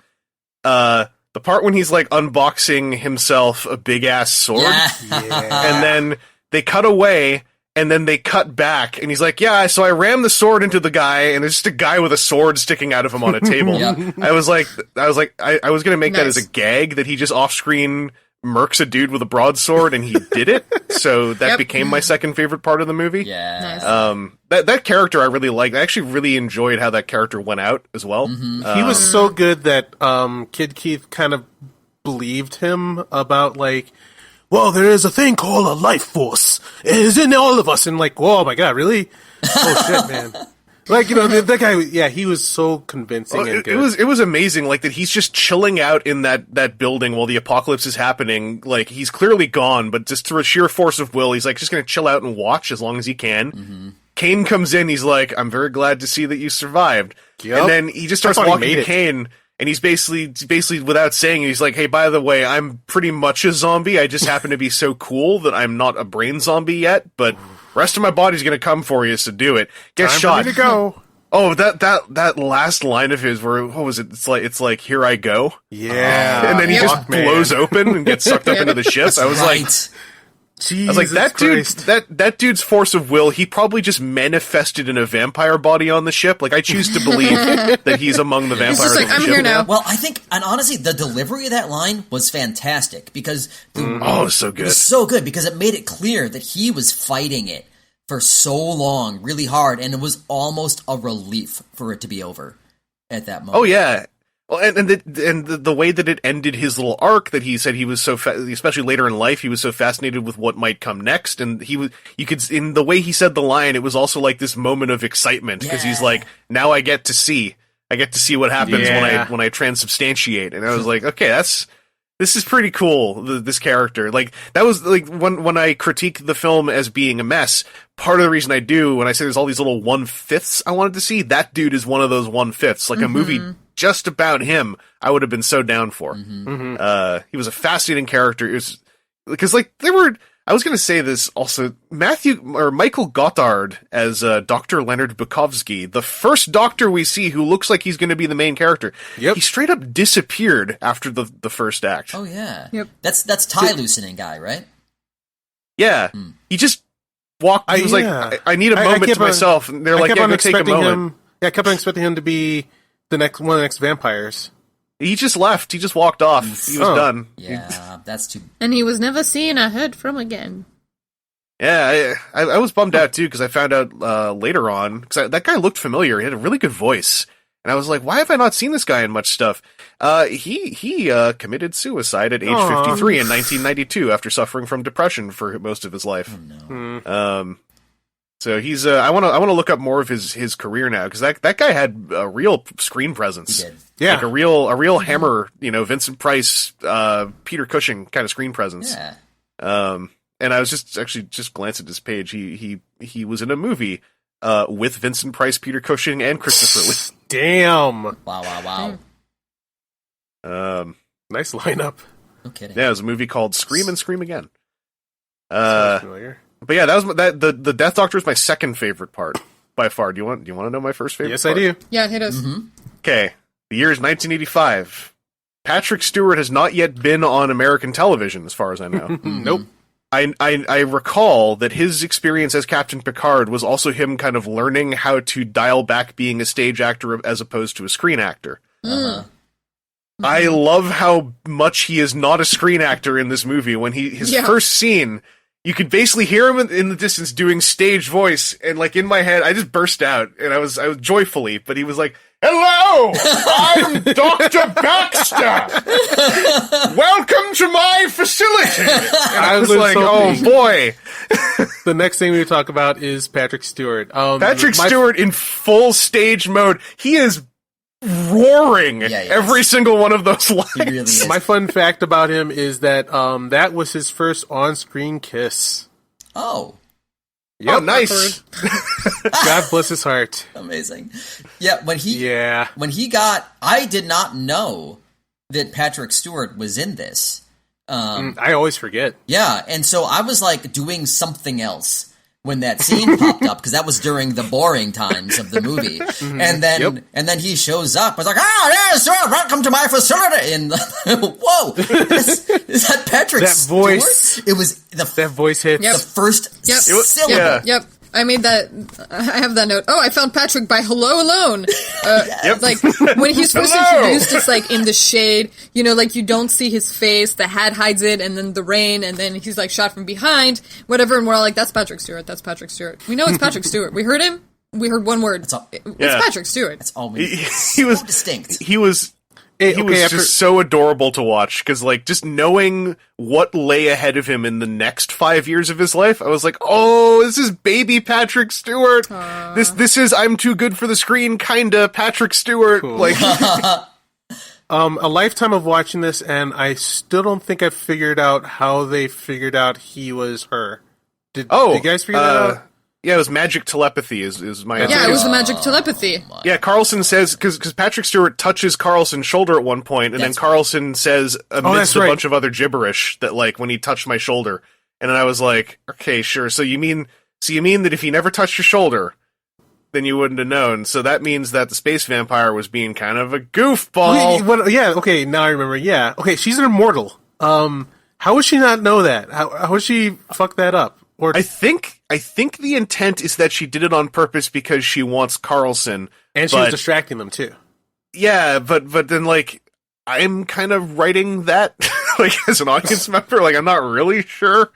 The part when he's like unboxing himself a big ass sword, and then they cut away, and then they cut back, and he's like, "Yeah, so I rammed the sword into the guy, and there's just a guy with a sword sticking out of him on a table." I was gonna make that as a gag that he just off screen murks a dude with a broadsword, and he did it. So that became my second favorite part of the movie. Yeah. Nice. That character I really liked. I actually really enjoyed how that character went out as well. He was so good that Kid Keith kind of believed him about like, well, there is a thing called a life force. It is in all of us. And like, whoa, my God, really? Oh shit, man. Like, you know, that guy, he was so convincing and good. It was amazing, like, that he's just chilling out in that building while the apocalypse is happening. Like, he's clearly gone, but just through a sheer force of will, he's, like, just gonna chill out and watch as long as he can. Kane comes in, he's like, I'm very glad to see that you survived. Yep. And then he just starts walking to Kane, and he's basically, without saying it, he's like, hey, by the way, I'm pretty much a zombie. I just happen to be so cool that I'm not a brain zombie yet, but... rest of my body's gonna come for you, so do it. Get shot. For me to go. Oh, that last line of his where what was it? It's like here I go. Yeah. And then he just blows open and gets sucked up into the ship. I was like, Jesus that Christ. that dude's force of will, he probably just manifested in a vampire body on the ship. Like I choose to believe that he's among the vampires. It's just like, on the I'm ship here now. Well, I think, and honestly, the delivery of that line was fantastic because so good. It was so good because it made it clear that he was fighting it for so long, really hard, and it was almost a relief for it to be over at that moment. Oh yeah. Well, and the way that it ended his little arc, that he said he was so, especially later in life, he was so fascinated with what might come next, and you could, in the way he said the line, it was also like this moment of excitement, because he's like, now I get to see what happens when I transubstantiate, and I was like, okay, this is pretty cool, this character. Like, that was, like, when I critique the film as being a mess, part of the reason I do, when I say there's all these little 1/5s I wanted to see, that dude is one of those 1/5s. Like, a movie just about him, I would have been so down for. He was a fascinating character. It was, because, like, I was gonna say this also, Michael Gothard as Dr. Leonard Bukowski, the first Doctor we see who looks like he's gonna be the main character. He straight up disappeared after the first act. Oh yeah. Yep. That's tie loosening guy, right? Yeah. He just walked, he was like, I need a moment to myself, and they're like, yeah, go take a moment. I kept on expecting him to be one of the next vampires. He just left. He just walked off. He was done. Yeah, that's too... And he was never seen or heard from again. Yeah, I was bummed out too because I found out later on because that guy looked familiar. He had a really good voice, and I was like, "Why have I not seen this guy in much stuff?" He committed suicide at age 53 in 1992 after suffering from depression for most of his life. Oh, no. So he's I want to look up more of his career now because that guy had a real screen presence. He did. Yeah. Like a real Hammer, Vincent Price, Peter Cushing kind of screen presence. Yeah. And I was just glancing at his page. He was in a movie with Vincent Price, Peter Cushing, and Christopher Lee. Damn. Wow. Nice lineup. No kidding. Yeah, it was a movie called Scream and Scream Again. Sounds familiar. But yeah, that was the Death Doctor is my second favorite part by far. Do you want to know my first favorite? Yes, part? I do. Yeah, hit us. Okay, the year is 1985. Patrick Stewart has not yet been on American television, as far as I know. Nope. I recall that his experience as Captain Picard was also him kind of learning how to dial back being a stage actor as opposed to a screen actor. I love how much he is not a screen actor in this movie. When his first scene, you could basically hear him in the distance doing stage voice, and like in my head, I just burst out, and I was joyfully, but he was like, "Hello, I'm Dr. Baxter. Welcome to my facility." And I was like, "Oh boy." The next thing we talk about is Patrick Stewart. Patrick Stewart in full stage mode. He is roaring every single one of those lines. He really is. My fun fact about him is that that was his first on-screen kiss. Oh. Oh, nice. God bless his heart. Amazing. Yeah, when he got, I did not know that Patrick Stewart was in this. I always forget. Yeah, and so I was like doing something else when that scene popped up, because that was during the boring times of the movie. And then he shows up. I was like, yes, welcome to my facility. And whoa, is that Patrick Stewart? Voice. It was that voice hits. the first syllable. Yep. I made that. I have that note. Oh, I found Patrick by Hello Alone. Like when he's first introduced, it's like in the shade. Like you don't see his face. The hat hides it, and then the rain, and then he's like shot from behind, whatever. And we're all like, "That's Patrick Stewart. That's Patrick Stewart." We know it's Patrick Stewart. We heard him. We heard one word. It's Patrick Stewart. That's all we. He was distinct. He was just so adorable to watch, because like just knowing what lay ahead of him in the next 5 years of his life, I was like, oh, this is baby Patrick Stewart. This is I'm too good for the screen kinda Patrick Stewart. Cool. Like a lifetime of watching this, and I still don't think I've figured out how they figured out he was her. Did you guys figure that out? Yeah, it was magic telepathy is my answer. Yeah, it was the magic telepathy. Yeah, Carlson says, because Patrick Stewart touches Carlson's shoulder at one point, and then Carlson says amidst a bunch of other gibberish that, like, when he touched my shoulder. And then I was like, okay, sure. So you mean that if he never touched your shoulder, then you wouldn't have known. So that means that the space vampire was being kind of a goofball. Yeah, okay, now I remember. Yeah. Okay, she's an immortal. How would she not know that? How would she fuck that up? Or I think the intent is that she did it on purpose because she wants Carlson, and she was distracting them too. Yeah, but then like I'm kind of writing that like as an audience member, like I'm not really sure.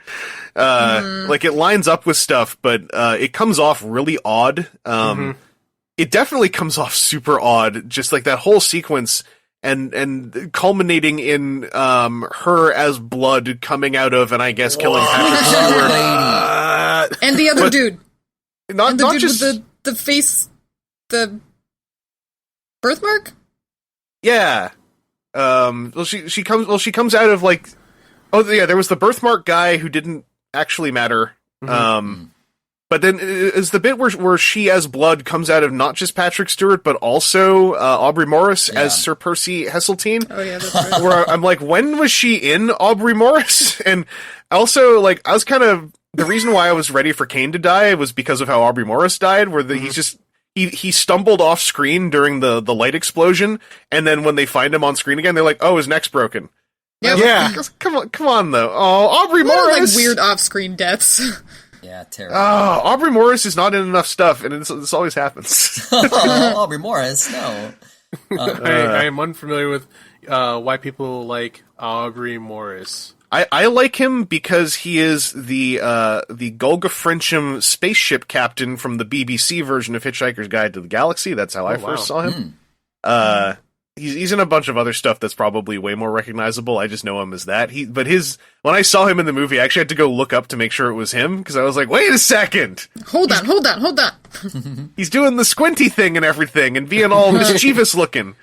Like it lines up with stuff, but it comes off really odd. It definitely comes off super odd, just like that whole sequence. And culminating in her as blood coming out of, and I guess killing Patrick Stewart. And the other dude. Not dude just with the face, the birthmark? Yeah. She comes out of like, oh yeah, there was the birthmark guy who didn't actually matter. But then is the bit where she as blood comes out of not just Patrick Stewart, but also Aubrey Morris as Sir Percy Heseltine. Oh yeah, that's right. Where I'm like, when was she in Aubrey Morris? And also, like, I was kind of, the reason why I was ready for Kane to die was because of how Aubrey Morris died, where he's just, he stumbled off screen during the light explosion, and then when they find him on screen again, they're like, oh, his neck's broken. Yeah. Come on though. Oh, Aubrey Morris! Like weird off-screen deaths. Yeah, terrible. Oh, Aubrey Morris is not in enough stuff, and this always happens. Aubrey Morris, no. I am unfamiliar with why people like Aubrey Morris. I like him because he is the Golga Frencham spaceship captain from the BBC version of Hitchhiker's Guide to the Galaxy. That's how I first saw him. He's in a bunch of other stuff that's probably way more recognizable. I just know him as that. When I saw him in the movie, I actually had to go look up to make sure it was him, because I was like, wait a second! Hold on. He's doing the squinty thing and everything, and being all mischievous looking.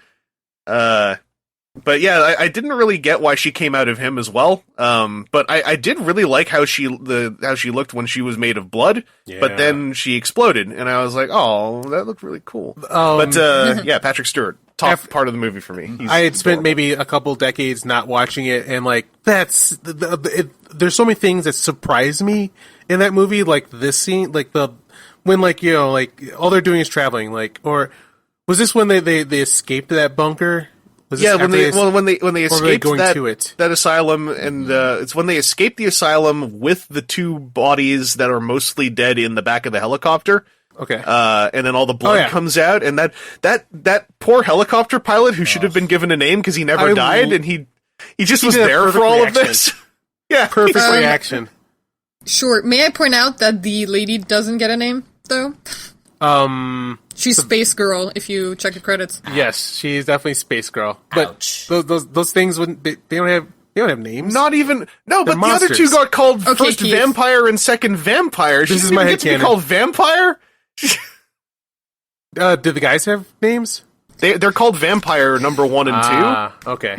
But yeah, I didn't really get why she came out of him as well. But I did really like how she looked when she was made of blood. Yeah. But then she exploded, and I was like, oh, that looked really cool. Yeah, Patrick Stewart, top part of the movie for me. I had spent maybe a couple decades not watching it, and like there's so many things that surprise me in that movie, like this scene, like when all they're doing is traveling, like, or was this when they escaped that bunker? When they escaped that asylum, and it's when they escaped the asylum with the two bodies that are mostly dead in the back of the helicopter. Okay. And then all the blood comes out, and that poor helicopter pilot who should have been given a name because he never died, and he just was there for all of this. Yeah, perfect reaction. Sure. May I point out that the lady doesn't get a name though? She's Space Girl, if you check the credits. Yes, she's definitely Space Girl. But Ouch. those things wouldn't they don't have names. Not even but monsters. The other two got called first Keith. Vampire and second Vampire. This is my headcanon. To be called Vampire? Did the guys have names? They're called Vampire number 1 and 2. Okay.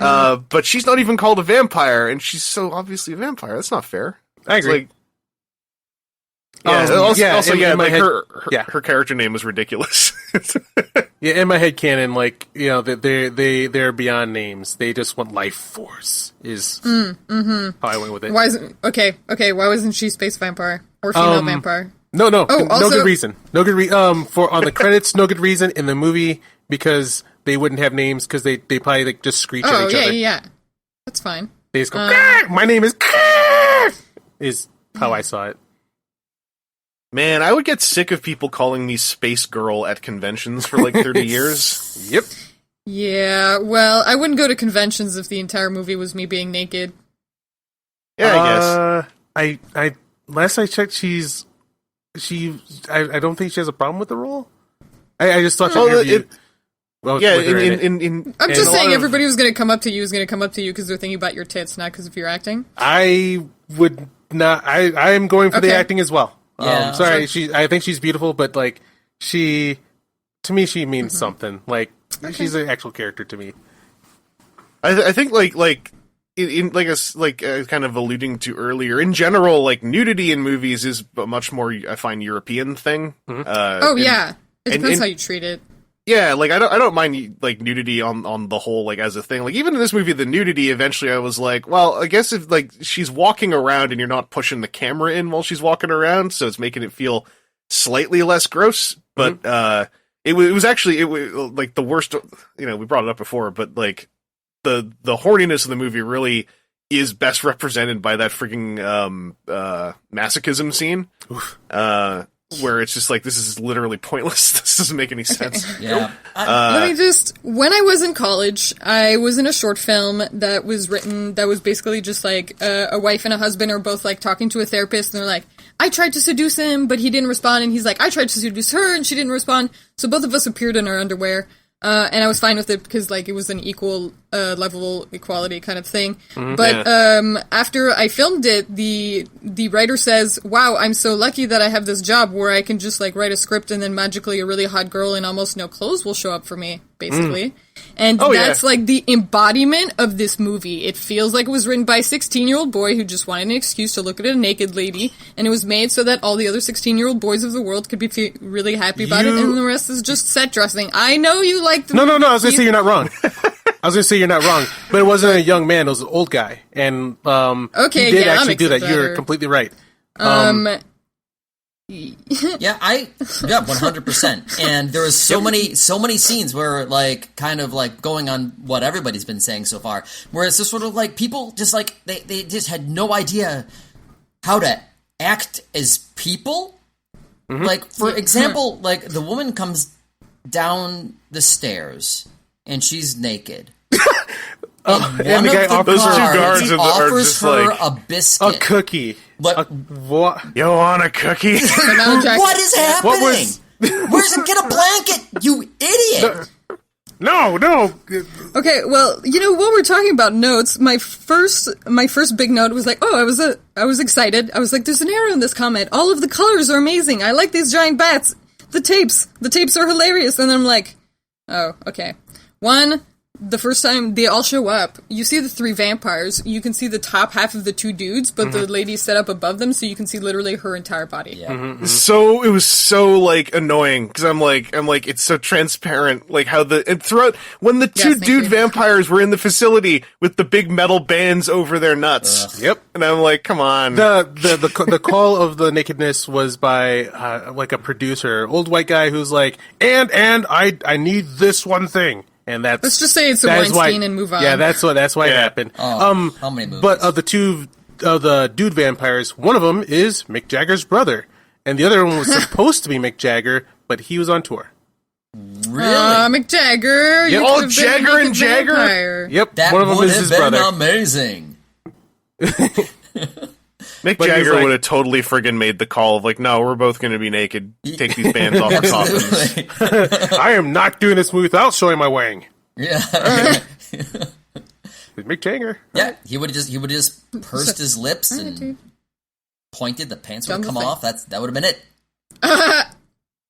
But she's not even called a vampire, and she's so obviously a vampire. That's not fair. I agree. Her character name was ridiculous. Yeah, in my head canon, like, they're beyond names. They just want Lifeforce is how I went with it. Why wasn't she Space Vampire or female vampire? No good reason. No good reason. For on the credits, no good reason. In the movie, because they wouldn't have names, because they probably like just screech at each other. Yeah. That's fine. They just go, my name is how I saw it. Man, I would get sick of people calling me Space Girl at conventions for like 30 years. Yep. Yeah, well, I wouldn't go to conventions if the entire movie was me being naked. Yeah, I guess. I last I checked, I don't think she has a problem with the role. I just thought I'm just saying everybody who's going to come up to you is going to come up to you because they're thinking about your tits, not because of your acting. I would not. I am going for the acting as well. Yeah, sorry, I think she's beautiful, but like to me, she means something. Like she's an actual character to me. I think kind of alluding to earlier, in general, like nudity in movies is a much more, I find, European thing. Mm-hmm. It depends how you treat it. Yeah, like I don't mind like nudity on the whole, like as a thing. Like even in this movie, the nudity eventually I was like, well, I guess if like she's walking around and you're not pushing the camera in while she's walking around, so it's making it feel slightly less gross. But it was actually like the worst. We brought it up before, but like the horniness of the movie really is best represented by that freaking masochism scene. Where it's just like, this is literally pointless. This doesn't make any sense. Yeah. When I was in college, I was in a short film that was written, that was basically just like a wife and a husband are both like talking to a therapist, and they're like, I tried to seduce him, but he didn't respond, and he's like, I tried to seduce her, and she didn't respond, so both of us appeared in our underwear. And I was fine with it because, like, it was an equal level equality kind of thing. But after I filmed it, the writer says, wow, I'm so lucky that I have this job where I can just, like, write a script and then magically a really hot girl in almost no clothes will show up for me, basically. And that's, like, the embodiment of this movie. It feels like it was written by a 16-year-old boy who just wanted an excuse to look at a naked lady, and it was made so that all the other 16-year-old boys of the world could be really happy about it, and the rest is just set dressing. I know you like the movie. No, I was going to say you're not wrong. But it wasn't a young man, it was an old guy. And he did actually do that. Better. You're completely right. Yeah, 100%. And there was so many scenes where, like, kind of like going on what everybody's been saying so far, where it's just sort of like people just like they just had no idea how to act as people. Like, for example, like the woman comes down the stairs and she's naked. and One the guy of the offers Those two guards, guards he are offers just her like, a biscuit. a cookie. What? What? You want a cookie? Now Jack- What is happening? What was- Where's it? Get a blanket, you idiot! No. Okay, well, while we're talking about notes, my first big note was like, I was excited. I was like, there's an arrow in this comment. All of the colors are amazing. I like these giant bats. The tapes are hilarious. And then I'm like, oh, okay. One, the first time they all show up, you see the 3 vampires. You can see the top half of the 2 dudes, but the lady's set up above them, so you can see literally her entire body. Yeah. So it was so like annoying because I'm like it's so transparent, like how and throughout when the 2 thank dude you. vampires were in the facility with the big metal bands over their nuts. Yep. And I'm like, come on. The call of the nakedness was by like a producer, old white guy who's like, and I need this one thing. And that's, Let's just say it's a that is Weinstein why, and move on. Yeah, that's why it happened. Oh, how many movies? But of the 2 of the dude vampires, one of them is Mick Jagger's brother, and the other one was supposed to be Mick Jagger, but he was on tour. Really? Mick Jagger. Yeah, you oh, could have been Jagger a and naked Jagger? vampire. Yep, That one of them would is have his been brother. amazing. Mick But he's Jagger like- would have totally friggin' made the call of like, no, we're both going to be naked. Take these bands off our coffins. Absolutely. I am not doing this movie without showing my wang. Yeah. Mick Jagger. Yeah, he would have just pursed his lips and pointed. The pants would Done have the come thing. off. That would have been it.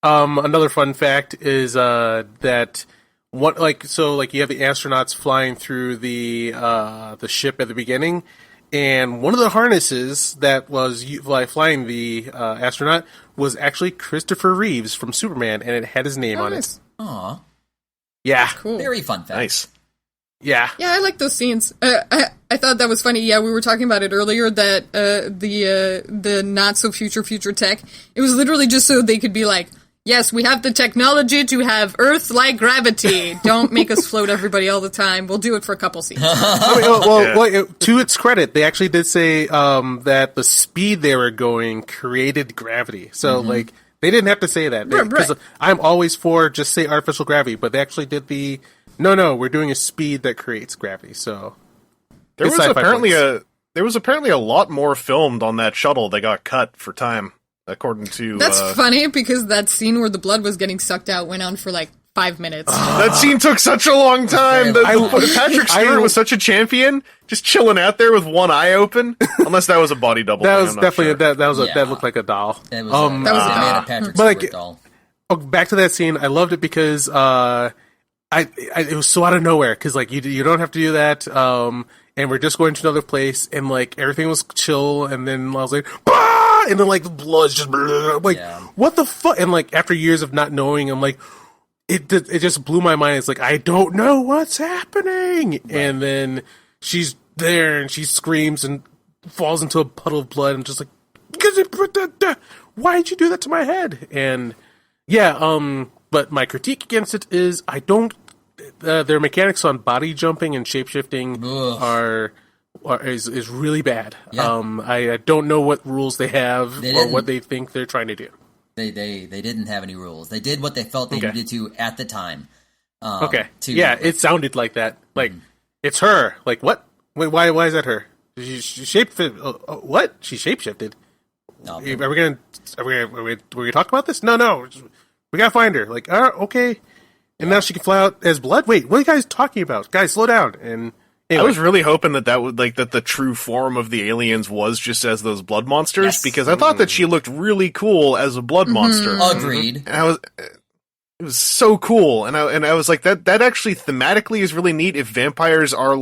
Another fun fact is that you have the astronauts flying through the ship at the beginning, and one of the harnesses that was flying the astronaut was actually Christopher Reeves from Superman, and it had his name on it. Nice. Aw, Yeah, Cool. very fun fact. Nice. yeah. Yeah, I like those scenes. I thought that was funny. Yeah, we were talking about it earlier that the not so future tech. It was literally just so they could be like, yes, we have the technology to have Earth-like gravity. Don't make us float everybody all the time. We'll do it for a couple scenes. To its credit, they actually did say that the speed they were going created gravity. So, they didn't have to say that. Because Right. I'm always for just say artificial gravity, but they actually did no, we're doing a speed that creates gravity. So, There it's was sci-fi apparently a lot more filmed on that shuttle that got cut for time, according to. That's funny because that scene where the blood was getting sucked out went on for like 5 minutes. That scene took such a long time. Patrick Stewart was such a champion, just chilling out there with one eye open. Unless that was a body double. that thing, was I'm not definitely sure. that looked like a doll. It was That was they a made doll. a Patrick But, Stewart doll. Back to that scene, I loved it because it was so out of nowhere because you don't have to do that. And we're just going to another place, and everything was chill, and then I was like, bah! And then the blood's just what the fuck? And after years of not knowing, I'm like, it just blew my mind. It's like I don't know what's happening, right. And then she's there and she screams and falls into a puddle of blood, and just like, why did you do that to my head? And yeah, but my critique against it is I don't. Their mechanics on body jumping and shapeshifting is really bad. Yeah. I don't know what rules they have or what they think they're trying to do. They didn't have any rules. They did what they felt they needed to at the time. It sounded like that. It's her. What? Wait, why is that her? She shapeshifted. What? She shapeshifted. No, Are we gonna talk about this? No. We gotta find her. Okay. And now she can fly out as blood? Wait, what are you guys talking about? Guys, slow down. And anyway. I was really hoping that would that the true form of the aliens was just as those blood monsters, because I thought that she looked really cool as a blood monster. Agreed. And it was so cool. And I was like, that actually thematically is really neat if vampires are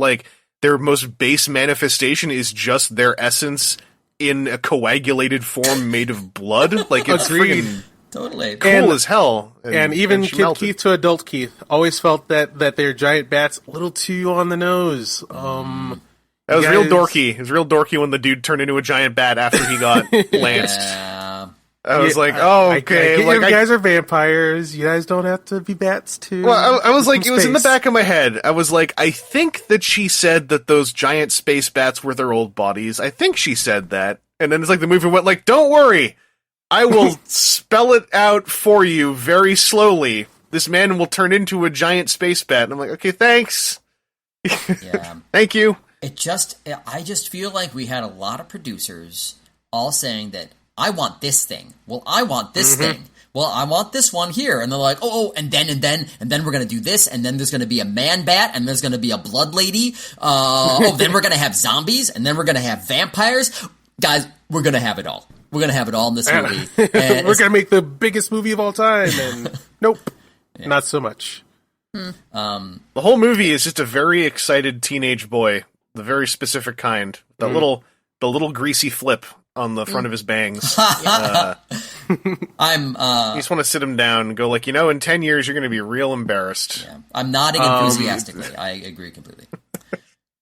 their most base manifestation is just their essence in a coagulated form made of blood. It's freaking Totally. cool as hell. And even she Kid melted. Keith to adult Keith always felt that they're giant bats a little too on the nose. That was real dorky. It was real dorky when the dude turned into a giant bat after he got lanced. Yeah. I was okay. I get you guys are vampires. You guys don't have to be bats too. Well, I was From it was in the space. back of my head. I was I think that she said that those giant space bats were their old bodies. I think she said that. And then it's the movie went don't worry. I will spell it out for you very slowly. This man will turn into a giant space bat. And I'm okay, thanks. Yeah. Thank you. I just feel like we had a lot of producers all saying that I want this thing. Well, I want this thing. Well, I want this one here. And they're like, and then we're going to do this. And then there's going to be a man bat. And there's going to be a blood lady. Then we're going to have zombies. And then we're going to have vampires. Guys, we're going to have it all. We're going to have it all in this movie. And we're going to make the biggest movie of all time. And nope, not so much. The whole movie is just a very excited teenage boy, the very specific kind. The little greasy flip on the front of his bangs. I you just want to sit him down and go like, in 10 years you're going to be real embarrassed. Yeah. I'm nodding enthusiastically. I agree completely.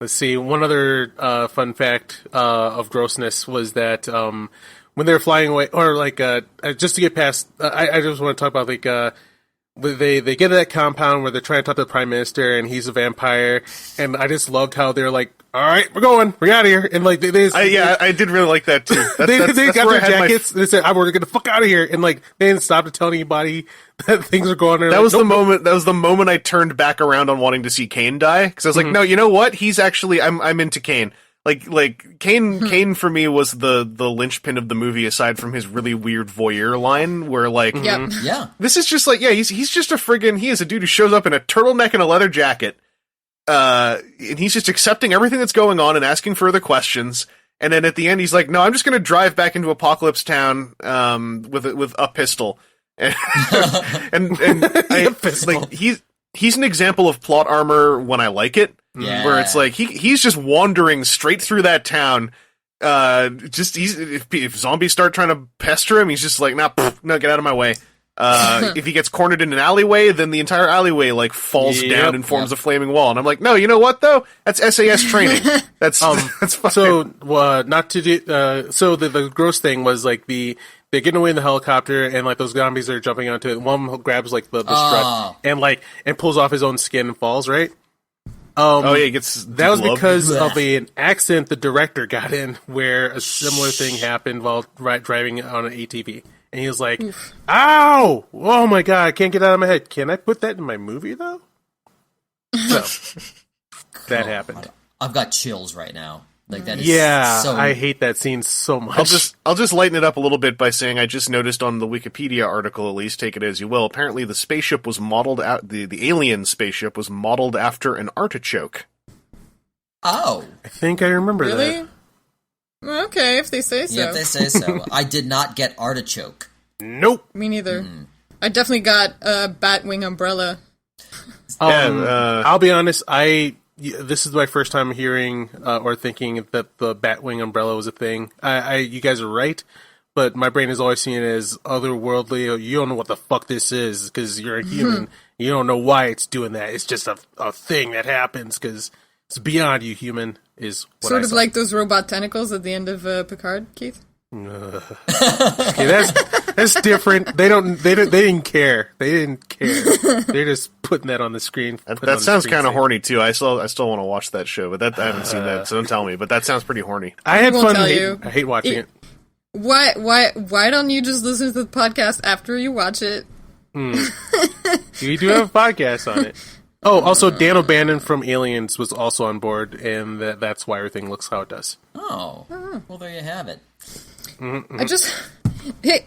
Let's see. One other fun fact of grossness was that when they're flying away, or like just to get past, I just want to talk about like. They get to that compound where they're trying to talk to the Prime Minister, and he's a vampire, and I just loved how they're like, all right, we're out of here, and like I did really like that too. They got their jackets, they said, we're gonna get the fuck out of here, and like they didn't stop to tell anybody that things are going on. That was the moment. That was the moment I turned back around on wanting to see Kane die, because I was like, no, you know what? He's actually I'm into Kane. Like Kane for me was the linchpin of the movie, aside from his really weird voyeur line, where like, this is just like, he's just he is a dude who shows up in a turtleneck and a leather jacket, and he's just accepting everything that's going on and asking further questions, and then at the end he's like, no, I'm just gonna drive back into Apocalypse Town, with a pistol, and like he's an example of plot armor when I like it. Yeah. Where it's like he's just wandering straight through that town. If zombies start trying to pester him, he's just like, no, get out of my way. If he gets cornered in an alleyway, then the entire alleyway like falls down and forms a flaming wall. And I'm like, no, you know what though? That's SAS training. That's that's fine. So not to do. So the gross thing was like they're getting away in the helicopter, and like those zombies are jumping onto it. One grabs like the strut and pulls off his own skin and falls, right? He gets that was because of an accident the director got in, where a similar thing happened while driving on an ATV, and he was like, "Ow! Oh my god, I can't get out of my head. Can I put that in my movie though?" So that happened. I've got chills right now. Like that is so... I hate that scene so much. I'll just lighten it up a little bit by saying I just noticed on the Wikipedia article, at least, take it as you will, apparently the spaceship was modeled the alien spaceship was modeled after an artichoke. Oh. I think I remember that. Really? Okay, if they say so. Yeah, if they say so. I did not get artichoke. Nope. Me neither. I definitely got a Batwing umbrella. I'll be honest, this is my first time hearing or thinking that the Batwing umbrella was a thing. You guys are right, but my brain has always seen it as otherworldly. You don't know what the fuck this is because you're a human. You don't know why it's doing that. It's just a thing that happens because it's beyond you, human. Is what sort of like those robot tentacles at the end of Picard, Keith. Okay, that's different. They didn't care. They're just putting that on the screen. That sounds kind of horny too. I still want to watch that show, but I haven't seen that, so don't tell me. But that sounds pretty horny. I had fun. I hate watching it. Why don't you just listen to the podcast after you watch it? We do have a podcast on it. Oh, also Dan O'Bannon from Aliens was also on board, and that's why everything looks how it does. Oh, well, there you have it. I just it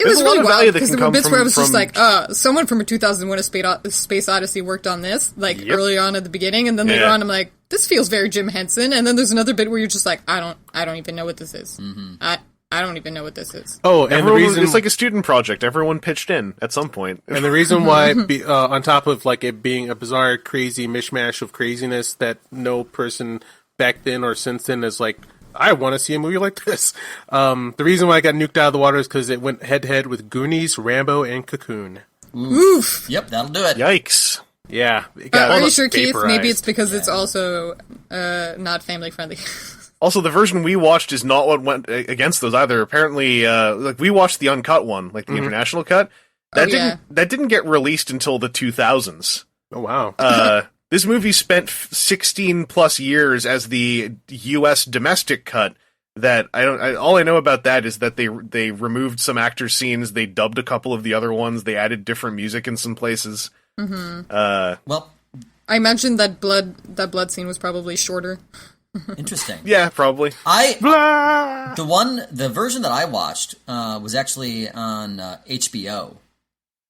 was really wild because there were bits where I was just like, someone from a 2001: A Space Odyssey worked on this early on at the beginning, and then later on I'm like, this feels very Jim Henson, and then there's another bit where you're just like, I don't even know what this is. I don't even know what this is. Oh, and the reason it's like a student project. Everyone pitched in at some point, and the reason why, on top of like it being a bizarre, crazy mishmash of craziness that no person back then or since then is like, I want to see a movie like this. The reason why I got nuked out of the water is because it went head-to-head with Goonies, Rambo, and Cocoon. Oof. Yep, that'll do it. Yikes. Yeah. Are you sure, Keith? Maybe it's because it's also not family-friendly. Also, the version we watched is not what went against those either. Apparently, we watched the uncut one, like the international cut. That didn't get released until the 2000s. Oh, wow. This movie spent 16 plus years as the U.S. domestic cut. That all I know about that is that they removed some actor scenes, they dubbed a couple of the other ones, they added different music in some places. Well, I imagine that blood scene was probably shorter. Interesting. Yeah, probably. The version that I watched was actually on HBO.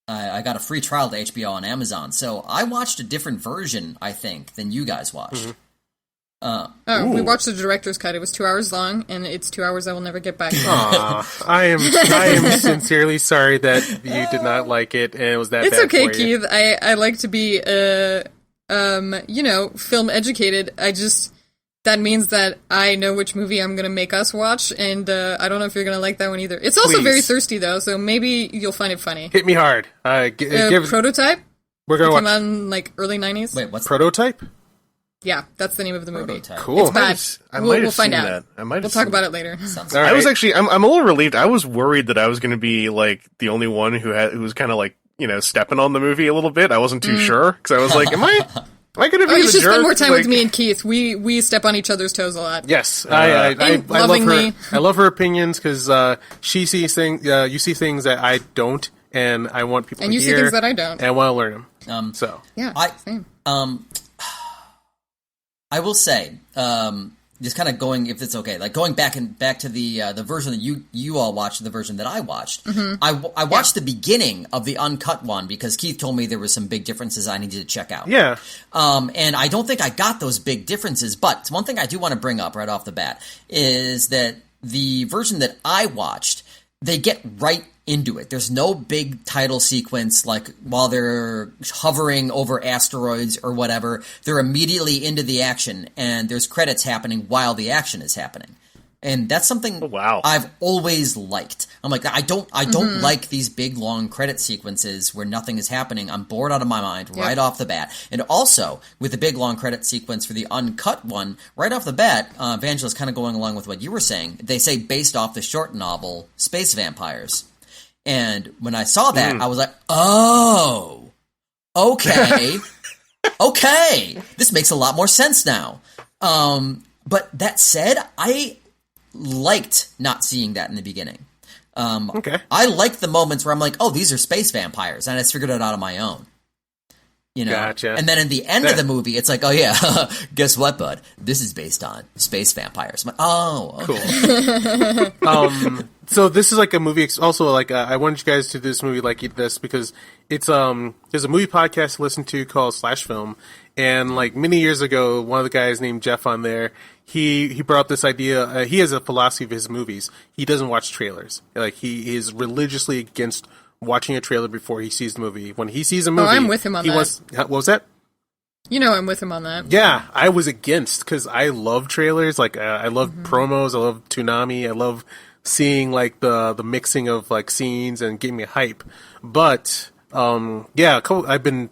I got a free trial to HBO on Amazon, so I watched a different version, I think, than you guys watched. We watched the director's cut. It was 2 hours long, and it's 2 hours I will never get back. I am sincerely sorry that you did not like it, and it was that. It's bad okay, for you. Keith. I like to be, film educated. That means that I know which movie I'm going to make us watch, and I don't know if you're going to like that one either. It's also very thirsty, though, so maybe you'll find it funny. Hit me hard. Prototype? We're going to watch. Came on, early 90s. Wait, what's Prototype? Yeah, that's the name of the movie. Prototype. Cool. It's bad. We'll find out. That. We'll talk about it later. All right. I was actually, I'm a little relieved. I was worried that I was going to be, like, the only one who was kind of, like, stepping on the movie a little bit. I wasn't too sure, because I was like, am I going to be you the should jerk? spend more time with me and Keith. We step on each other's toes a lot. Yes, I love her. me. I love her opinions because she sees things. You see things that I don't, and I want people. And to you hear, see things that I don't. and I want to learn them. Yeah, same. I will say, just kind of going, if it's okay, like going back to the version that you all watched, the version that I watched. Mm-hmm. I watched the beginning of the uncut one because Keith told me there were some big differences I needed to check out. Yeah. And I don't think I got those big differences, but one thing I do want to bring up right off the bat is that the version that I watched, they get right into it. There's no big title sequence like while they're hovering over asteroids or whatever. They're immediately into the action, and there's credits happening while the action is happening. And that's something I've always liked. I'm like, I don't like these big long credit sequences where nothing is happening. I'm bored out of my mind right off the bat. And also with the big long credit sequence for the uncut one, right off the bat, Vangelus, kind of going along with what you were saying, they say based off the short novel Space Vampires. And when I saw that, I was like, oh, okay, okay, this makes a lot more sense now. But that said, I liked not seeing that in the beginning. Okay. I liked the moments where I'm like, oh, these are space vampires, and I just figured it out on my own. Gotcha. And then in the end of the movie, it's like, oh yeah, guess what, bud? This is based on space vampires. I'm like, oh, okay. Cool. So this is like a movie. Also, like I wanted you guys to do this movie like this because it's there's a movie podcast to listen to called Slash Film, and like many years ago, one of the guys named Jeff on there, he brought up this idea. He has a philosophy of his movies. He doesn't watch trailers. Like he is religiously against watching a trailer before he sees the movie. When he sees a movie, I'm with him on that. What was that? I'm with him on that. Yeah, I was against because I love trailers. Like I love promos. I love Toonami. I love seeing like the mixing of like scenes and getting me hype. But I've been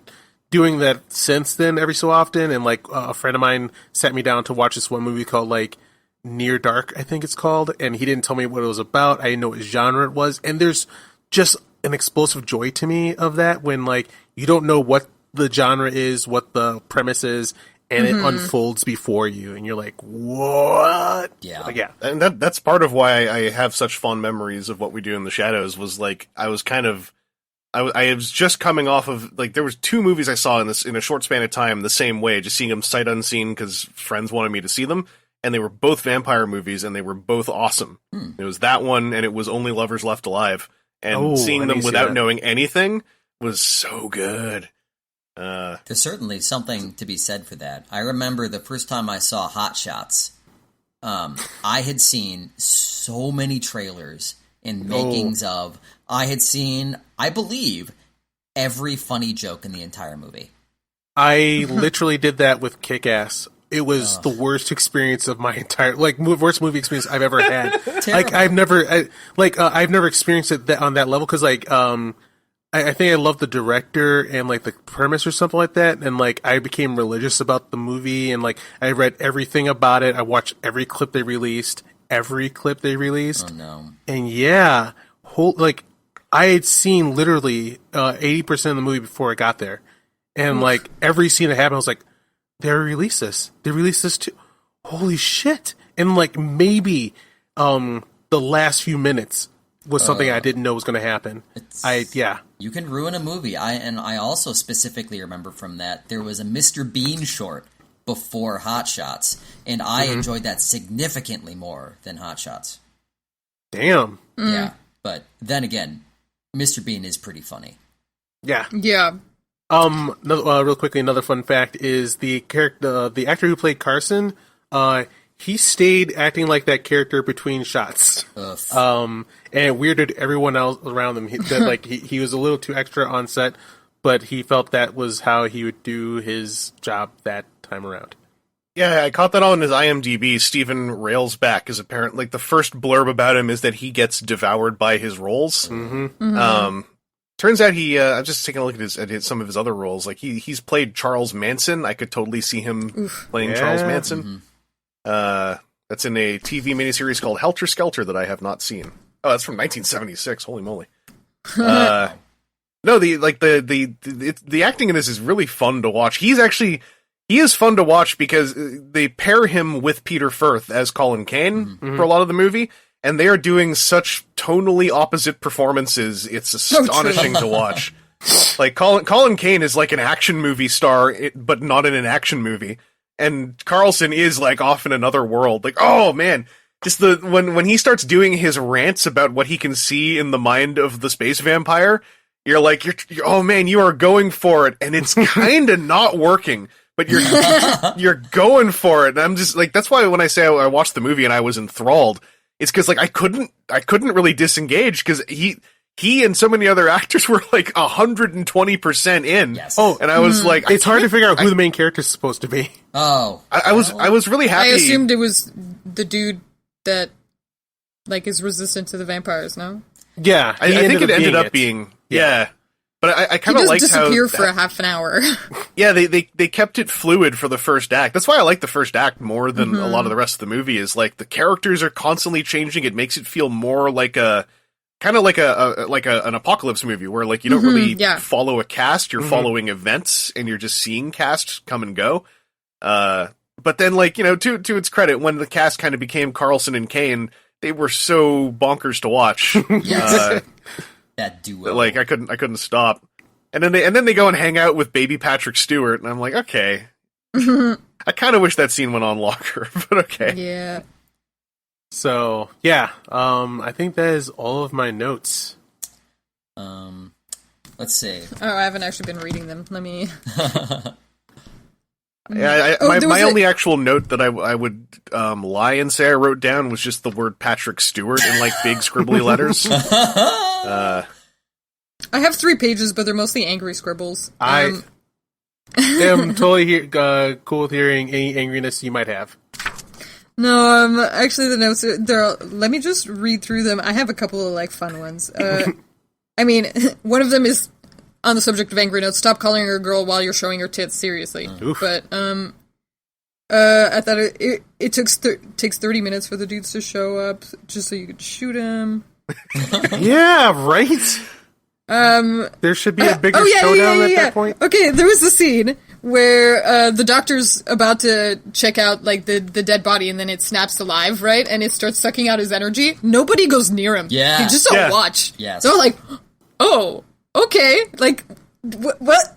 doing that since then every so often. And like a friend of mine sat me down to watch this one movie called like Near Dark, I think it's called, and he didn't tell me what it was about. I didn't know what genre it was, and there's just an explosive joy to me of that when like you don't know what the genre is, what the premise is, and it unfolds before you, and you're like, what? Yeah. Like, yeah. And that's part of why I have such fond memories of What We Do in the Shadows. Was like I was just coming off of like there was two movies I saw in a short span of time the same way, just seeing them sight unseen because friends wanted me to see them, and they were both vampire movies, and they were both awesome. It was that one, and it was Only Lovers Left Alive. And seeing them without knowing anything was so good. There's certainly something to be said for that. I remember the first time I saw Hot Shots, I had seen so many trailers and makings of. I had seen, I believe, every funny joke in the entire movie. I literally did that with Kick-Ass. It was the worst experience of my entire, worst movie experience I've ever had. Like, I've never experienced it on that level, because, I think I love the director and, the premise or something like that, and, I became religious about the movie, and, I read everything about it. I watched every clip they released. Oh, no. And, yeah, I had seen literally 80% of the movie before I got there. And, every scene that happened, I was like, they released this. They released this too. Holy shit. And maybe the last few minutes was something I didn't know was going to happen. You can ruin a movie. I also specifically remember from that there was a Mr. Bean short before Hot Shots, and I enjoyed that significantly more than Hot Shots. Damn. Yeah, but then again, Mr. Bean is pretty funny. Yeah. Yeah. Real quickly, another fun fact is the actor who played Carson, he stayed acting like that character between shots. And it weirded everyone else around him. He was a little too extra on set, but he felt that was how he would do his job that time around. Yeah, I caught that on his IMDb. Stephen Railsback is apparently, the first blurb about him is that he gets devoured by his roles. Turns out I'm just taking a look at some of his other roles. Like he's played Charles Manson. I could totally see him playing Charles Manson. That's in a TV miniseries called Helter Skelter that I have not seen. Oh, that's from 1976. Holy moly! No, the acting in this is really fun to watch. He is fun to watch because they pair him with Peter Firth as Colin Kane for a lot of the movie, and they are doing such tonally opposite performances. It's astonishing to watch. Like Colin Kane is like an action movie star, but not in an action movie. And Carlson is like off in another world. Like, oh man, just when he starts doing his rants about what he can see in the mind of the space vampire, you're like, you're oh man, you are going for it, and it's kind of not working, but you're going for it. And I'm just like, that's why when I say I watched the movie and I was enthralled, it's because like I couldn't really disengage because he and so many other actors were like 120% in. Yes. Oh, and I was like, it's hard to figure out who the main character is supposed to be. Oh, I was really happy. I assumed it was the dude that like is resistant to the vampires. No. Yeah, I think it ended up being yeah. But I kind of liked how disappear for a half an hour. Yeah, they kept it fluid for the first act. That's why I like the first act more than a lot of the rest of the movie. Is like the characters are constantly changing. It makes it feel more like an apocalypse movie where like you don't really follow a cast. You're following events, and you're just seeing cast come and go. But then, like, you know, to its credit, when the cast kind of became Carlson and Kane, they were so bonkers to watch. Yes. That duo. Like I couldn't stop. And then they go and hang out with baby Patrick Stewart, and I'm like, okay. I kind of wish that scene went on longer, but okay. Yeah. So yeah, I think that is all of my notes. Let's see. Oh, I haven't actually been reading them. Let me. Yeah, my only actual note that I would lie and say I wrote down was just the word Patrick Stewart in like big scribbly letters. I have 3 pages, but they're mostly angry scribbles. I am totally cool with hearing any angriness you might have. No, actually the notes are, let me just read through them. I have a couple of like fun ones. I mean, one of them is on the subject of angry notes. Stop calling her a girl while you're showing her tits. Seriously. But I thought it takes 30 minutes for the dudes to show up just so you could shoot him. Yeah, right. There should be a bigger showdown at that point. Okay, there was a scene where the doctor's about to check out like the dead body, and then it snaps alive, right? And it starts sucking out his energy. Nobody goes near him. Yeah, they just don't watch. Yes. So like, oh, okay, like what?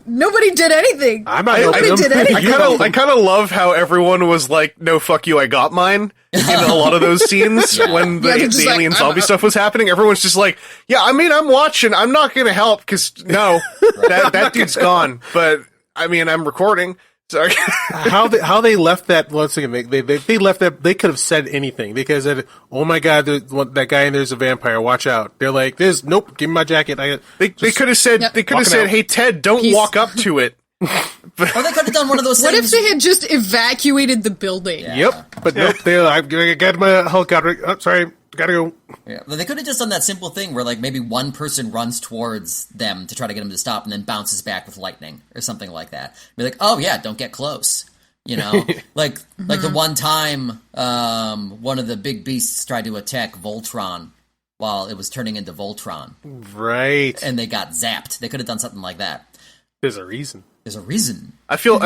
Nobody did anything. I'm not. Nobody did anything. I kind of love how everyone was like, "No, fuck you, I got mine." In a lot of those scenes when the alien zombie stuff was happening, everyone's just like, "Yeah, I mean, I'm watching. I'm not going to help because no, that dude's gone." But I mean, I'm recording. Sorry. how they left that once again? They left that. They could have said anything. They could have said, "Oh my god, that guy in there's a vampire. Watch out!" They're like, "There's nope. Give me my jacket." They could have said, "Hey Ted, don't walk up to it." Or they could have done one of those What things. if they had just evacuated the building? Yeah. Yep, but nope. I got my helicopter. Oh, sorry, gotta go. Yeah. They could have just done that simple thing where, like, maybe one person runs towards them to try to get them to stop and then bounces back with lightning or something like that. Be like, oh, yeah, don't get close. You know? like the one time one of the big beasts tried to attack Voltron while it was turning into Voltron. Right. And they got zapped. They could have done something like that. There's a reason. There's a reason. I feel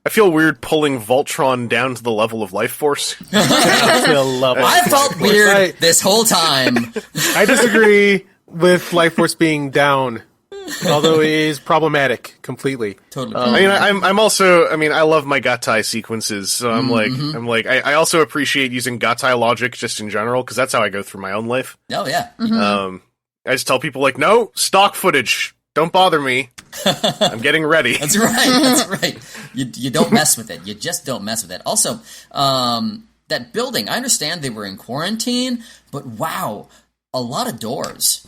I feel weird pulling Voltron down to the level of Lifeforce. I felt weird this whole time. I disagree with Lifeforce being down, although it is problematic completely. Totally. I'm also, I love my Gatai sequences, so I also appreciate using Gatai logic just in general, because that's how I go through my own life. Oh, yeah. I just tell people, like, no, stock footage. Don't bother me. I'm getting ready. That's right. You don't mess with it. You just don't mess with it. Also, that building, I understand they were in quarantine, but wow, a lot of doors.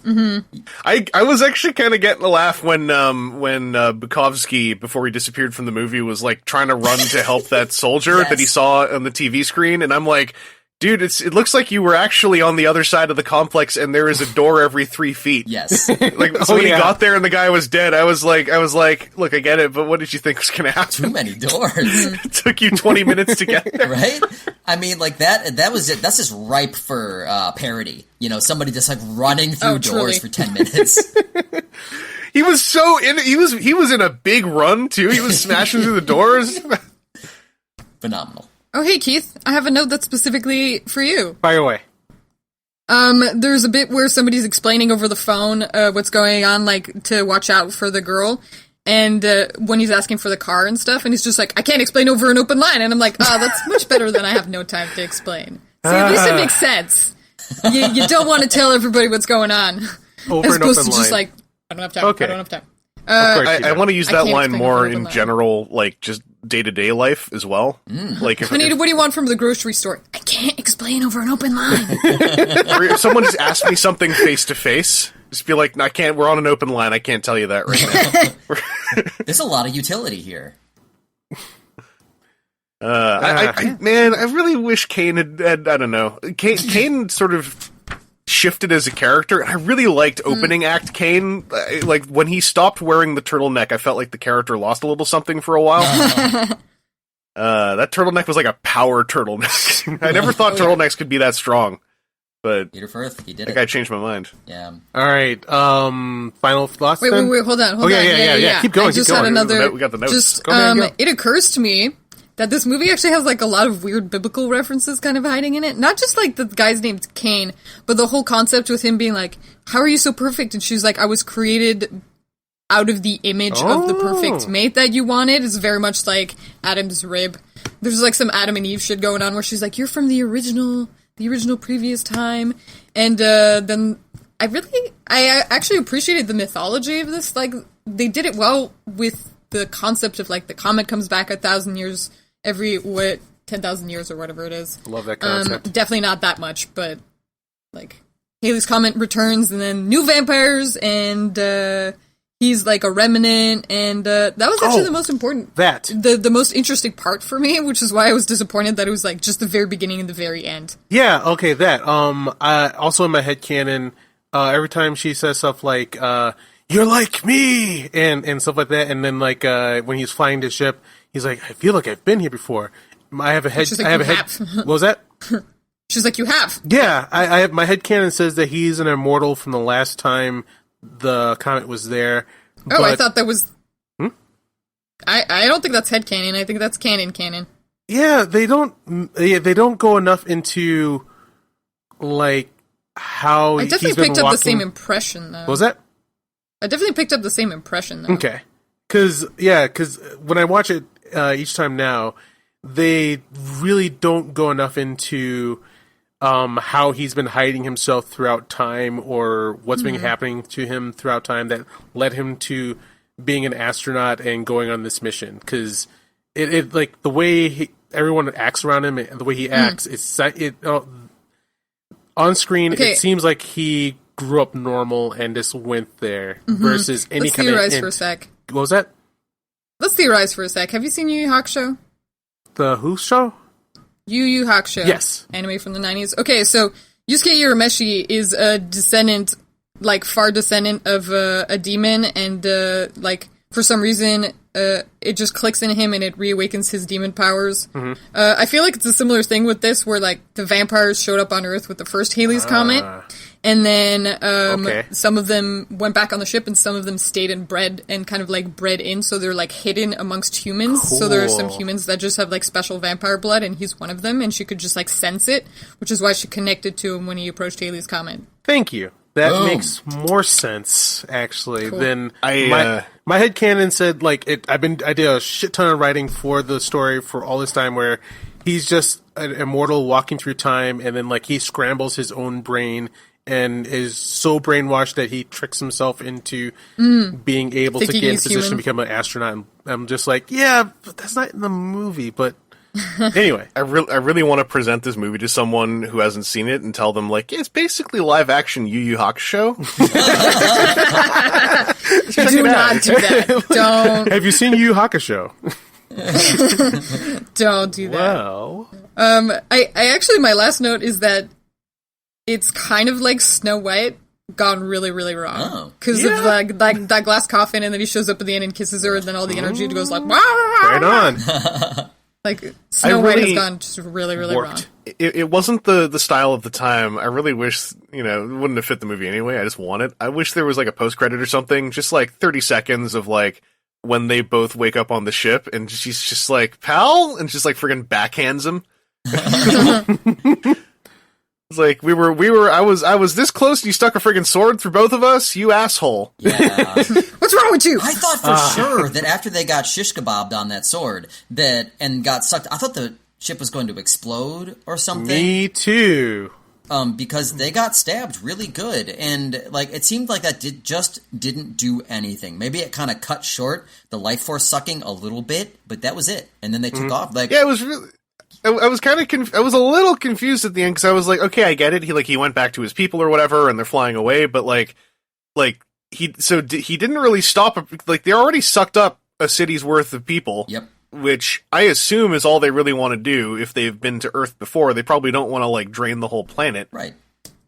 Mm-hmm. I was actually kind of getting a laugh when Bukowski, before he disappeared from the movie, was like trying to run to help that soldier that he saw on the TV screen, and I'm like, dude, it looks like you were actually on the other side of the complex, and there is a door every 3 feet. Yes. Like, so when he got there and the guy was dead, I was like, look, I get it, but what did you think was going to happen? Too many doors. It took you 20 minutes to get there. Right? I mean, like, that was it. That's just ripe for parody. You know, somebody just, like, running through doors for 10 minutes. He was he was in a big run, too. He was smashing through the doors. Phenomenal. Oh, hey, Keith. I have a note that's specifically for you. Fire away. There's a bit where somebody's explaining over the phone what's going on, like, to watch out for the girl, and when he's asking for the car and stuff, and he's just like, I can't explain over an open line, and I'm like, oh, that's much better than I have no time to explain. See, at least it makes sense. You don't want to tell everybody what's going on. Over as an opposed open to just line. like, I don't have time, Okay. I don't have time. I want to use that line more in line. general, like, just day-to-day life as well. Like, Anita, what do you want from the grocery store? I can't explain over an open line. or if someone just asks me something face-to-face, just be like, I can't, we're on an open line, I can't tell you that right now. There's a lot of utility here. Man, I really wish Kane had I don't know. Kane sort of shifted as a character, and I really liked opening act Kane. Like, when he stopped wearing the turtleneck, I felt like the character lost a little something for a while. That turtleneck was like a power turtleneck. I never thought turtlenecks could be that strong. But Peter Firth, he did I think I changed my mind. Yeah. All right. Final thoughts. Wait, hold on. Yeah. Keep going. I just keep had going. another. We got the notes. Just, Go ahead, go. it occurs to me that this movie actually has, like, a lot of weird biblical references kind of hiding in it. Not just, like, the guy's name's Cain, but the whole concept with him being like, how are you so perfect? And she's like, I was created out of the image of the perfect mate that you wanted. Is very much like Adam's rib. There's, like, some Adam and Eve shit going on where she's like, you're from the original previous time. And, then I actually appreciated the mythology of this. Like, they did it well with the concept of, like, the comet comes back 1,000 years 10,000 years or whatever it is. Love that concept. Definitely not that much, but, like, Haley's Comet returns, and then new vampires, and he's, like, a remnant, and that was actually the most important... The most interesting part for me, which is why I was disappointed that it was, like, just the very beginning and the very end. Yeah, okay, that. Also in my headcanon, every time she says stuff like, you're like me! And stuff like that, and then, like, when he's flying the ship, he's like, I feel like I've been here before. I have a head... She's like, I have a head... What was that? She's like, you have. Yeah, I have, my headcanon says that he's an immortal from the last time the comet was there. Oh, I thought that was... I don't think that's headcanon. I think that's canon. Yeah, they don't go enough into, like, how I definitely picked up the same impression, though. What was that? I definitely picked up the same impression, though. Okay. Because when I watch it each time now, they really don't go enough into how he's been hiding himself throughout time, or what's been happening to him throughout time that led him to being an astronaut and going on this mission. Because it like the way everyone acts around him and the way he acts, on screen. Okay. It seems like he grew up normal and just went there versus any Let's kind of... theorize for a sec. What was that? Let's theorize for a sec. Have you seen Yu Yu Hakusho? The who show? Yu Yu Hakusho. Yes. Anime from the 90s. Okay, so Yusuke Urameshi is a descendant, like, far descendant of a demon, and, like, for some reason, it just clicks in him and it reawakens his demon powers. I feel like it's a similar thing with this, where, like, the vampires showed up on Earth with the first Halley's Comet, And then some of them went back on the ship and some of them stayed and bred and kind of like bred in, so they're like hidden amongst humans. Cool. So there are some humans that just have like special vampire blood, and he's one of them, and she could just like sense it, which is why she connected to him when he approached Haley's comment. Thank you. That makes more sense, actually, than I my headcanon said. Like I did a shit ton of writing for the story for all this time, where he's just an immortal walking through time, and then like he scrambles his own brain and is so brainwashed that he tricks himself into being able to get in position to become an astronaut. And I'm just like, yeah, but that's not in the movie. But anyway, I really want to present this movie to someone who hasn't seen it and tell them, like, yeah, it's basically live action Yu Yu Hakusho. Do not do that. Don't. Have you seen Yu Yu Hakusho? Don't do that. Well, I actually, my last note is that it's kind of like Snow White gone really, really wrong. Because of like that glass coffin, and then he shows up at the end and kisses her, and then all the energy goes like, right on. Like, Snow White has gone just really, really wrong. It wasn't the style of the time. I really wish, it wouldn't have fit the movie anyway. I just want it. I wish there was like a post-credit or something, just like 30 seconds of like, when they both wake up on the ship, and she's just like, pal? And just like friggin' backhands him. It's like, I was this close and you stuck a friggin' sword through both of us? You asshole. Yeah. What's wrong with you? I thought for sure that after they got shish kebabbed on that sword, and got sucked, I thought the ship was going to explode or something. Me too. Because they got stabbed really good, and like it seemed like that didn't do anything. Maybe it kind of cut short the life force sucking a little bit, but that was it. And then they took off. Like, yeah, it was really. I was kind of I was a little confused at the end because I was like, okay, I get it. He went back to his people or whatever, and they're flying away. But he didn't really stop. Like, they already sucked up a city's worth of people. Yep. Which I assume is all they really want to do. If they've been to Earth before, they probably don't want to like drain the whole planet. Right.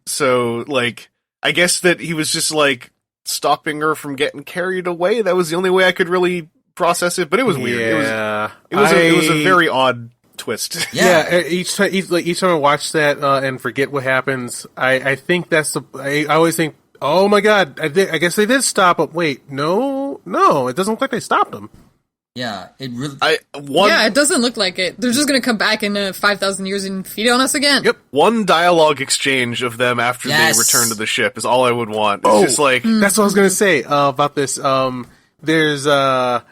So like, I guess that he was just like stopping her from getting carried away. That was the only way I could really process it. But it was weird. Yeah. It was a very odd twist. Yeah. Each time I watch that and forget what happens, I think that's I always think, oh my god, I guess they did stop him. Wait, no, it doesn't look like they stopped him. Yeah, it really. It doesn't look like it. They're just gonna come back in 5,000 years and feed on us again. Yep. One dialogue exchange of them after they return to the ship is all I would want. It's just like that's what I was gonna say about this. There's a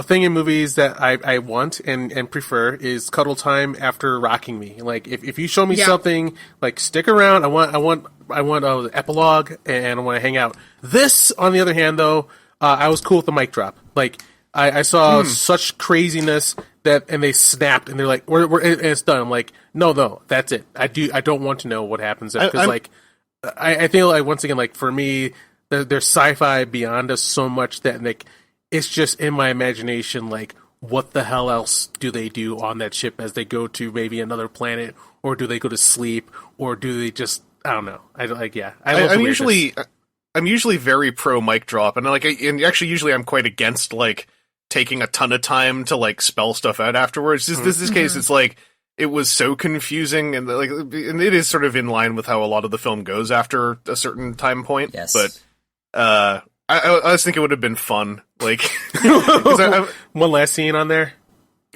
thing in movies that I want and prefer is cuddle time after rocking me. Like if you show me something, like stick around. I want an epilogue and I want to hang out. This, on the other hand, though, I was cool with the mic drop. Like. I saw such craziness and they snapped and they're like, and it's done. I'm like, no, that's it. I don't want to know what happens because I feel like once again, like for me, there's sci-fi beyond us so much that like it's just in my imagination. Like, what the hell else do they do on that ship as they go to maybe another planet, or do they go to sleep, or do they just I don't know. I'm usually very pro mic drop, and actually usually I'm quite against like taking a ton of time to like spell stuff out afterwards. This case, it's like it was so confusing, and and it is sort of in line with how a lot of the film goes after a certain time point. Yes, but I just think it would have been fun, like one last scene on there.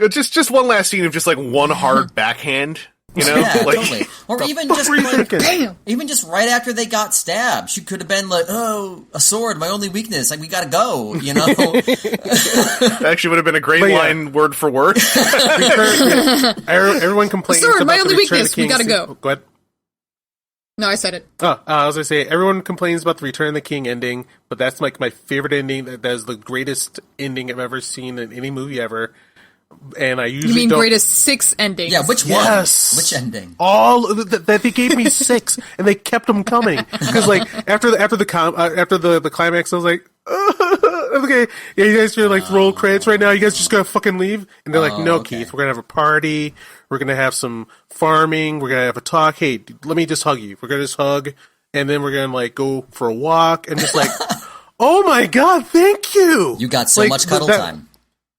Just one last scene of just like one hard backhand. Yeah, totally. Or even just right after they got stabbed, she could have been like, "Oh, a sword, my only weakness. Like, we gotta go." That actually would have been a great line, word for word. Everyone complains sword, about my only the Return weakness. of the King. We gotta go. Go ahead. No, I said it. I was gonna say everyone complains about the Return of the King ending, but that's like my favorite ending. That is the greatest ending I've ever seen in any movie ever. And I usually greatest 6 endings? Yeah, which one? Yes. Which ending? All that they gave me 6, and they kept them coming because like after the climax, I was like, okay, yeah, you guys feel like roll credits right now. You guys just gotta fucking leave, and they're like, no, okay. Keith, we're gonna have a party. We're gonna have some farming. We're gonna have a talk. Hey, let me just hug you. We're gonna just hug, and then we're gonna like go for a walk, and just like, oh my god, thank you. You got so much cuddle time.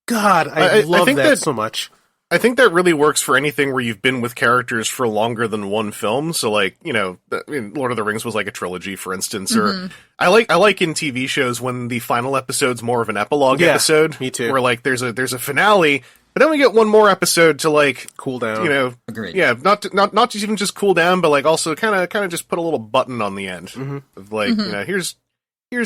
God, I love that so much. I think that really works for anything where you've been with characters for longer than one film. So, like, you know, Lord of the Rings was like a trilogy, for instance. Or I like in TV shows when the final episode's more of an epilogue episode. Me too. Where like there's a finale, but then we get one more episode to like cool down. You know, agreed. Yeah, not just even just cool down, but like also kind of just put a little button on the end of like you know here's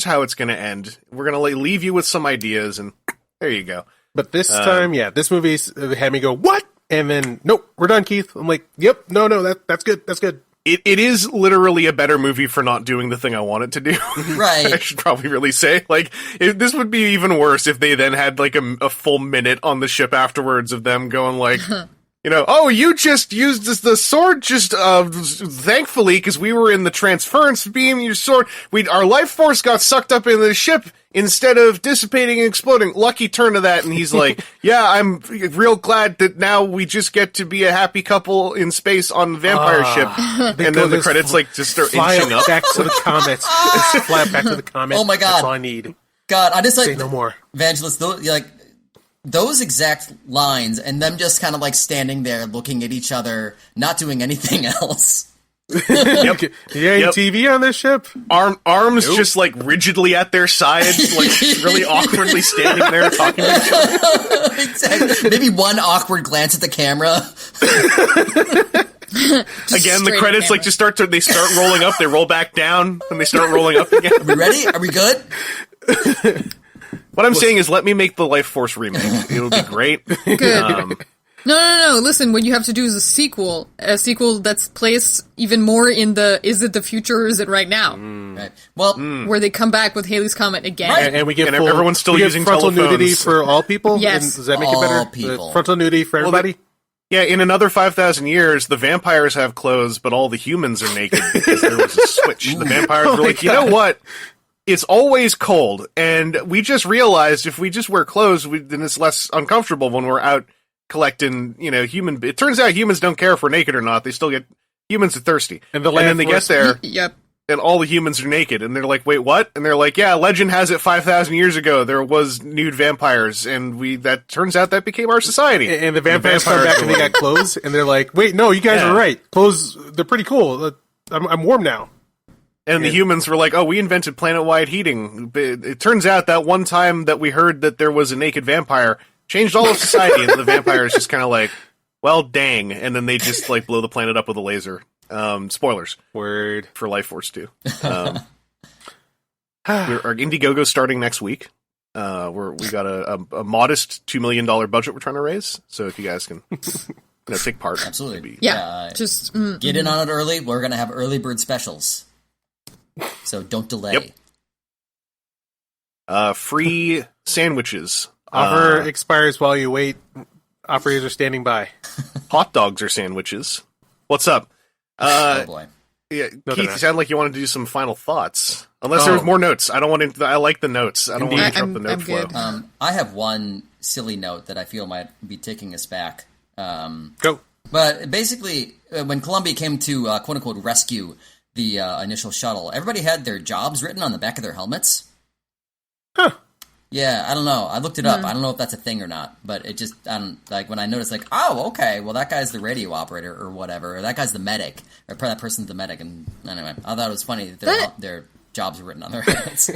how it's going to end. We're going to like leave you with some ideas, and there you go. But this time, this movie had me go, what? And then, nope, we're done, Keith. I'm like, yep, no, that's good, that's good. It is literally a better movie for not doing the thing I want it to do. Right. I should probably really say. Like, this would be even worse if they then had, like, a full minute on the ship afterwards of them going, like, you know, oh, you just used the sword just, thankfully, because we were in the transference beam, your sword, our life force got sucked up in the ship instead of dissipating and exploding. Lucky turn of that, and he's like, yeah, I'm real glad that now we just get to be a happy couple in space on the vampire ship. And then the credits, like, just start inching up. Back to the comments. Just fly back to the comments. Oh my God. That's all I need. God, I just like... Say no more. Vangelus, those exact lines, and them just kind of like standing there looking at each other, not doing anything else. Yep. You ain't TV on this ship? Arms just like rigidly at their sides, like really awkwardly standing there talking to each other. Exactly. Maybe one awkward glance at the camera. Again, the credits like just start rolling up, they roll back down, and they start rolling up again. Are we ready? Are we good? What I'm saying is, let me make the Lifeforce remake. It'll be great. Good. No. Listen, what you have to do is a sequel that's placed even more in the, is it the future or is it right now? Right. Well, where they come back with Haley's Comet again. Right. And we get everyone's still using frontal telephones. nudity for all people? Yes. And does that make it All better? people. Frontal nudity for everybody? Yeah, in another 5,000 years, the vampires have clothes, but all the humans are naked because there was a switch. The vampires were like, you know what? It's always cold, and we just realized if we just wear clothes, then it's less uncomfortable when we're out collecting, you know, It turns out humans don't care if we're naked or not. They still humans are thirsty. And then they get there, Yep. and all the humans are naked, and they're like, wait, what? And they're like, yeah, legend has it 5,000 years ago, there was nude vampires, and that turns out that became our society. And the vampires come back and they got clothes, and they're like, wait, no, you guys are right. Clothes, they're pretty cool. I'm warm now. And the humans were like, oh, we invented planet-wide heating. It turns out that one time that we heard that there was a naked vampire changed all of society, and the vampire is just kind of like, well, dang. And then they just, like, blow the planet up with a laser. Spoilers. Word. For Lifeforce 2. Our Indiegogo's starting next week. We got a modest $2 million budget we're trying to raise. So if you guys can take part. Absolutely. Yeah. Just get in on it early. We're going to have early bird specials. So don't delay. Yep. Free sandwiches. Offer expires while you wait. Operators are standing by. Hot dogs are sandwiches. What's up? Oh boy. Yeah, Keith, you sound like you wanted to do some final thoughts. Unless there was more notes. I don't want to. I like the notes. I don't want to interrupt the note flow. I have one silly note that I feel might be taking us back. Go. But basically, when Columbia came to quote unquote rescue the initial shuttle, everybody had their jobs written on the back of their helmets. Huh. Yeah, I don't know. I looked it up. I don't know if that's a thing or not, but it just, like, when I noticed, like, oh, okay, well, that guy's the radio operator or whatever, or that guy's the medic, or that person's the medic, and anyway, I thought it was funny that their jobs were written on their helmets.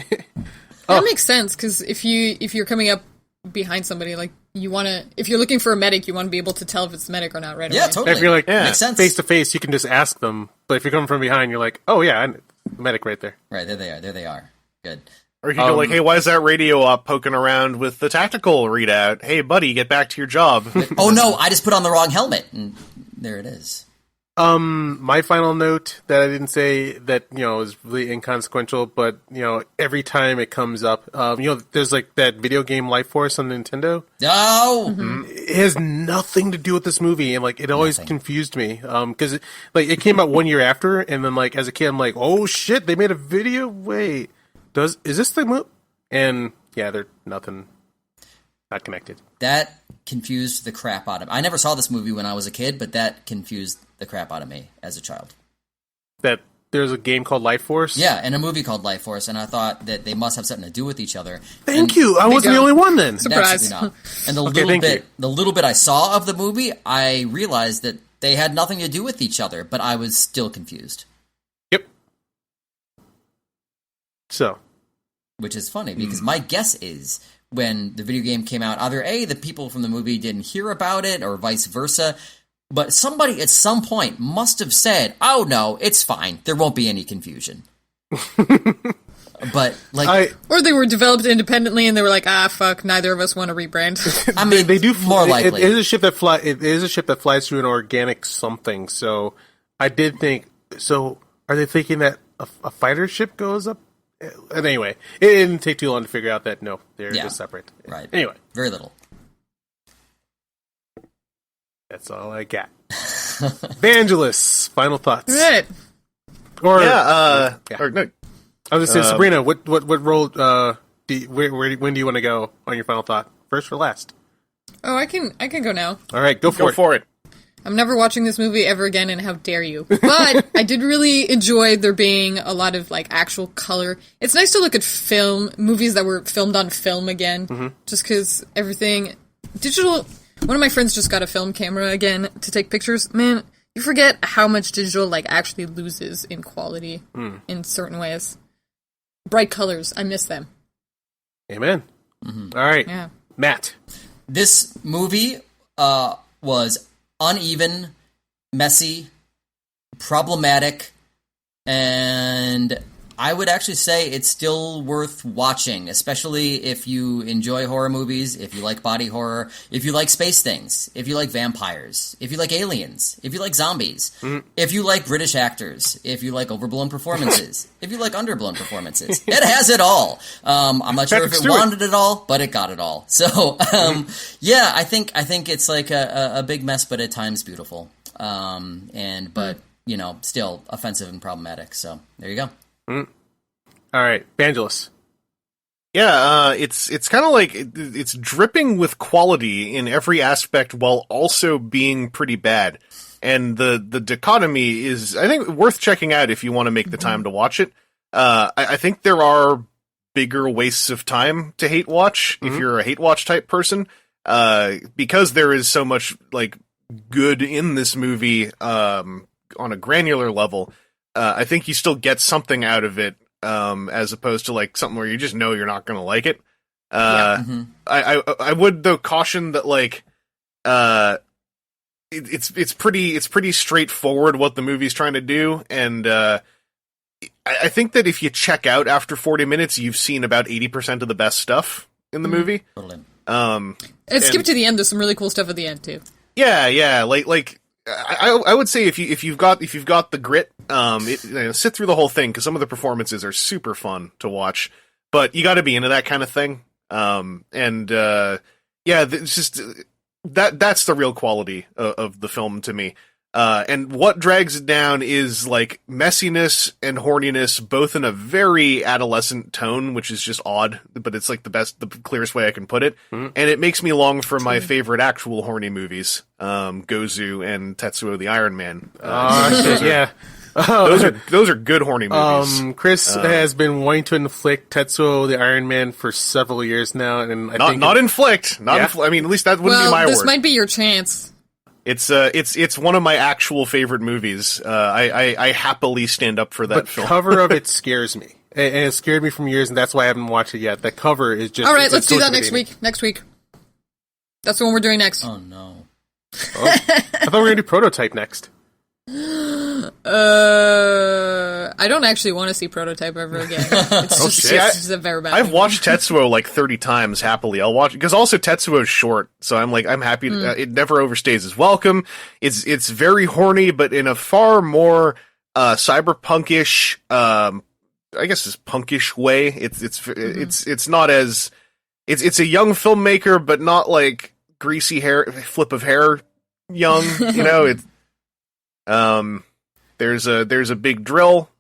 That makes sense, because if you're coming up behind somebody, like, you want to, if you're looking for a medic, you want to be able to tell if it's a medic or not right away. Yeah, totally. If you're like makes sense. face to face, you can just ask them. But if you're coming from behind, you're like, oh yeah, the medic right there. Right, there they are. Good. Or you can go like, hey, why is that radio op poking around with the tactical readout? Hey, buddy, get back to your job. Oh no, I just put on the wrong helmet, and there it is. My final note that I didn't say that, is really inconsequential, but, every time it comes up, there's like that video game Lifeforce on Nintendo. No! Mm-hmm. It has nothing to do with this movie, and, like, it always confused me, because, it came out 1 year after, and then, like, as a kid, I'm like, oh shit, they made a video? Wait, is this the movie? And, yeah, they're nothing, not connected. That confused the crap out of me. I never saw this movie when I was a kid, but that confused the crap out of me as a child. That there's a game called Lifeforce. Yeah, and a movie called Lifeforce, and I thought that they must have something to do with each other. Thank you. I wasn't the only one then. Surprise. Absolutely not. And the little bit I saw of the movie, I realized that they had nothing to do with each other, but I was still confused. Yep. So. Which is funny, because my guess is when the video game came out, either A, the people from the movie didn't hear about it, or vice versa, but somebody at some point must have said, oh no, it's fine, there won't be any confusion. But, like... or they were developed independently and they were like, fuck, neither of us want to rebrand. I mean, they do more likely. It is a ship that flies through an organic something, so I did think... So, are they thinking that a fighter ship goes up? And anyway, it didn't take too long to figure out that, no, they're just separate. Right. Anyway. Very little. That's all I got. Vangelus, final thoughts. Right. Or, Or, no, I was going to say, Sabrina, what role, when do you want to go on your final thought? First or last? Oh, I can go now. All right, go for it. I'm never watching this movie ever again, and how dare you. But I did really enjoy there being a lot of, like, actual color. It's nice to look at movies that were filmed on film again, just because everything... Digital... One of my friends just got a film camera again to take pictures. Man, you forget how much digital, like, actually loses in quality in certain ways. Bright colors, I miss them. Amen. All right. Yeah. Matt. This movie was uneven, messy, problematic, and I would actually say it's still worth watching, especially if you enjoy horror movies, if you like body horror, if you like space things, if you like vampires, if you like aliens, if you like zombies, if you like British actors, if you like overblown performances, if you like underblown performances. It has it all. I'm not sure if it wanted it all, but it got it all. So, yeah, I think it's like a big mess, but at times beautiful. But, you know, still offensive and problematic. So, there you go. All right, Vangelus. Yeah, it's kind of like it's dripping with quality in every aspect while also being pretty bad. And the dichotomy is, I think, worth checking out if you want to make the time to watch it. I think there are bigger wastes of time to hate watch if you're a hate watch type person, because there is so much like good in this movie on a granular level. I think you still get something out of it, as opposed to like something where you just know you're not going to like it. I would though caution that like it's pretty straightforward what the movie's trying to do, and I think that if you check out after 40 minutes, you've seen about 80% of the best stuff in the movie. Totally. And skip to the end. There's some really cool stuff at the end too. Yeah, like. I would say if you've got the grit, sit through the whole thing, because some of the performances are super fun to watch. But you got to be into that kind of thing, it's just that's the real quality of the film to me. And what drags it down is like messiness and horniness, both in a very adolescent tone, which is just odd, but it's like the clearest way I can put it. And it makes me long for my favorite actual horny movies, Gozu and Tetsuo the Iron Man. Yeah. Those are good horny movies. Chris has been wanting to inflict Tetsuo the Iron Man for several years now, and I think inflict. I mean, at least that wouldn't be my word. This might be your chance. It's one of my actual favorite movies. I happily stand up for that film. The cover of it scares me, and it scared me from years, and that's why I haven't watched it yet. The cover is just... All right, let's do that next week. Next week. That's the one we're doing next. Oh, no. I thought we were going to do Prototype next. I don't actually want to see Prototype ever again. It's just a very bad I've thing. watched Tetsuo like 30 times happily. I'll watch, because also Tetsuo's short, so I'm happy. It never overstays its welcome. It's very horny, but in a far more cyberpunkish, I guess it's punkish way. It's not as it's a young filmmaker, but not like greasy hair, flip of hair, young. You know, it's there's a big drill.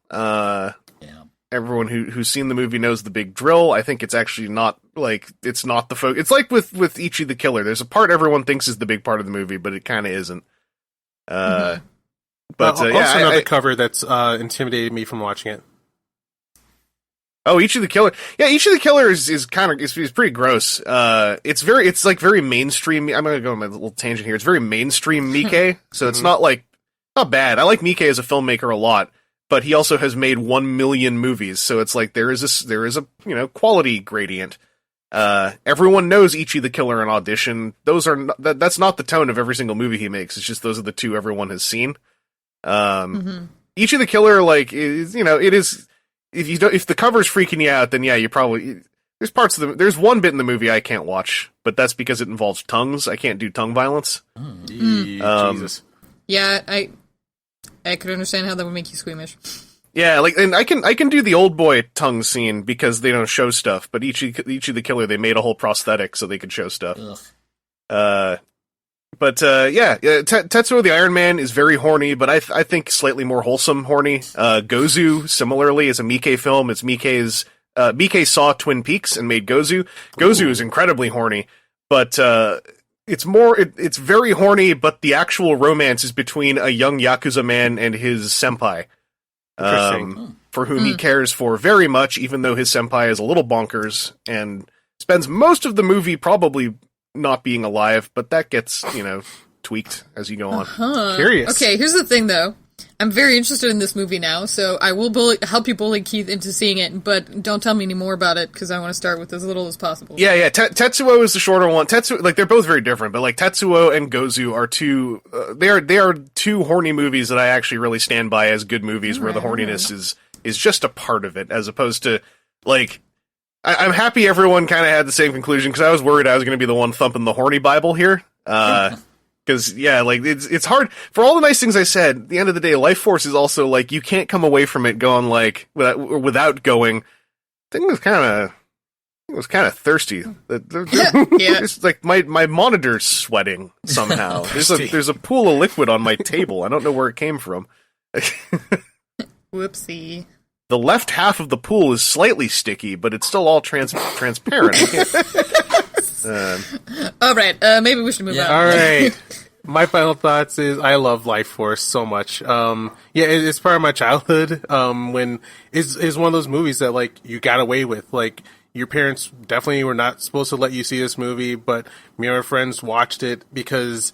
Everyone who's seen the movie knows the big drill. I think it's actually not like, it's not the focus. It's like with Ichi the Killer. There's a part everyone thinks is the big part of the movie, but it kind of isn't. But also another cover that's intimidated me from watching it. Oh, Ichi the Killer. Yeah, Ichi the Killer is pretty gross. It's very mainstream. I'm gonna go on my little tangent here. It's very mainstream Miike, so it's not bad. I like Miike as a filmmaker a lot, but he also has made 1 million movies, so it's like there is a quality gradient. Everyone knows Ichi the Killer and Audition. That's not the tone of every single movie he makes. It's just those are the two everyone has seen. Ichi the Killer, like, is, it is. If the cover's freaking you out, then yeah, you probably there's one bit in the movie I can't watch, but that's because it involves tongues. I can't do tongue violence. Jesus. Yeah, I could understand how that would make you squeamish. Yeah, like, and I can do the old boy tongue scene because they don't show stuff, but Ichi the Killer, they made a whole prosthetic so they could show stuff. Ugh. Tetsuo the Iron Man is very horny, but I think slightly more wholesome horny. Gozu, similarly, is a Miike film. It's Miike saw Twin Peaks and made Gozu. Gozu is incredibly horny, but it's very horny, but the actual romance is between a young Yakuza man and his senpai. For whom he cares for very much, even though his senpai is a little bonkers and spends most of the movie probably not being alive, but that gets, tweaked as you go on. Curious. Okay, here's the thing, though. I'm very interested in this movie now, so I will help you bully Keith into seeing it, but don't tell me any more about it, because I want to start with as little as possible. Yeah. Tetsuo is the shorter one. Tetsuo, like, they're both very different, but, like, Tetsuo and Gozu are two, they are two horny movies that I actually really stand by as good movies, where the horniness is just a part of it, as opposed to, like, I'm happy everyone kind of had the same conclusion, because I was worried I was going to be the one thumping the horny Bible here. Because, yeah, like, it's hard. For all the nice things I said, at the end of the day, Lifeforce is also, like, you can't come away from it going, like, without going, I think it was kind of thirsty. It's like, my monitor's sweating somehow. There's a pool of liquid on my table. I don't know where it came from. Whoopsie. The left half of the pool is slightly sticky, but it's still all transparent. All right, maybe we should move on. All right. My final thoughts is I love Lifeforce so much. It's part of my childhood. When it's one of those movies that, like, you got away with. Like, your parents definitely were not supposed to let you see this movie, but me and my friends watched it because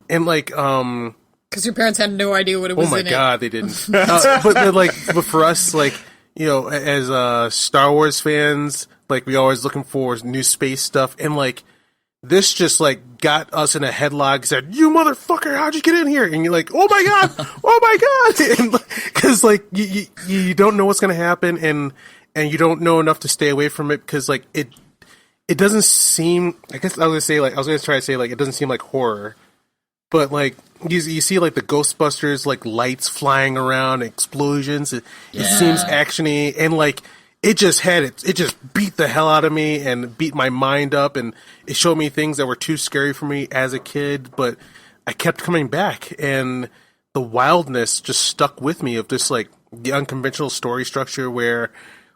your parents had no idea what it was in it. Oh my god, they didn't. But for us, like, as Star Wars fans, like, we always looking for new space stuff, and, like, this just, like, got us in a headlock, said, "You motherfucker, how'd you get in here?" And you're like, "Oh my god!" Because, like, you don't know what's gonna happen, and you don't know enough to stay away from it, because, like, it doesn't seem, I guess I was gonna try to say, like, it doesn't seem like horror. But, like, you see, like, the Ghostbusters, like, lights flying around, explosions. It seems actiony, and, like, it just beat the hell out of me and beat my mind up, and it showed me things that were too scary for me as a kid, but I kept coming back, and the wildness just stuck with me of just, like, the unconventional story structure where,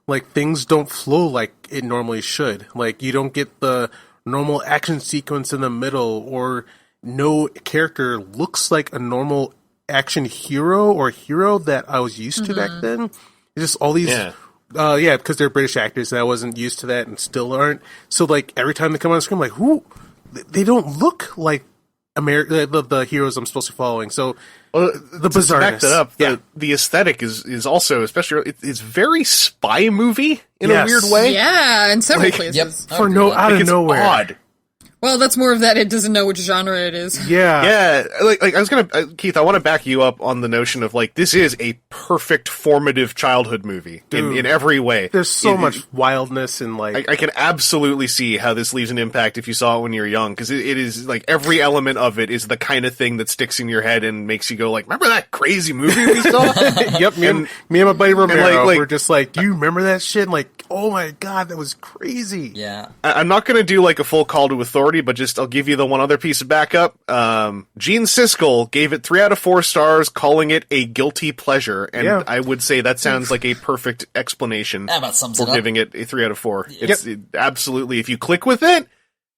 like, things don't flow like it normally should. Like, you don't get the normal action sequence in the middle, or no character looks like a normal action hero or hero that I was used to back then. It's just all these, because they're British actors, and I wasn't used to that and still aren't. So, like, every time they come on screen, I'm like, who? They don't look like the heroes I'm supposed to be following. So, the bizarreness. To back that up, the aesthetic is also, especially, it's very spy movie in a weird way. Yeah, in several places. Yep. Out of nowhere. Odd. Well, that's more of that it doesn't know which genre it is. Yeah. Like I was gonna, Keith, I want to back you up on the notion of, like, this is a perfect formative childhood movie in every way. There's so much wildness and, like, I can absolutely see how this leaves an impact if you saw it when you were young, because it is, like, every element of it is the kind of thing that sticks in your head and makes you go, like, remember that crazy movie we saw? Yep. Me and my buddy Romero were just like, do you remember that shit? And, like, oh my god, that was crazy. Yeah. I'm not gonna do, like, a full call to authority, but just I'll give you the one other piece of backup. Gene Siskel gave it 3 out of 4 stars, calling it a guilty pleasure, and I would say that sounds like a perfect explanation That about sums for it up. giving it a 3 out of 4. It's absolutely, if you click with it,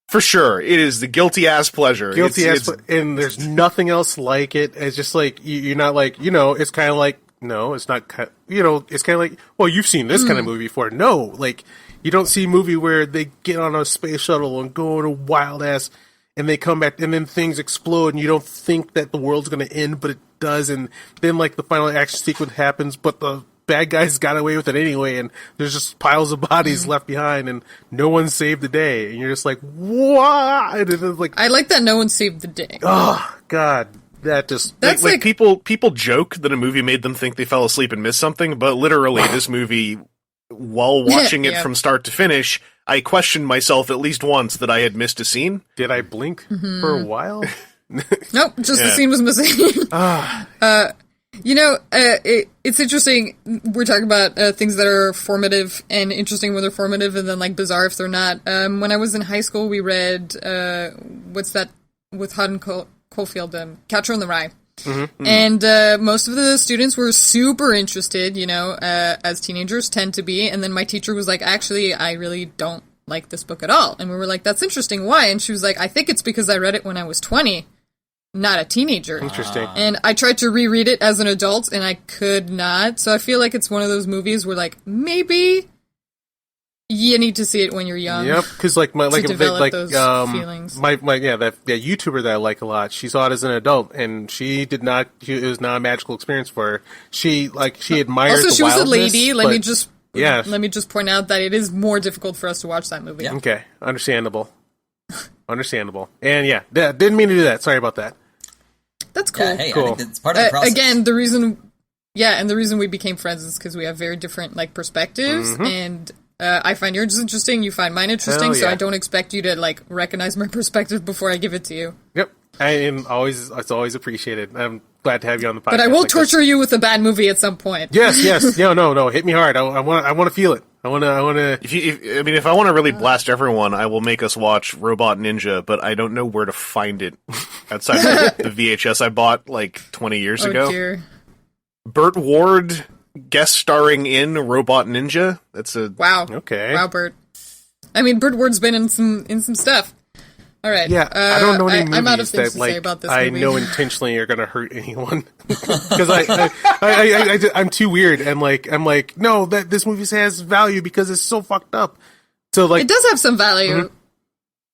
For sure, it is the guilty ass pleasure. And there's nothing else like it. It's just like you're not like it's kind of like no, it's not. It's kind of like well, you've seen this kind of movie before. No, like you don't see a movie where they get on a space shuttle and go on a wild ass, and they come back, and then things explode, and you don't think that the world's going to end, but it does, and then like the final action sequence happens, but the bad guys got away with it anyway, and there's just piles of bodies left behind, and no one saved the day, and you're just like, what? And it's like, I like that no one saved the day. Oh God, that's like people joke that a movie made them think they fell asleep and missed something, but literally this movie, while watching it from start to finish, I questioned myself at least once that I had missed a scene. Did I blink for a while? Nope, just the scene was missing. It's interesting. We're talking about things that are formative and interesting when they're formative, and then like bizarre if they're not. When I was in high school, we read what's that with Hutton Caulfield, Catcher in the Rye, and most of the students were super interested. As teenagers tend to be. And then my teacher was like, "Actually, I really don't like this book at all." And we were like, "That's interesting. Why?" And she was like, "I think it's because I read it when I was 20." Not a teenager. Interesting. And I tried to reread it as an adult, and I could not. So I feel like it's one of those movies where, like, maybe you need to see it when you're young. Yep, because those feelings. My that YouTuber that I like a lot. She saw it as an adult, and she did not. It was not a magical experience for her. She admired. Also, she was a wildness, lady. Let me just point out that it is more difficult for us to watch that movie. Yeah. Okay, understandable. Understandable. And didn't mean to do that. Sorry about that. That's cool. Yeah, hey, cool. I think it's part of the process. Again, the reason we became friends is because we have very different like perspectives, and I find yours interesting, you find mine interesting, so I don't expect you to like recognize my perspective before I give it to you. Yep. It's always apprecited. I'm glad to have you on the podcast. But I will torture you with a bad movie at some point. Yes. No. Hit me hard. I want to feel it. I want to. If I want to really blast everyone, I will make us watch Robot Ninja, but I don't know where to find it outside of the VHS I bought like 20 years ago. Dear. Burt Ward guest starring in Robot Ninja. That's a wow. Okay. Wow, Burt. I mean, Burt Ward's been in some stuff. All right. Yeah, I don't know any movies I'm out of things that to say about this I movie. know intentionally are going to hurt anyone because I'm too weird and I'm like no, that this movie has value because it's so fucked up. So like it does have some value.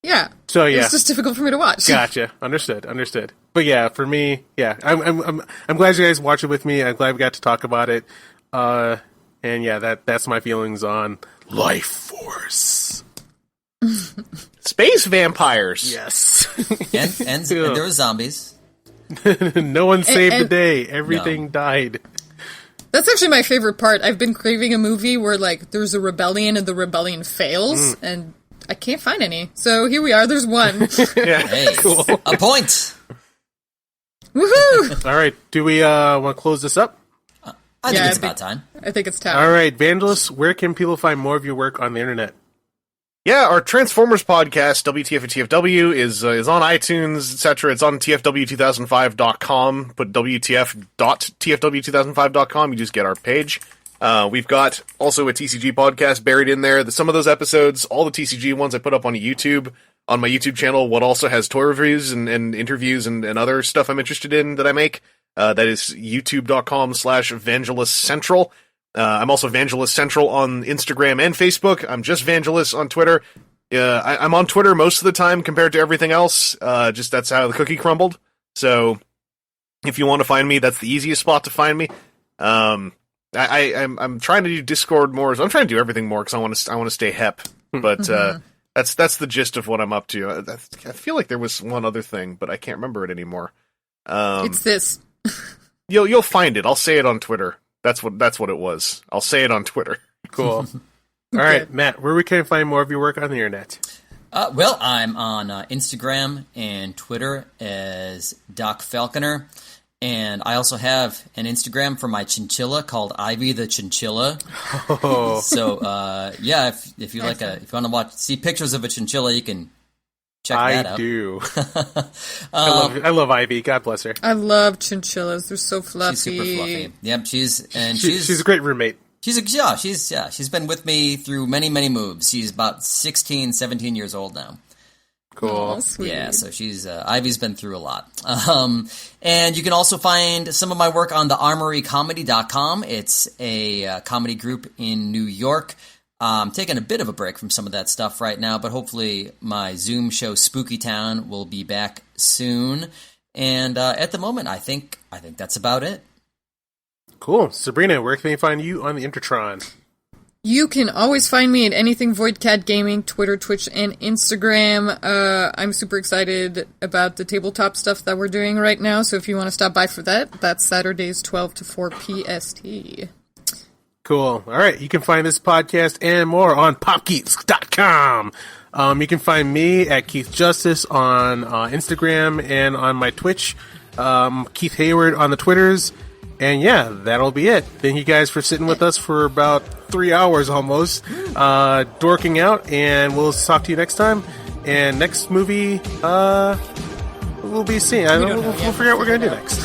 Yeah. So it's just difficult for me to watch. Gotcha. Understood. But yeah, for me, I'm glad you guys watch it with me. I'm glad we got to talk about it. And yeah, that's my feelings on Lifeforce. Space vampires. Yes. and there were zombies. No one saved the day. Everything died. That's actually my favorite part. I've been craving a movie where like there's a rebellion and the rebellion fails, and I can't find any. So here we are. There's one. Hey, cool. A point. Woohoo! All right. Do we want to close this up? I think it's about time. I think it's time. All right, Vangelus, where can people find more of your work on the internet? Yeah, our Transformers podcast, WTF TFW, is on iTunes, etc. It's on TFW2005.com. Put WTF.TFW2005.com. You just get our page. We've got also a TCG podcast buried in there. Some of those episodes, all the TCG ones I put up on YouTube, on my YouTube channel, what also has toy reviews and interviews and other stuff I'm interested in that I make. That is youtube.com/Vangelus Central. I'm also Vangelus Central on Instagram and Facebook. I'm just Vangelus on Twitter. I'm on Twitter most of the time compared to everything else. Just that's how the cookie crumbled. So if you want to find me, that's the easiest spot to find me. I'm trying to do Discord more. I'm trying to do everything more because I want to stay hep. But that's the gist of what I'm up to. I feel like there was one other thing, but I can't remember it anymore. It's this. You'll find it. I'll say it on Twitter. That's what it was. I'll say it on Twitter. Cool. All right, Matt, where we can find more of your work on the internet? Well, I'm on Instagram and Twitter as Doc Falconer, and I also have an Instagram for my chinchilla called Ivy the Chinchilla. Oh. So, if you want to see pictures of a chinchilla, you can check that out. I do. I love Ivy. God bless her. I love chinchillas. They're so fluffy. She's super fluffy. Yep, she's a great roommate. She's been with me through many, many moves. She's about 16, 17 years old now. Cool. Oh, sweet. Yeah, so she's Ivy's been through a lot. And you can also find some of my work on the honry-craziness.com. It's a comedy group in New York. I'm taking a bit of a break from some of that stuff right now, but hopefully my Zoom show Spooky Town will be back soon. And at the moment, I think that's about it. Cool. Sabrina, where can they find you on the Intertron? You can always find me at anything Voidcat Gaming, Twitter, Twitch, and Instagram. I'm super excited about the tabletop stuff that we're doing right now, so if you want to stop by for that, that's Saturdays 12 to 4 PST. Cool. All right. You can find this podcast and more on popgeeks.com. You can find me at Keith Justice on Instagram and on my Twitch. Keith Hayward on the Twitters. And yeah, that'll be it. Thank you guys for sitting with us for about 3 hours almost, dorking out, and we'll talk to you next time. And next movie, we'll be seeing. We'll figure out what we're going to do next.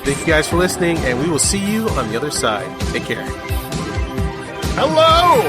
Thank you guys for listening, and we will see you on the other side. Take care. Hello!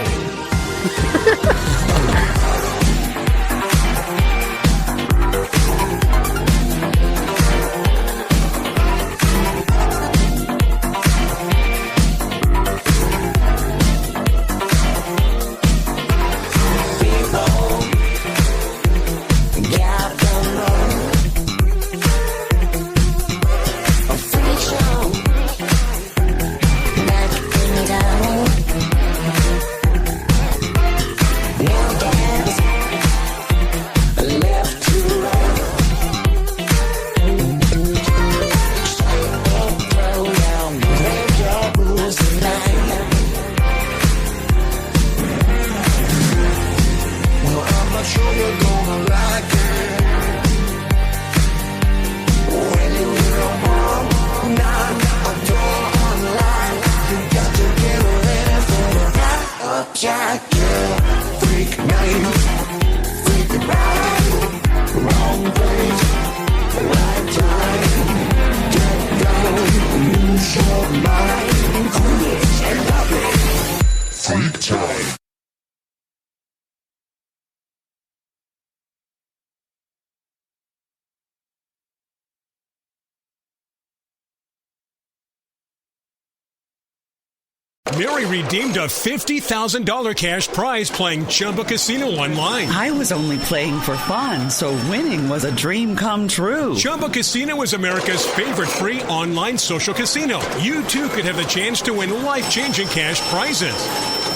Mary redeemed a $50,000 cash prize playing Chumba Casino online. I was only playing for fun, so winning was a dream come true. Chumba Casino is America's favorite free online social casino. You, too, could have the chance to win life-changing cash prizes.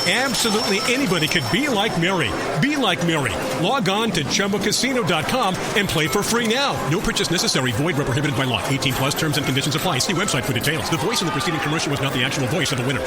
Absolutely anybody could be like Mary. Be like Mary. Log on to ChumbaCasino.com and play for free now. No purchase necessary. Void where prohibited by law. 18 plus terms and conditions apply. See website for details. The voice in the preceding commercial was not the actual voice of the winner.